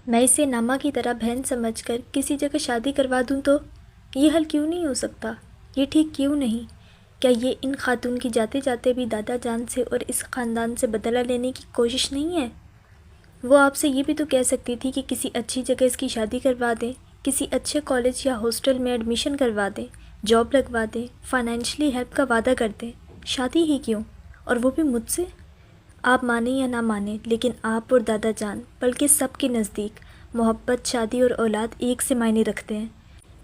میں اسے نامہ کی طرح بہن سمجھ کر کسی جگہ شادی کروا دوں تو یہ حل کیوں نہیں ہو سکتا؟ یہ ٹھیک کیوں نہیں؟ کیا یہ ان خاتون کی جاتے جاتے بھی دادا جان سے اور اس خاندان سے بدلہ لینے کی کوشش نہیں ہے؟ وہ آپ سے یہ بھی تو کہہ سکتی تھی کہ کسی اچھی جگہ اس کی شادی کروا دیں، کسی اچھے کالج یا ہاسٹل میں ایڈمیشن کروا دیں، جاب لگوا دیں، فائنینشلی ہیلپ کا وعدہ کر دیں۔ شادی ہی کیوں؟ اور وہ بھی مجھ سے؟ آپ مانیں یا نہ مانیں، لیکن آپ اور دادا جان، بلکہ سب کے نزدیک، محبت، شادی اور اولاد ایک سے معنی رکھتے ہیں۔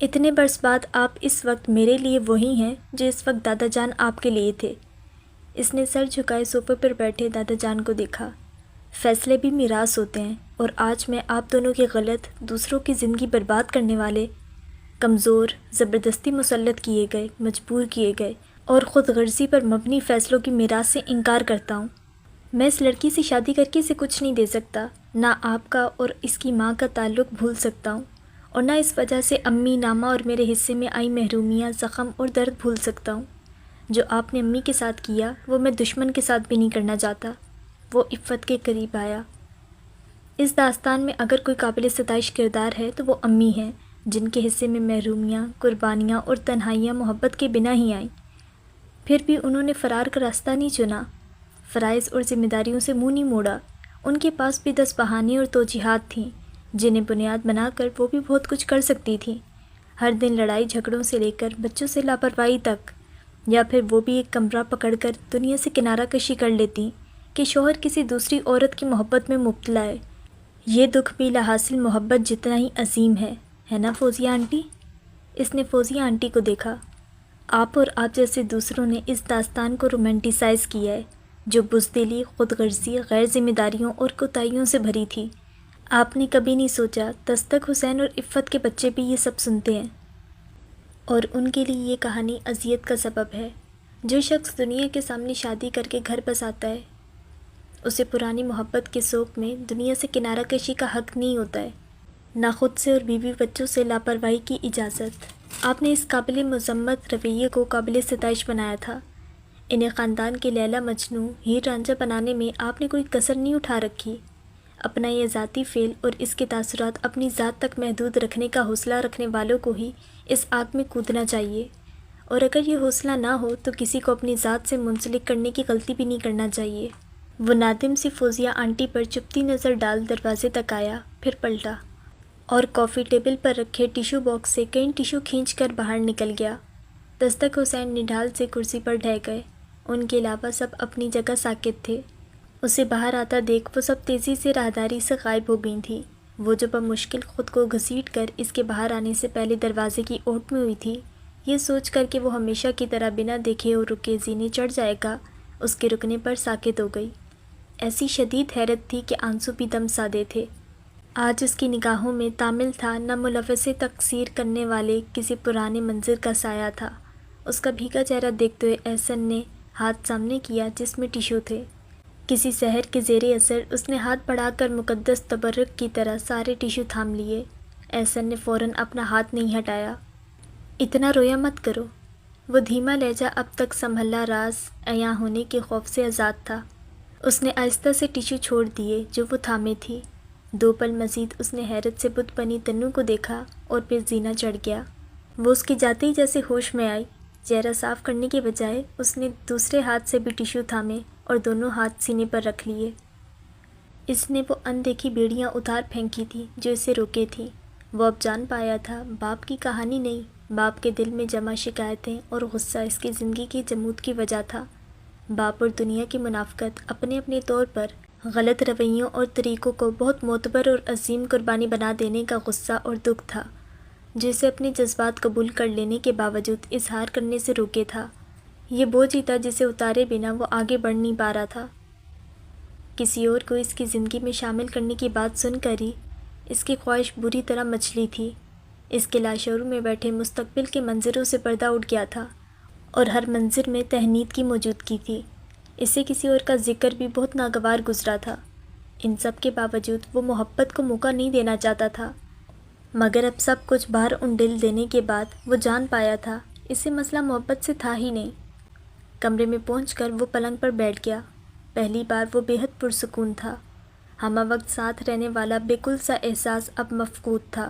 اتنے برس بعد آپ اس وقت میرے لیے وہی ہیں جو اس وقت دادا جان آپ کے لیے تھے۔ اس نے سر جھکائے صوفے پر بیٹھے دادا جان کو دیکھا۔ فیصلے بھی میراث ہوتے ہیں، اور آج میں آپ دونوں کے غلط، دوسروں کی زندگی برباد کرنے والے، کمزور، زبردستی مسلط کیے گئے، مجبور کیے گئے اور خود غرضی پر مبنی فیصلوں کی میراث سے انکار کرتا ہوں۔ میں اس لڑکی سے شادی کر کے اسے کچھ نہیں دے سکتا، نہ آپ کا اور اس کی ماں کا تعلق بھول سکتا ہوں، اور نہ اس وجہ سے امی، نامہ اور میرے حصے میں آئی محرومیاں، زخم اور درد بھول سکتا ہوں۔ جو آپ نے امی کے ساتھ کیا وہ میں دشمن کے ساتھ بھی نہیں کرنا چاہتا۔ وہ عفت کے قریب آیا۔ اس داستان میں اگر کوئی قابل ستائش کردار ہے تو وہ امی ہیں، جن کے حصے میں محرومیاں، قربانیاں اور تنہائیاں محبت کے بنا ہی آئیں۔ پھر بھی انہوں نے فرار کا راستہ نہیں چنا، فرائض اور ذمہ داریوں سے منہ نہیں موڑا۔ ان کے پاس بھی 10 بہانے اور توجیہات تھیں، جنہیں بنیاد بنا کر وہ بھی بہت کچھ کر سکتی تھیں، ہر دن لڑائی جھگڑوں سے لے کر بچوں سے لاپرواہی تک، یا پھر وہ بھی ایک کمرہ پکڑ کر دنیا سے کنارہ کشی کر لیتی کہ شوہر کسی دوسری عورت کی محبت میں مبتلا ہے۔ یہ دکھ بھی لاحاصل محبت جتنا ہی عظیم ہے نا فوزیہ آنٹی؟ اس نے فوزیہ آنٹی کو دیکھا۔ آپ اور آپ جیسے دوسروں نے اس داستان کو رومانٹیسائز کیا ہے، جو بزدلی، خود غرضی، غیر ذمہ داریوں اور کوتاہیوں سے بھری تھی۔ آپ نے کبھی نہیں سوچا دستک حسین اور عفت کے بچے بھی یہ سب سنتے ہیں، اور ان کے لیے یہ کہانی اذیت کا سبب ہے۔ جو شخص دنیا کے سامنے شادی کر کے گھر بس آتا ہے، اسے پرانی محبت کے سوگ میں دنیا سے کنارہ کشی کا حق نہیں ہوتا ہے، نہ خود سے اور بیوی بچوں سے لاپرواہی کی اجازت۔ آپ نے اس قابل مذمت رویے کو قابل ستائش بنایا تھا۔ انہیں خاندان کے لیلا مجنوں، ہیر رانجھا بنانے میں آپ نے کوئی کسر نہیں اٹھا رکھی۔ اپنا یہ ذاتی فعل اور اس کے تاثرات اپنی ذات تک محدود رکھنے کا حوصلہ رکھنے والوں کو ہی اس آگ میں کودنا چاہیے، اور اگر یہ حوصلہ نہ ہو تو کسی کو اپنی ذات سے منسلک کرنے کی غلطی بھی نہیں کرنا چاہیے۔ وہ نادم سی فوزیہ آنٹی پر چپتی نظر ڈال دروازے تک آیا، پھر پلٹا اور کافی ٹیبل پر رکھے ٹیشو باکس سے کئی ٹیشو کھینچ کر باہر نکل گیا۔ دستک حسین نڈھال سے کرسی پر ڈھہ گئے، ان کے علاوہ سب اپنی جگہ ساکت تھے۔ اسے باہر آتا دیکھ وہ سب تیزی سے راہداری سے غائب ہو گئی تھیں۔ وہ جو بمشکل خود کو گھسیٹ کر اس کے باہر آنے سے پہلے دروازے کی اوٹ میں ہوئی تھی، یہ سوچ کر کہ وہ ہمیشہ کی طرح بنا دیکھے اور رکے زینے چڑھ جائے گا، اس کے رکنے پر ساکت ہو گئی۔ ایسی شدید حیرت تھی کہ آنسو بھی دم سادے تھے۔ آج اس کی نگاہوں میں تامل تھا، نہ ملوث تقصیر کرنے والے کسی پرانے منظر کا سایہ تھا۔ اس کا بھیگا چہرہ دیکھتے ہوئے احسن نے ہاتھ سامنے کیا جس میں ٹیشو تھے۔ کسی سحر کے زیر اثر اس نے ہاتھ بڑھا کر مقدس تبرک کی طرح سارے ٹیشو تھام لیے۔ احسن نے فوراً اپنا ہاتھ نہیں ہٹایا۔ اتنا رویا مت کرو۔ وہ دھیما لہجہ اب تک سنبھلا راز عیاں ہونے کے خوف سے آزاد تھا۔ اس نے آہستہ سے ٹیشو چھوڑ دیے جو وہ تھامے تھی۔ 2 پل مزید اس نے حیرت سے بت بنی تنو کو دیکھا اور پھر زینہ چڑھ گیا۔ وہ اس کے جاتے ہی جیسے ہوش میں آئی۔ چہرہ صاف کرنے کے بجائے اس نے دوسرے ہاتھ سے بھی ٹیشو تھامے اور دونوں ہاتھ سینے پر رکھ لیے۔ اس نے وہ اندیکھی بیڑیاں اتار پھینکی تھی جو اسے روکے تھی۔ وہ اب جان پایا تھا باپ کی کہانی نہیں، باپ کے دل میں جمع شکایتیں اور غصہ اس کی زندگی کی جمود کی وجہ تھا۔ باپ اور دنیا کی منافقت اپنے اپنے طور پر غلط رویوں اور طریقوں کو بہت معتبر اور عظیم قربانی بنا دینے کا غصہ اور دکھ تھا، جو اسے اپنے جذبات قبول کر لینے کے باوجود اظہار کرنے سے روکے تھا۔ یہ بوجھ ہی تھا جسے اتارے بنا وہ آگے بڑھ نہیں پا رہا تھا۔ کسی اور کو اس کی زندگی میں شامل کرنے کی بات سن کر ہی اس کی خواہش بری طرح مچلی تھی۔ اس کے لاشعور میں بیٹھے مستقبل کے منظروں سے پردہ اٹھ گیا تھا اور ہر منظر میں تہنیت کی موجودگی تھی۔ اسے کسی اور کا ذکر بھی بہت ناگوار گزرا تھا۔ ان سب کے باوجود وہ محبت کو موقع نہیں دینا چاہتا تھا، مگر اب سب کچھ باہر انڈیل دینے کے بعد وہ جان پایا تھا اسے مسئلہ محبت سے تھا ہی نہیں۔ کمرے میں پہنچ کر وہ پلنگ پر بیٹھ گیا۔ پہلی بار وہ بے حد پرسکون تھا۔ ہمہ وقت ساتھ رہنے والا بالکل سا احساس اب مفقود تھا۔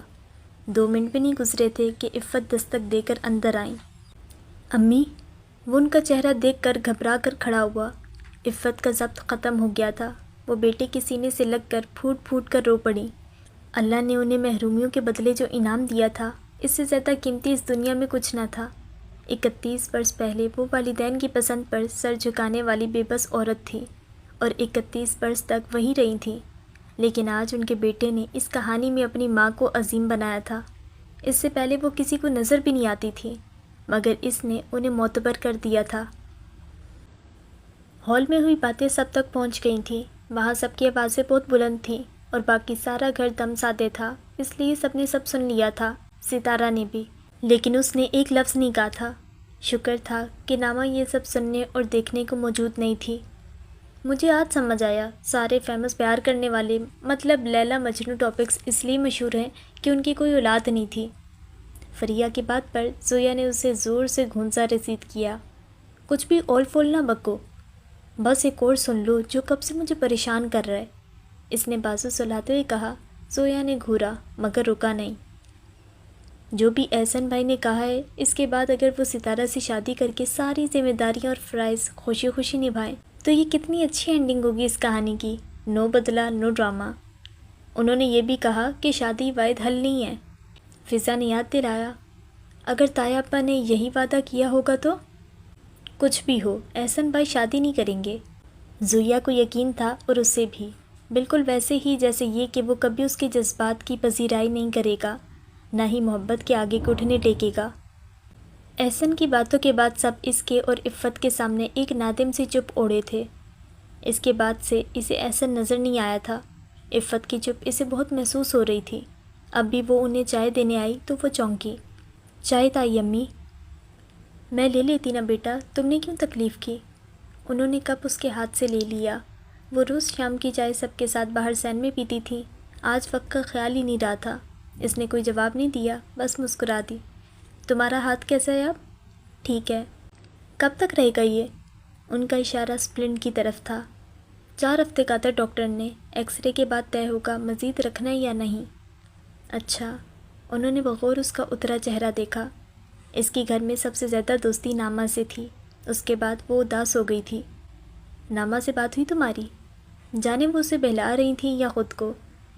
2 منٹ بھی نہیں گزرے تھے کہ عفت دستک دے کر اندر آئیں۔ امی! وہ ان کا چہرہ دیکھ کر گھبرا کر کھڑا ہوا۔ عفت کا ضبط ختم ہو گیا تھا۔ وہ بیٹے کے سینے سے لگ کر پھوٹ پھوٹ کر رو پڑی۔ اللہ نے انہیں محرومیوں کے بدلے جو انعام دیا تھا، اس سے زیادہ قیمتی اس دنیا میں کچھ نہ تھا۔ 31 برس پہلے وہ والدین کی پسند پر سر جھکانے والی بے بس عورت تھی اور 31 برس تک وہیں رہی تھی، لیکن آج ان کے بیٹے نے اس کہانی میں اپنی ماں کو عظیم بنایا تھا۔ اس سے پہلے وہ کسی کو نظر بھی نہیں آتی تھی، مگر اس نے انہیں معتبر کر دیا تھا۔ ہال میں ہوئی باتیں سب تک پہنچ گئی تھیں۔ وہاں سب کی آوازیں بہت بلند تھیں اور باقی سارا گھر دم سادے تھا، اس لیے سب نے سب سن لیا تھا، ستارہ نے بھی، لیکن اس نے ایک لفظ نہیں کہا تھا۔ شکر تھا کہ نامہ یہ سب سننے اور دیکھنے کو موجود نہیں تھی۔ مجھے آج سمجھ آیا، سارے فیمس پیار کرنے والے مطلب لیلا مجنوں ٹاپکس اس لیے مشہور ہیں کہ ان کی کوئی اولاد نہیں تھی۔ فریہ کی بات پر زویا نے اسے زور سے گھونسا رسید کیا۔ کچھ بھی اول فول نہ بکو، بس ایک اور سن لو جو کب سے مجھے پریشان کر رہا ہے، اس نے بازو سلاتے ہوئے کہا۔ زویا نے گھورا مگر رکا نہیں۔ جو بھی احسن بھائی نے کہا ہے، اس کے بعد اگر وہ ستارہ سے شادی کر کے ساری ذمہ داریاں اور فرائض خوشی خوشی نبھائیں تو یہ کتنی اچھی اینڈنگ ہوگی اس کہانی کی۔ نو بدلہ نو ڈرامہ۔ انہوں نے یہ بھی کہا کہ شادی واحد حل نہیں ہے۔ فضا نے یاد دلایا، اگر تایا ابا نے یہی وعدہ کیا ہوگا تو؟ کچھ بھی ہو، احسن بھائی شادی نہیں کریں گے۔ زویا کو یقین تھا اور اسے بھی، بالکل ویسے ہی جیسے یہ کہ وہ کبھی اس کے جذبات کی پذیرائی نہیں کرے گا، نہ ہی محبت کے آگے گھٹنے ٹیکے گا۔ احسن کی باتوں کے بعد سب اس کے اور عفت کے سامنے ایک نادم سی چپ اوڑھے تھے۔ اس کے بعد سے اسے احسن نظر نہیں آیا تھا۔ عفت کی چپ اسے بہت محسوس ہو رہی تھی۔ اب بھی وہ انہیں چائے دینے آئی تو وہ چونکی۔ چائے تائی امی؟ میں لے لیتی نا بیٹا، تم نے کیوں تکلیف کی؟ انہوں نے کپ اس کے ہاتھ سے لے لیا۔ وہ روز شام کی چائے سب کے ساتھ باہر سین میں پیتی تھی، آج وقت کا خیال ہی نہیں رہا تھا۔ اس نے کوئی جواب نہیں دیا، بس مسکرا دی۔ تمہارا ہاتھ کیسا ہے اب؟ ٹھیک ہے۔ کب تک رہے گا یہ؟ ان کا اشارہ سپلنٹ کی طرف تھا۔ 4 ہفتے کا تھا ڈاکٹر نے، ایکس رے کے بعد طے ہوگا مزید رکھنا ہے یا نہیں۔ اچھا۔ انہوں نے بغور اس کا اترا چہرہ دیکھا۔ اس کی گھر میں سب سے زیادہ دوستی نامہ سے تھی، اس کے بعد وہ اداس ہو گئی تھی۔ نامہ سے بات ہوئی تمہاری؟ جانے وہ اسے بہلا رہی تھیں یا خود کو،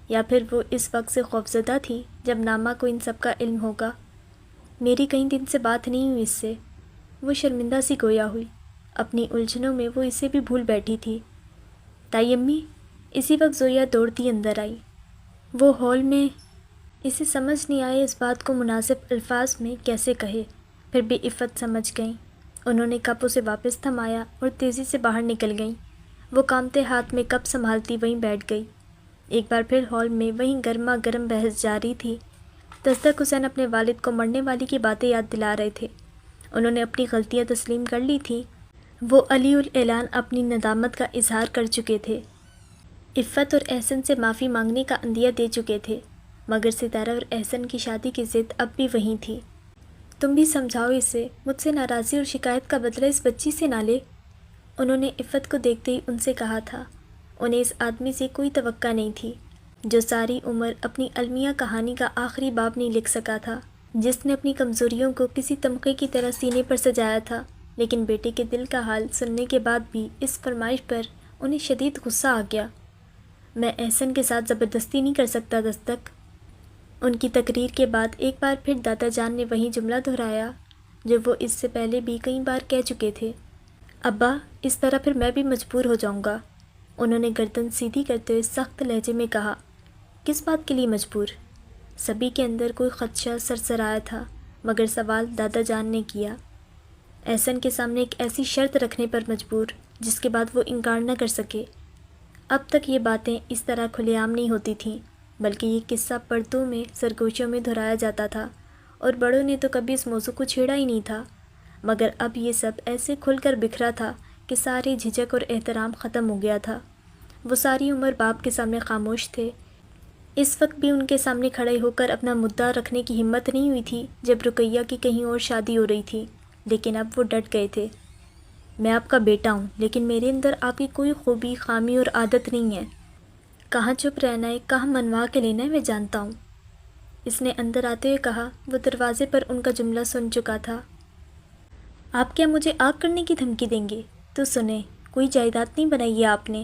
یا پھر وہ اس وقت سے خوفزدہ تھی جب نامہ کو ان سب کا علم ہوگا۔ میری کئی دن سے بات نہیں ہوئی اس سے۔ وہ شرمندہ سی گویا ہوئی، اپنی الجھنوں میں وہ اسے بھی بھول بیٹھی تھی۔ تائی امی؟ اسی وقت زویا دوڑتی اندر آئی۔ وہ ہال میں، اسے سمجھ نہیں آئے اس بات کو مناسب الفاظ میں کیسے کہے، پھر بھی عفت سمجھ گئیں۔ انہوں نے کپ اسے واپس تھمایا اور تیزی سے باہر نکل گئیں۔ وہ کامتے ہاتھ میں کپ سنبھالتی وہیں بیٹھ گئی۔ ایک بار پھر ہال میں وہیں گرما گرم بحث جاری تھی۔ دستک حسین اپنے والد کو مرنے والی کی باتیں یاد دلا رہے تھے۔ انہوں نے اپنی غلطیاں تسلیم کر لی تھیں۔ وہ علی الاعلان اپنی ندامت کا اظہار کر چکے تھے۔ عفت اور احسن سے معافی مانگنے کا عندیہ دے چکے تھے، مگر ستارہ اور احسن کی شادی کی ضد اب بھی وہیں تھی۔ تم بھی سمجھاؤ اسے، مجھ سے ناراضی اور شکایت کا بدلہ اس بچی سے نہ لے۔ انہوں نے عفت کو دیکھتے ہی ان سے کہا تھا۔ انہیں اس آدمی سے کوئی توقع نہیں تھی جو ساری عمر اپنی المیہ کہانی کا آخری باب نہیں لکھ سکا تھا، جس نے اپنی کمزوریوں کو کسی تمغے کی طرح سینے پر سجایا تھا، لیکن بیٹے کے دل کا حال سننے کے بعد بھی اس فرمائش پر انہیں شدید غصہ آ گیا۔ میں احسن کے ساتھ زبردستی نہیں کر سکتا دستک۔ ان کی تقریر کے بعد ایک بار پھر دادا جان نے وہی جملہ دہرایا جو وہ اس سے پہلے بھی کئی بار کہہ چکے تھے۔ ابا، اس طرح پھر میں بھی مجبور ہو جاؤں گا۔ انہوں نے گردن سیدھی کرتے ہوئے سخت لہجے میں کہا۔ کس بات کے لیے مجبور؟ سبھی کے اندر کوئی خدشہ سرسرایا تھا، مگر سوال دادا جان نے کیا۔ احسن کے سامنے ایک ایسی شرط رکھنے پر مجبور جس کے بعد وہ انکار نہ کر سکے۔ اب تک یہ باتیں اس طرح کھلے عام نہیں ہوتی تھیں، بلکہ یہ قصہ پردوں میں سرگوشیوں میں دہرایا جاتا تھا، اور بڑوں نے تو کبھی اس موضوع کو چھیڑا ہی نہیں تھا، مگر اب یہ سب ایسے کھل کر بکھرا تھا کہ سارے جھجک اور احترام ختم ہو گیا تھا۔ وہ ساری عمر باپ کے سامنے خاموش تھے۔ اس وقت بھی ان کے سامنے کھڑے ہو کر اپنا مدعا رکھنے کی ہمت نہیں ہوئی تھی جب رقیہ کی کہیں اور شادی ہو رہی تھی، لیکن اب وہ ڈٹ گئے تھے۔ میں آپ کا بیٹا ہوں، لیکن میرے اندر آپ کی کوئی خوبی، خامی اور عادت نہیں ہے۔ کہاں چپ رہنا ہے، کہاں منوا کے لینا ہے، میں جانتا ہوں۔ اس نے اندر آتے ہوئے کہا۔ وہ دروازے پر ان کا جملہ سن چکا تھا۔ آپ کیا مجھے آگ کرنے کی دھمکی دیں گے؟ تو سنیں، کوئی جائیداد نہیں بنائی ہے آپ نے۔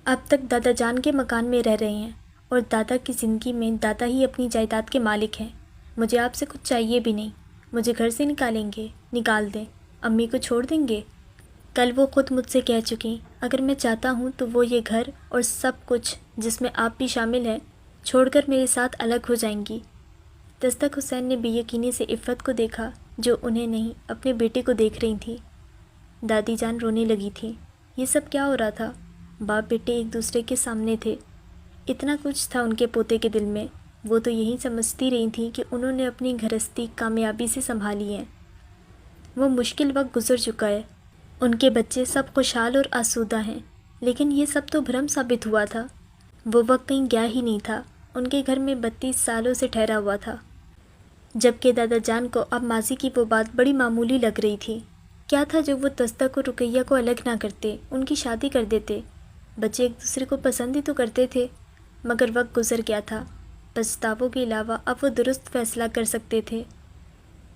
اب تک دادا جان کے مکان میں رہ رہے ہیں، اور دادا کی زندگی میں دادا ہی اپنی جائیداد کے مالک ہیں۔ مجھے آپ سے کچھ چاہیے بھی نہیں۔ مجھے گھر سے نکالیں گے، نکال دیں۔ امی کو چھوڑ دیں گے۔ کل وہ خود مجھ سے کہہ چکیں، اگر میں چاہتا ہوں تو وہ یہ گھر اور سب کچھ جس میں آپ بھی شامل ہیں چھوڑ کر میرے ساتھ الگ ہو جائیں گی۔ دستک حسین نے بے یقینی سے عفت کو دیکھا جو انہیں نہیں، اپنے بیٹے کو دیکھ رہی تھی۔ دادی جان رونے لگی تھی۔ یہ سب کیا ہو رہا تھا؟ باپ بیٹے ایک دوسرے کے سامنے تھے۔ اتنا کچھ تھا ان کے پوتے کے دل میں۔ وہ تو یہی سمجھتی رہی تھی کہ انہوں نے اپنی گھرستی کامیابی سے سنبھالی ہے۔ وہ مشکل وقت گزر چکا ہے، ان کے بچے سب خوشحال اور آسودہ ہیں، لیکن یہ سب تو بھرم ثابت ہوا تھا۔ وہ وقت کہیں گیا ہی نہیں تھا، ان کے گھر میں 32 سالوں سے ٹھہرا ہوا تھا، جبکہ دادا جان کو اب ماضی کی وہ بات بڑی معمولی لگ رہی تھی۔ کیا تھا جو وہ دستک اور رقیہ کو الگ نہ کرتے، ان کی شادی کر دیتے؟ بچے ایک دوسرے کو پسند ہی تو کرتے تھے، مگر وقت گزر گیا تھا۔ پچھتاووں کے علاوہ اب وہ درست فیصلہ کر سکتے تھے۔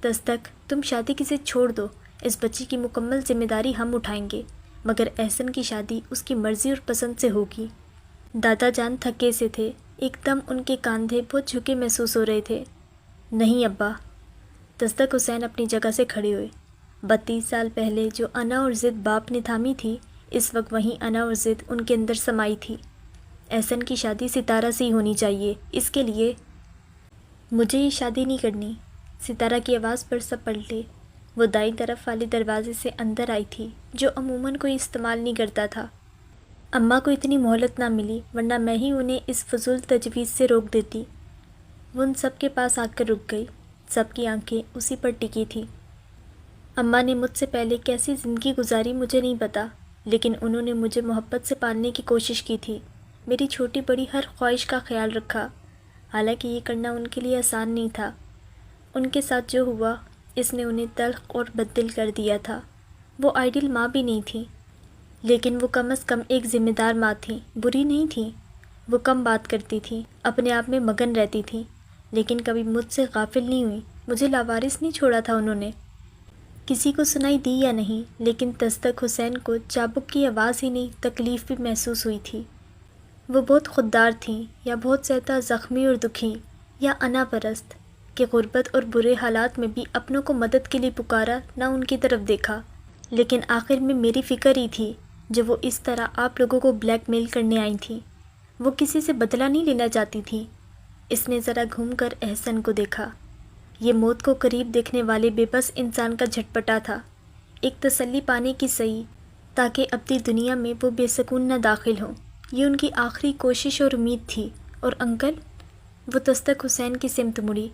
دستک، تم شادی کی ضد چھوڑ دو، اس بچی کی مکمل ذمہ داری ہم اٹھائیں گے، مگر احسن کی شادی اس کی مرضی اور پسند سے ہوگی۔ دادا جان تھکے سے تھے، ایک دم ان کے کاندھے بہت جھکے محسوس ہو رہے تھے۔ نہیں ابا۔ دستک حسین اپنی جگہ سے کھڑے ہوئے۔ 32 سال پہلے جو انا اور ضد باپ نے تھامی تھی، اس وقت وہیں انا اور ضد ان کے اندر سمائی تھی۔ احسن کی شادی ستارہ سے ہی ہونی چاہیے، اس کے لیے مجھے یہ شادی نہیں کرنی۔ ستارہ کی آواز پر سب پلٹے۔ وہ دائیں طرف والے دروازے سے اندر آئی تھی جو عموماً کوئی استعمال نہیں کرتا تھا۔ اماں کو اتنی مہلت نہ ملی، ورنہ میں ہی انہیں اس فضول تجویز سے روک دیتی۔ وہ ان سب کے پاس آ کر رک گئی، سب کی آنکھیں اسی پر ٹکی تھی۔ اماں نے مجھ سے پہلے کیسی زندگی گزاری مجھے نہیں پتا، لیکن انہوں نے مجھے محبت سے پالنے کی کوشش کی تھی، میری چھوٹی بڑی ہر خواہش کا خیال رکھا، حالانکہ یہ کرنا ان کے لیے آسان نہیں تھا۔ ان کے ساتھ جو ہوا، اس نے انہیں تلخ اور بددل کر دیا تھا۔ وہ آئیڈیل ماں بھی نہیں تھی، لیکن وہ کم از کم ایک ذمہ دار ماں تھی، بری نہیں تھی۔ وہ کم بات کرتی تھی، اپنے آپ میں مگن رہتی تھی، لیکن کبھی مجھ سے غافل نہیں ہوئی۔ مجھے لاوارث نہیں چھوڑا تھا انہوں نے۔ کسی کو سنائی دی یا نہیں، لیکن دستک حسین کو چابک کی آواز ہی نہیں، تکلیف بھی محسوس ہوئی تھی۔ وہ بہت خوددار تھیں، یا بہت زیادہ زخمی اور دکھی، یا انا پرست، کہ غربت اور برے حالات میں بھی اپنوں کو مدد کے لیے پکارا، نہ ان کی طرف دیکھا۔ لیکن آخر میں میری فکر ہی تھی جو وہ اس طرح آپ لوگوں کو بلیک میل کرنے آئی تھیں۔ وہ کسی سے بدلہ نہیں لینا چاہتی تھی۔ اس نے ذرا گھوم کر احسن کو دیکھا۔ یہ موت کو قریب دیکھنے والے بے بس انسان کا جھٹپٹا تھا، ایک تسلی پانے کی سعی، تاکہ اپنی دنیا میں وہ بے سکون نہ داخل ہوں۔ یہ ان کی آخری کوشش اور امید تھی۔ اور انکل؟ وہ دستک حسین کی سمت مڑی۔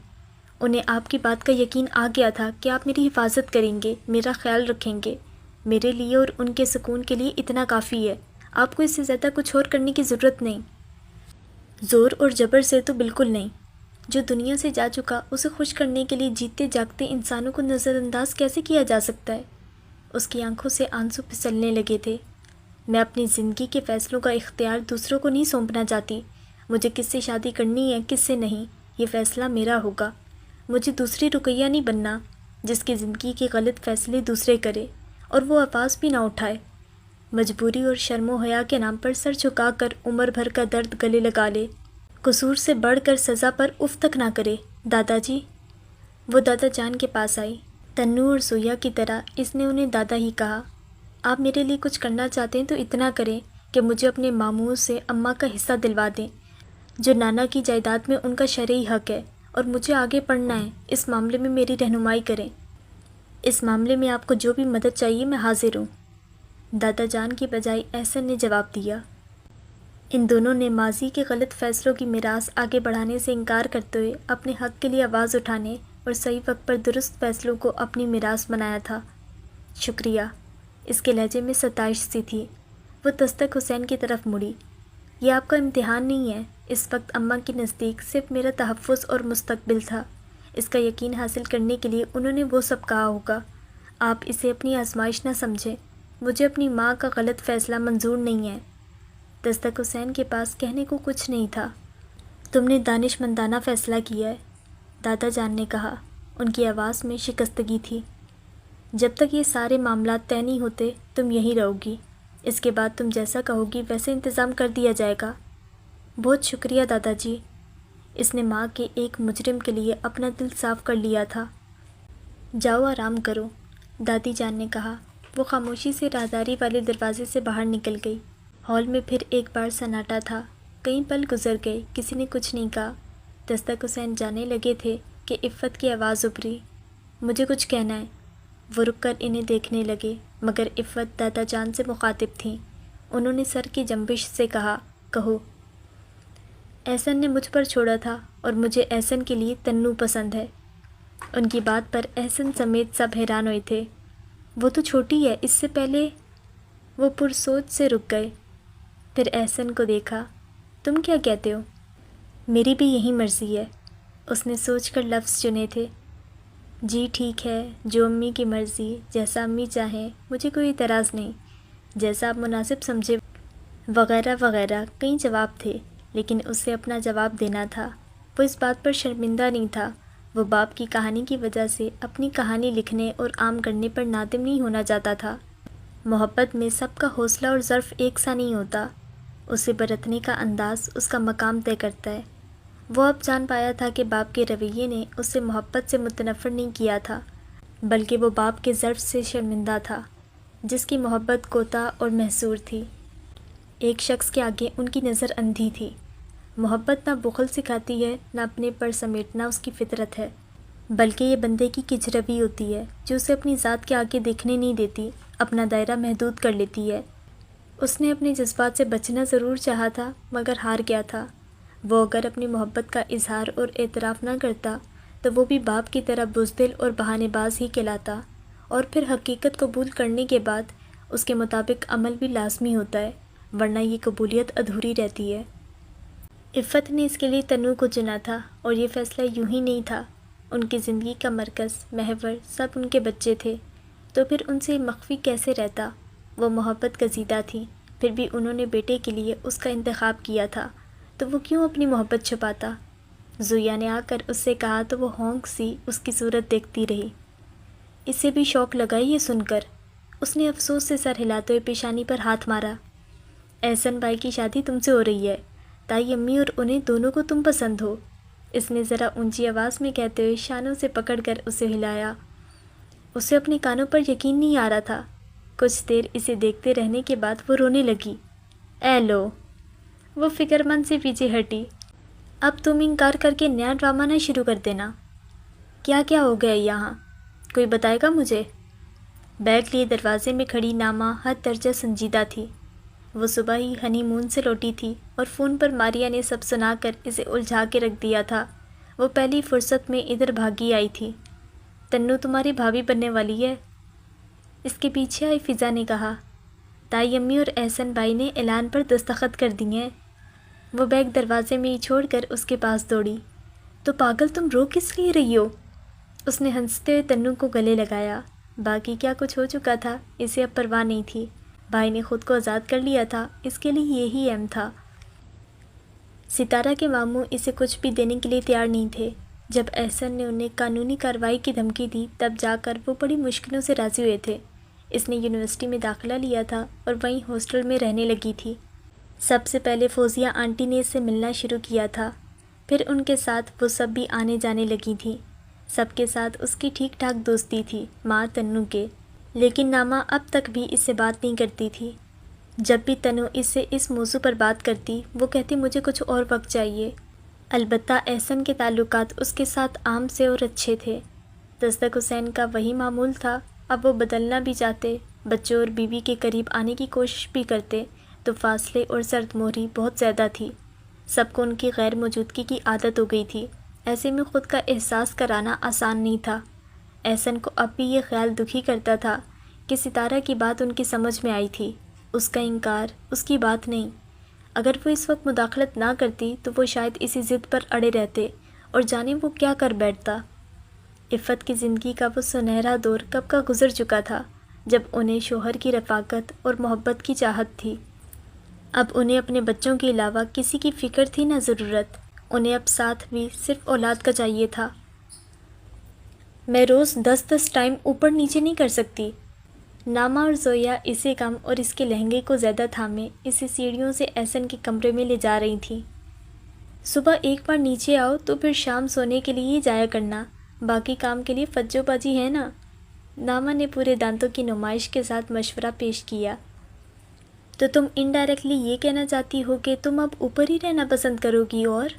انہیں آپ کی بات کا یقین آ گیا تھا کہ آپ میری حفاظت کریں گے، میرا خیال رکھیں گے۔ میرے لیے اور ان کے سکون کے لیے اتنا کافی ہے، آپ کو اس سے زیادہ کچھ اور کرنے کی ضرورت نہیں۔ زور اور جبر سے تو بالکل نہیں۔ جو دنیا سے جا چکا، اسے خوش کرنے کے لیے جیتے جاگتے انسانوں کو نظر انداز کیسے کیا جا سکتا ہے؟ اس کی آنکھوں سے آنسو پھسلنے لگے تھے۔ میں اپنی زندگی کے فیصلوں کا اختیار دوسروں کو نہیں سونپنا چاہتی۔ مجھے کس سے شادی کرنی ہے، کس سے نہیں، یہ فیصلہ میرا ہوگا۔ مجھے دوسری رقیہ نہیں بننا، جس کی زندگی کے غلط فیصلے دوسرے کرے اور وہ آواز بھی نہ اٹھائے۔ مجبوری اور شرم و حیا کے نام پر سر جھکا کر عمر بھر کا درد گلے لگا لے، قصور سے بڑھ کر سزا پر اف تک نہ کرے۔ دادا جی، وہ دادا جان کے پاس آئی۔ تنو اور زویا کی طرح اس نے انہیں دادا ہی کہا۔ آپ میرے لیے کچھ کرنا چاہتے ہیں تو اتنا کریں کہ مجھے اپنے ماموں سے اماں کا حصہ دلوا دیں، جو نانا کی جائیداد میں ان کا شرعی حق ہے، اور مجھے آگے پڑھنا ہے۔ اس معاملے میں میری رہنمائی کریں۔ اس معاملے میں آپ کو جو بھی مدد چاہیے میں حاضر ہوں۔ دادا جان کی بجائے احسن نے جواب دیا۔ ان دونوں نے ماضی کے غلط فیصلوں کی میراث آگے بڑھانے سے انکار کرتے ہوئے اپنے حق کے لیے آواز اٹھانے اور صحیح وقت پر درست فیصلوں کو اپنی میراث بنایا تھا۔ شکریہ۔ اس کے لہجے میں ستائش سی تھی۔ وہ دستک حسین کی طرف مڑی۔ یہ آپ کا امتحان نہیں ہے۔ اس وقت اماں کے نزدیک صرف میرا تحفظ اور مستقبل تھا۔ اس کا یقین حاصل کرنے کے لیے انہوں نے وہ سب کہا ہوگا۔ آپ اسے اپنی آزمائش نہ سمجھیں۔ مجھے اپنی ماں کا غلط فیصلہ منظور نہیں ہے۔ دستک حسین کے پاس کہنے کو کچھ نہیں تھا۔ تم نے دانش مندانہ فیصلہ کیا ہے، دادا جان نے کہا۔ ان کی آواز میں شکستگی تھی۔ جب تک یہ سارے معاملات طے نہیں ہوتے تم یہیں رہو گی۔ اس کے بعد تم جیسا کہو گی ویسے انتظام کر دیا جائے گا۔ بہت شکریہ دادا جی۔ اس نے ماں کے ایک مجرم کے لیے اپنا دل صاف کر لیا تھا۔ جاؤ آرام کرو، دادی جان نے کہا۔ وہ خاموشی سے راہداری والے دروازے سے باہر نکل گئی۔ ہال میں پھر ایک بار سناٹا تھا۔ کئی پل گزر گئے، کسی نے کچھ نہیں کہا۔ دستک حسین جانے لگے تھے کہ عفت کی آواز ابھری۔ مجھے کچھ کہنا ہے۔ وہ رک کر انہیں دیکھنے لگے، مگر عفت دادا جان سے مخاطب تھیں۔ انہوں نے سر کی جنبش سے کہا، کہو۔ احسن نے مجھ پر چھوڑا تھا اور مجھے احسن کے لیے تنو پسند ہے۔ ان کی بات پر احسن سمیت سب حیران ہوئے تھے۔ وہ تو چھوٹی ہے، اس سے پہلے۔ وہ پرسوچ سے رک گئے، پھر احسن کو دیکھا۔ تم کیا کہتے ہو؟ میری بھی یہی مرضی ہے، اس نے سوچ کر لفظ چنے تھے۔ جی ٹھیک ہے، جو امی کی مرضی، جیسا امی چاہیں، مجھے کوئی اعتراض نہیں، جیسا آپ مناسب سمجھے، وغیرہ وغیرہ۔ کئی جواب تھے، لیکن اسے اپنا جواب دینا تھا۔ وہ اس بات پر شرمندہ نہیں تھا۔ وہ باپ کی کہانی کی وجہ سے اپنی کہانی لکھنے اور عام کرنے پر نادم نہیں ہونا چاہتا تھا۔ محبت میں سب کا حوصلہ اور ظرف ایک سا نہیں ہوتا۔ اسے برتنے کا انداز اس کا مقام طے کرتا ہے۔ وہ اب جان پایا تھا کہ باپ کے رویے نے اسے محبت سے متنفر نہیں کیا تھا، بلکہ وہ باپ کے ظرف سے شرمندہ تھا، جس کی محبت کوتاہ اور محصور تھی۔ ایک شخص کے آگے ان کی نظر اندھی تھی۔ محبت نہ بخل سکھاتی ہے، نہ اپنے پر سمیٹنا اس کی فطرت ہے، بلکہ یہ بندے کی کجروی ہوتی ہے جو اسے اپنی ذات کے آگے دیکھنے نہیں دیتی، اپنا دائرہ محدود کر لیتی ہے۔ اس نے اپنے جذبات سے بچنا ضرور چاہا تھا، مگر ہار گیا تھا۔ وہ اگر اپنی محبت کا اظہار اور اعتراف نہ کرتا تو وہ بھی باپ کی طرح بزدل اور بہانے باز ہی کہلاتا، اور پھر حقیقت قبول کرنے کے بعد اس کے مطابق عمل بھی لازمی ہوتا ہے، ورنہ یہ قبولیت ادھوری رہتی ہے۔ عفت نے اس کے لیے تنو کو چنا تھا، اور یہ فیصلہ یوں ہی نہیں تھا۔ ان کی زندگی کا مرکز، محور، سب ان کے بچے تھے، تو پھر ان سے مخفی کیسے رہتا؟ وہ محبت گزیدہ تھی، پھر بھی انہوں نے بیٹے کے لیے اس کا انتخاب کیا تھا، تو وہ کیوں اپنی محبت چھپاتا؟ زویا نے آ کر اس سے کہا تو وہ ہونک سی اس کی صورت دیکھتی رہی۔ اسے بھی شوق لگا یہ سن کر۔ اس نے افسوس سے سر ہلاتے ہوئے پیشانی پر ہاتھ مارا۔ احسن بھائی کی شادی تم سے ہو رہی ہے، تائی امی اور انہیں دونوں کو تم پسند ہو، اس نے ذرا اونچی آواز میں کہتے ہوئے شانوں سے پکڑ کر اسے ہلایا۔ اسے اپنے کانوں پر یقین نہیں آ رہا تھا۔ کچھ دیر اسے دیکھتے رہنے کے بعد وہ رونے لگی۔ اے لو! وہ فکر مند سے پیچھے ہٹی۔ اب تم انکار کر کے نیا ڈرامہ نہ شروع کر دینا۔ کیا کیا ہو گیا یہاں؟ کوئی بتائے گا مجھے؟ بیگ لیے دروازے میں کھڑی نامہ حد درجہ سنجیدہ تھی۔ وہ صبح ہی ہنی مون سے لوٹی تھی اور فون پر ماریا نے سب سنا کر اسے الجھا کے رکھ دیا تھا۔ وہ پہلی فرصت میں ادھر بھاگی آئی تھی۔ تنو تمہاری بھابھی بننے والی ہے، اس کے پیچھے آئی فضا نے کہا۔ تائی امی اور احسن بھائی نے اعلان پر دستخط کر دیے ہیں۔ وہ بیگ دروازے میں ہی چھوڑ کر اس کے پاس دوڑی۔ تو پاگل تم رو کس لیے رہی ہو؟ اس نے ہنستے ہوئے تنو کو گلے لگایا۔ باقی کیا کچھ ہو چکا تھا اسے اب پرواہ نہیں تھی۔ بھائی نے خود کو آزاد کر لیا تھا، اس کے لیے یہی اہم تھا۔ ستارہ کے ماموں اسے کچھ بھی دینے کے لیے تیار نہیں تھے۔ جب احسن نے انہیں قانونی کارروائی کی دھمکی دی تب جا کر وہ بڑی مشکلوں سے راضی ہوئے تھے۔ اس نے یونیورسٹی میں داخلہ لیا تھا اور وہیں ہاسٹل میں رہنے لگی تھی۔ سب سے پہلے فوزیہ آنٹی نے اس سے ملنا شروع کیا تھا، پھر ان کے ساتھ وہ سب بھی آنے جانے لگی تھیں۔ سب کے ساتھ اس کی ٹھیک ٹھاک دوستی تھی ماں تنو کے، لیکن نامہ اب تک بھی اس سے بات نہیں کرتی تھی۔ جب بھی تنو اس سے اس موضوع پر بات کرتی وہ کہتی مجھے کچھ اور وقت چاہیے۔ البتہ احسن کے تعلقات اس کے ساتھ عام سے اور اچھے تھے۔ دستک حسین کا وہی معمول تھا، اب وہ بدلنا بھی چاہتے، بچوں اور بیوی کے قریب آنے کی کوشش بھی کرتے تو فاصلے اور سرد مہری بہت زیادہ تھی۔ سب کو ان کی غیر موجودگی کی عادت ہو گئی تھی، ایسے میں خود کا احساس کرانا آسان نہیں تھا۔ احسن کو اب بھی یہ خیال دکھی کرتا تھا کہ ستارہ کی بات ان کی سمجھ میں آئی تھی، اس کا انکار اس کی بات نہیں۔ اگر وہ اس وقت مداخلت نہ کرتی تو وہ شاید اسی ضد پر اڑے رہتے اور جانے وہ کیا کر بیٹھتا۔ عفت کی زندگی کا وہ سنہرا دور کب کا گزر چکا تھا جب انہیں شوہر کی رفاقت اور محبت کی چاہت تھی۔ اب انہیں اپنے بچوں کے علاوہ کسی کی فکر تھی نہ ضرورت، انہیں اب ساتھ بھی صرف اولاد کا چاہیے تھا۔ میں روز 10 ٹائم اوپر نیچے نہیں کر سکتی۔ نامہ اور زویا اسے کم اور اس کے لہنگے کو زیادہ تھامے اسے سیڑھیوں سے احسن کے کمرے میں لے جا رہی تھیں۔ صبح ایک بار نیچے آؤ تو پھر شام سونے کے لیے ہی جایا کرنا، باقی کام کے لیے فجو بازی ہے نا۔ نامہ نے پورے دانتوں کی نمائش کے ساتھ مشورہ پیش کیا۔ تو تم انڈائریکٹلی یہ کہنا چاہتی ہو کہ تم اب اوپر ہی رہنا پسند کرو گی؟ اور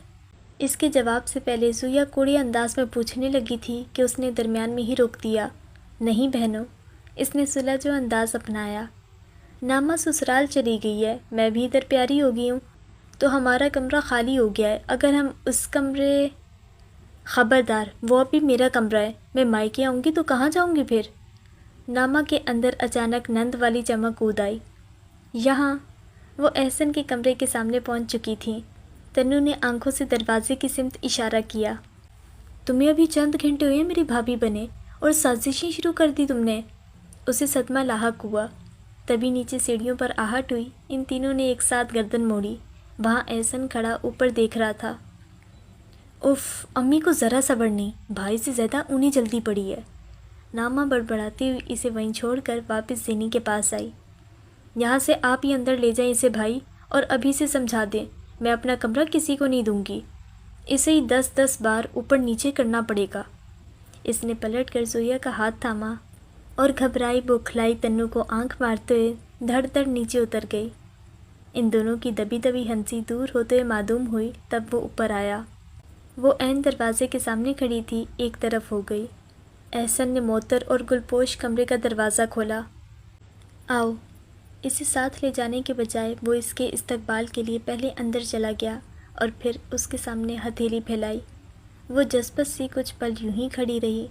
اس کے جواب سے پہلے زویا کوڑے انداز میں پوچھنے لگی تھی کہ اس نے درمیان میں ہی روک دیا۔ نہیں بہنوں، اس نے سلجھا انداز اپنایا۔ نامہ سسرال چلی گئی ہے، میں بھی ادھر پیاری ہو گئی ہوں، تو ہمارا کمرہ خالی ہو گیا ہے۔ اگر ہم اس کمرے… خبردار، وہ اب بھی میرا کمرہ ہے، میں مائکے آؤں گی تو کہاں جاؤں گی پھر؟ نامہ کے اندر اچانک نند والی چمک کود آئی۔ یہاں وہ احسن کے کمرے کے سامنے پہنچ چکی تھیں۔ تنو نے آنکھوں سے دروازے کی سمت اشارہ کیا۔ تمہیں ابھی چند گھنٹے ہوئے میری بھابھی بنے اور سازشیں شروع کر دی تم نے؟ اسے صدمہ لاحق ہوا، تبھی نیچے سیڑھیوں پر آہٹ ہوئی۔ ان تینوں نے ایک ساتھ گردن موڑی، وہاں احسن کھڑا اوپر دیکھ رہا تھا۔ اف، امی کو ذرا صبر نہیں، بھائی سے زیادہ انہیں جلدی پڑی ہے۔ نامہ بڑبڑاتی ہوئی اسے وہیں چھوڑ کر واپس زینی کے پاس آئی۔ یہاں سے آپ ہی اندر لے جائیں اسے بھائی، اور ابھی سے سمجھا دیں میں اپنا کمرہ کسی کو نہیں دوں گی، اسے ہی 10 بار اوپر نیچے کرنا پڑے گا۔ اس نے پلٹ کر زویا کا ہاتھ تھاما اور گھبرائی بوکھلائی تنو کو آنکھ مارتے ہوئے دھڑ دھڑ نیچے اتر گئی۔ ان دونوں کی دبی دبی ہنسی دور ہوتے ہوئے معدوم ہوئی، تب وہ اوپر آیا۔ وہ عین دروازے کے سامنے کھڑی تھی، ایک طرف ہو گئی۔ احسن نے معطر اور گلپوش کمرے کا دروازہ کھولا۔ آؤ۔ اسے ساتھ لے جانے کے بجائے وہ اس کے استقبال کے لیے پہلے اندر چلا گیا اور پھر اس کے سامنے ہتھیلی پھیلائی۔ وہ جذبت سی کچھ پل یوں ہی کھڑی رہی،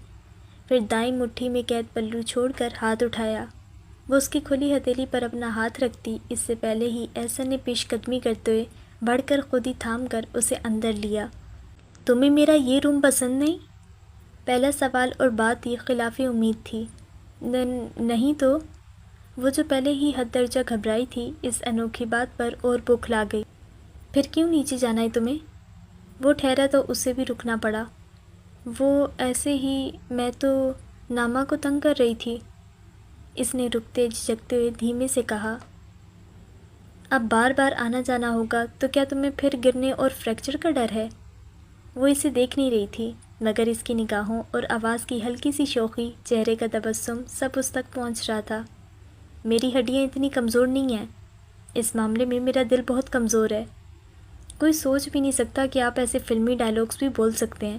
پھر دائیں مٹھی میں قید پلو چھوڑ کر ہاتھ اٹھایا۔ وہ اس کی کھلی ہتھیلی پر اپنا ہاتھ رکھتی، اس سے پہلے ہی احسن نے پیش قدمی کرتے ہوئے بڑھ کر خود ہی تھام کر اسے اندر لیا۔ تمہیں میرا یہ روم پسند نہیں؟ پہلا سوال اور بات ہی خلاف امید تھی۔ نہیں تو؟ وہ جو پہلے ہی حد درجہ گھبرائی تھی اس انوکھی بات پر اور بوکھلا گئی۔ پھر کیوں نیچے جانا ہے تمہیں؟ وہ ٹھہرا تو اسے بھی رکنا پڑا۔ وہ ایسے ہی، میں تو نامہ کو تنگ کر رہی تھی، اس نے رکتے جھجکتے ہوئے دھیمے سے کہا۔ اب بار بار آنا جانا ہوگا تو کیا تمہیں پھر گرنے اور فریکچر کا ڈر ہے؟ وہ اسے دیکھ نہیں رہی تھی، مگر اس کی نگاہوں اور آواز کی ہلکی سی شوخی، چہرے کا تبسم سب اس تک پہنچ رہا تھا۔ میری ہڈیاں اتنی کمزور نہیں ہیں، اس معاملے میں میرا دل بہت کمزور ہے۔ کوئی سوچ بھی نہیں سکتا کہ آپ ایسے فلمی ڈائلاگز بھی بول سکتے ہیں،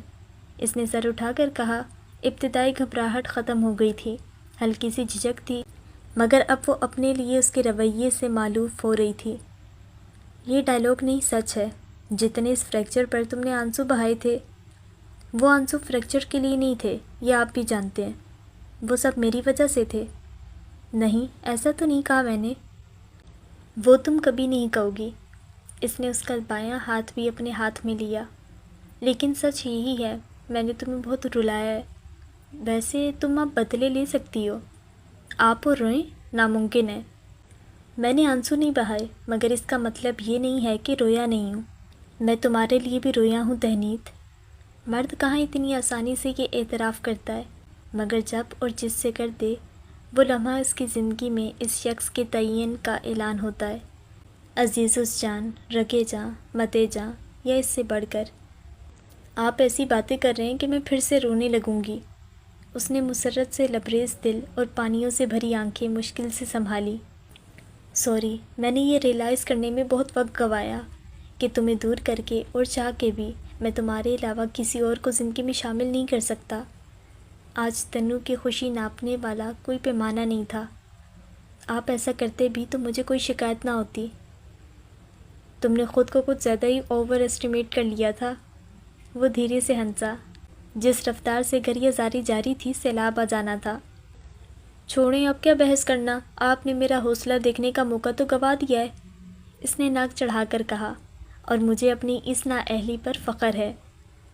اس نے سر اٹھا کر کہا۔ ابتدائی گھبراہٹ ختم ہو گئی تھی، ہلکی سی جھجک تھی، مگر اب وہ اپنے لیے اس کے رویے سے مالوف ہو رہی تھی۔ یہ ڈائلاگ نہیں، سچ ہے۔ جتنے اس فریکچر پر تم نے آنسو بہائے تھے، وہ آنسو فریکچر کے لیے نہیں تھے، یہ آپ بھی جانتے ہیں۔ وہ سب میری وجہ سے تھے۔ نہیں، ایسا تو نہیں کہا میں نے۔ وہ تم کبھی نہیں کہو گی۔ اس نے اس کا بایاں ہاتھ بھی اپنے ہاتھ میں لیا۔ لیکن سچ یہی ہے، میں نے تمہیں بہت رلایا ہے۔ ویسے تم اب بدلے لے سکتی ہو۔ آپ اور روئیں ناممکن ہے۔ میں نے آنسو نہیں بہائے، مگر اس کا مطلب یہ نہیں ہے کہ رویا نہیں ہوں۔ میں تمہارے لیے بھی رویا ہوں تہنیت۔ مرد کہاں اتنی آسانی سے یہ اعتراف کرتا ہے، مگر جب اور جس سے کر دے وہ لمحہ اس کی زندگی میں اس شخص کے تعین کا اعلان ہوتا ہے، عزیز اس جان، رگے جاں، متے جاں، یا اس سے بڑھ کر۔ آپ ایسی باتیں کر رہے ہیں کہ میں پھر سے رونے لگوں گی۔ اس نے مسرت سے لبریز دل اور پانیوں سے بھری آنکھیں مشکل سے سنبھالی۔ سوری، میں نے یہ ریئلائز کرنے میں بہت وقت گوایا کہ تمہیں دور کر کے اور چاہ کے بھی میں تمہارے علاوہ کسی اور کو زندگی میں شامل نہیں کر سکتا۔ آج تنو کی خوشی ناپنے والا کوئی پیمانہ نہیں تھا۔ آپ ایسا کرتے بھی تو مجھے کوئی شکایت نہ ہوتی۔ تم نے خود کو کچھ زیادہ ہی اوور اسٹیمیٹ کر لیا تھا۔ وہ دھیرے سے ہنسا۔ جس رفتار سے گریہ زاری جاری تھی سیلاب آ جانا تھا۔ چھوڑیں، اب کیا بحث کرنا، آپ نے میرا حوصلہ دیکھنے کا موقع تو گوا دیا ہے، اس نے ناک چڑھا کر کہا، اور مجھے اپنی اس نااہلی پر فخر ہے۔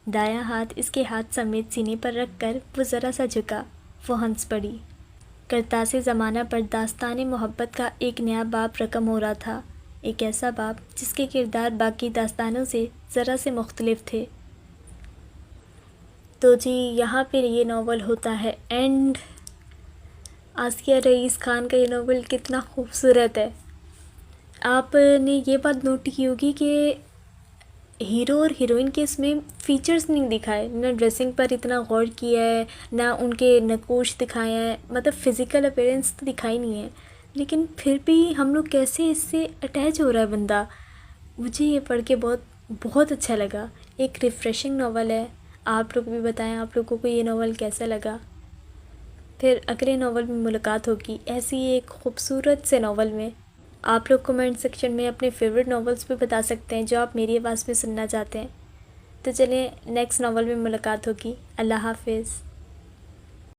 دایاں ہاتھ اس کے ہاتھ سمیت سینے پر رکھ کر وہ ذرا سا جھکا۔ وہ ہنس پڑی۔ کرتاسے زمانہ پر داستان محبت کا ایک نیا باب رقم ہو رہا تھا، ایک ایسا باب جس کے کردار باقی داستانوں سے ذرا سے مختلف تھے۔ تو جی یہاں پہ یہ ناول ہوتا ہے اینڈ۔ آسیہ رئیس خان کا یہ ناول کتنا خوبصورت ہے۔ آپ نے یہ بات نوٹ کی ہوگی کہ ہیرو اور ہیروئن کے اس میں فیچرز نہیں دکھائے، نہ ڈریسنگ پر اتنا غور کیا ہے، نہ ان کے نقوش دکھائے ہیں، مطلب فزیکل اپیرنس تو دکھائی نہیں ہے، لیکن پھر بھی ہم لوگ کیسے اس سے اٹیچ ہو رہا ہے بندہ۔ مجھے یہ پڑھ کے بہت اچھا لگا۔ ایک ریفریشنگ ناول ہے۔ آپ لوگ بھی بتائیں آپ لوگوں کو یہ ناول کیسا لگا۔ پھر اگلے ناول میں ملاقات ہوگی ایسی ایک خوبصورت سے ناول میں۔ آپ لوگ کمنٹ سیکشن میں اپنے فیوریٹ ناولز بھی بتا سکتے ہیں جو آپ میری آواز میں سننا چاہتے ہیں۔ تو چلیں نیکسٹ ناول میں ملاقات ہوگی۔ اللہ حافظ۔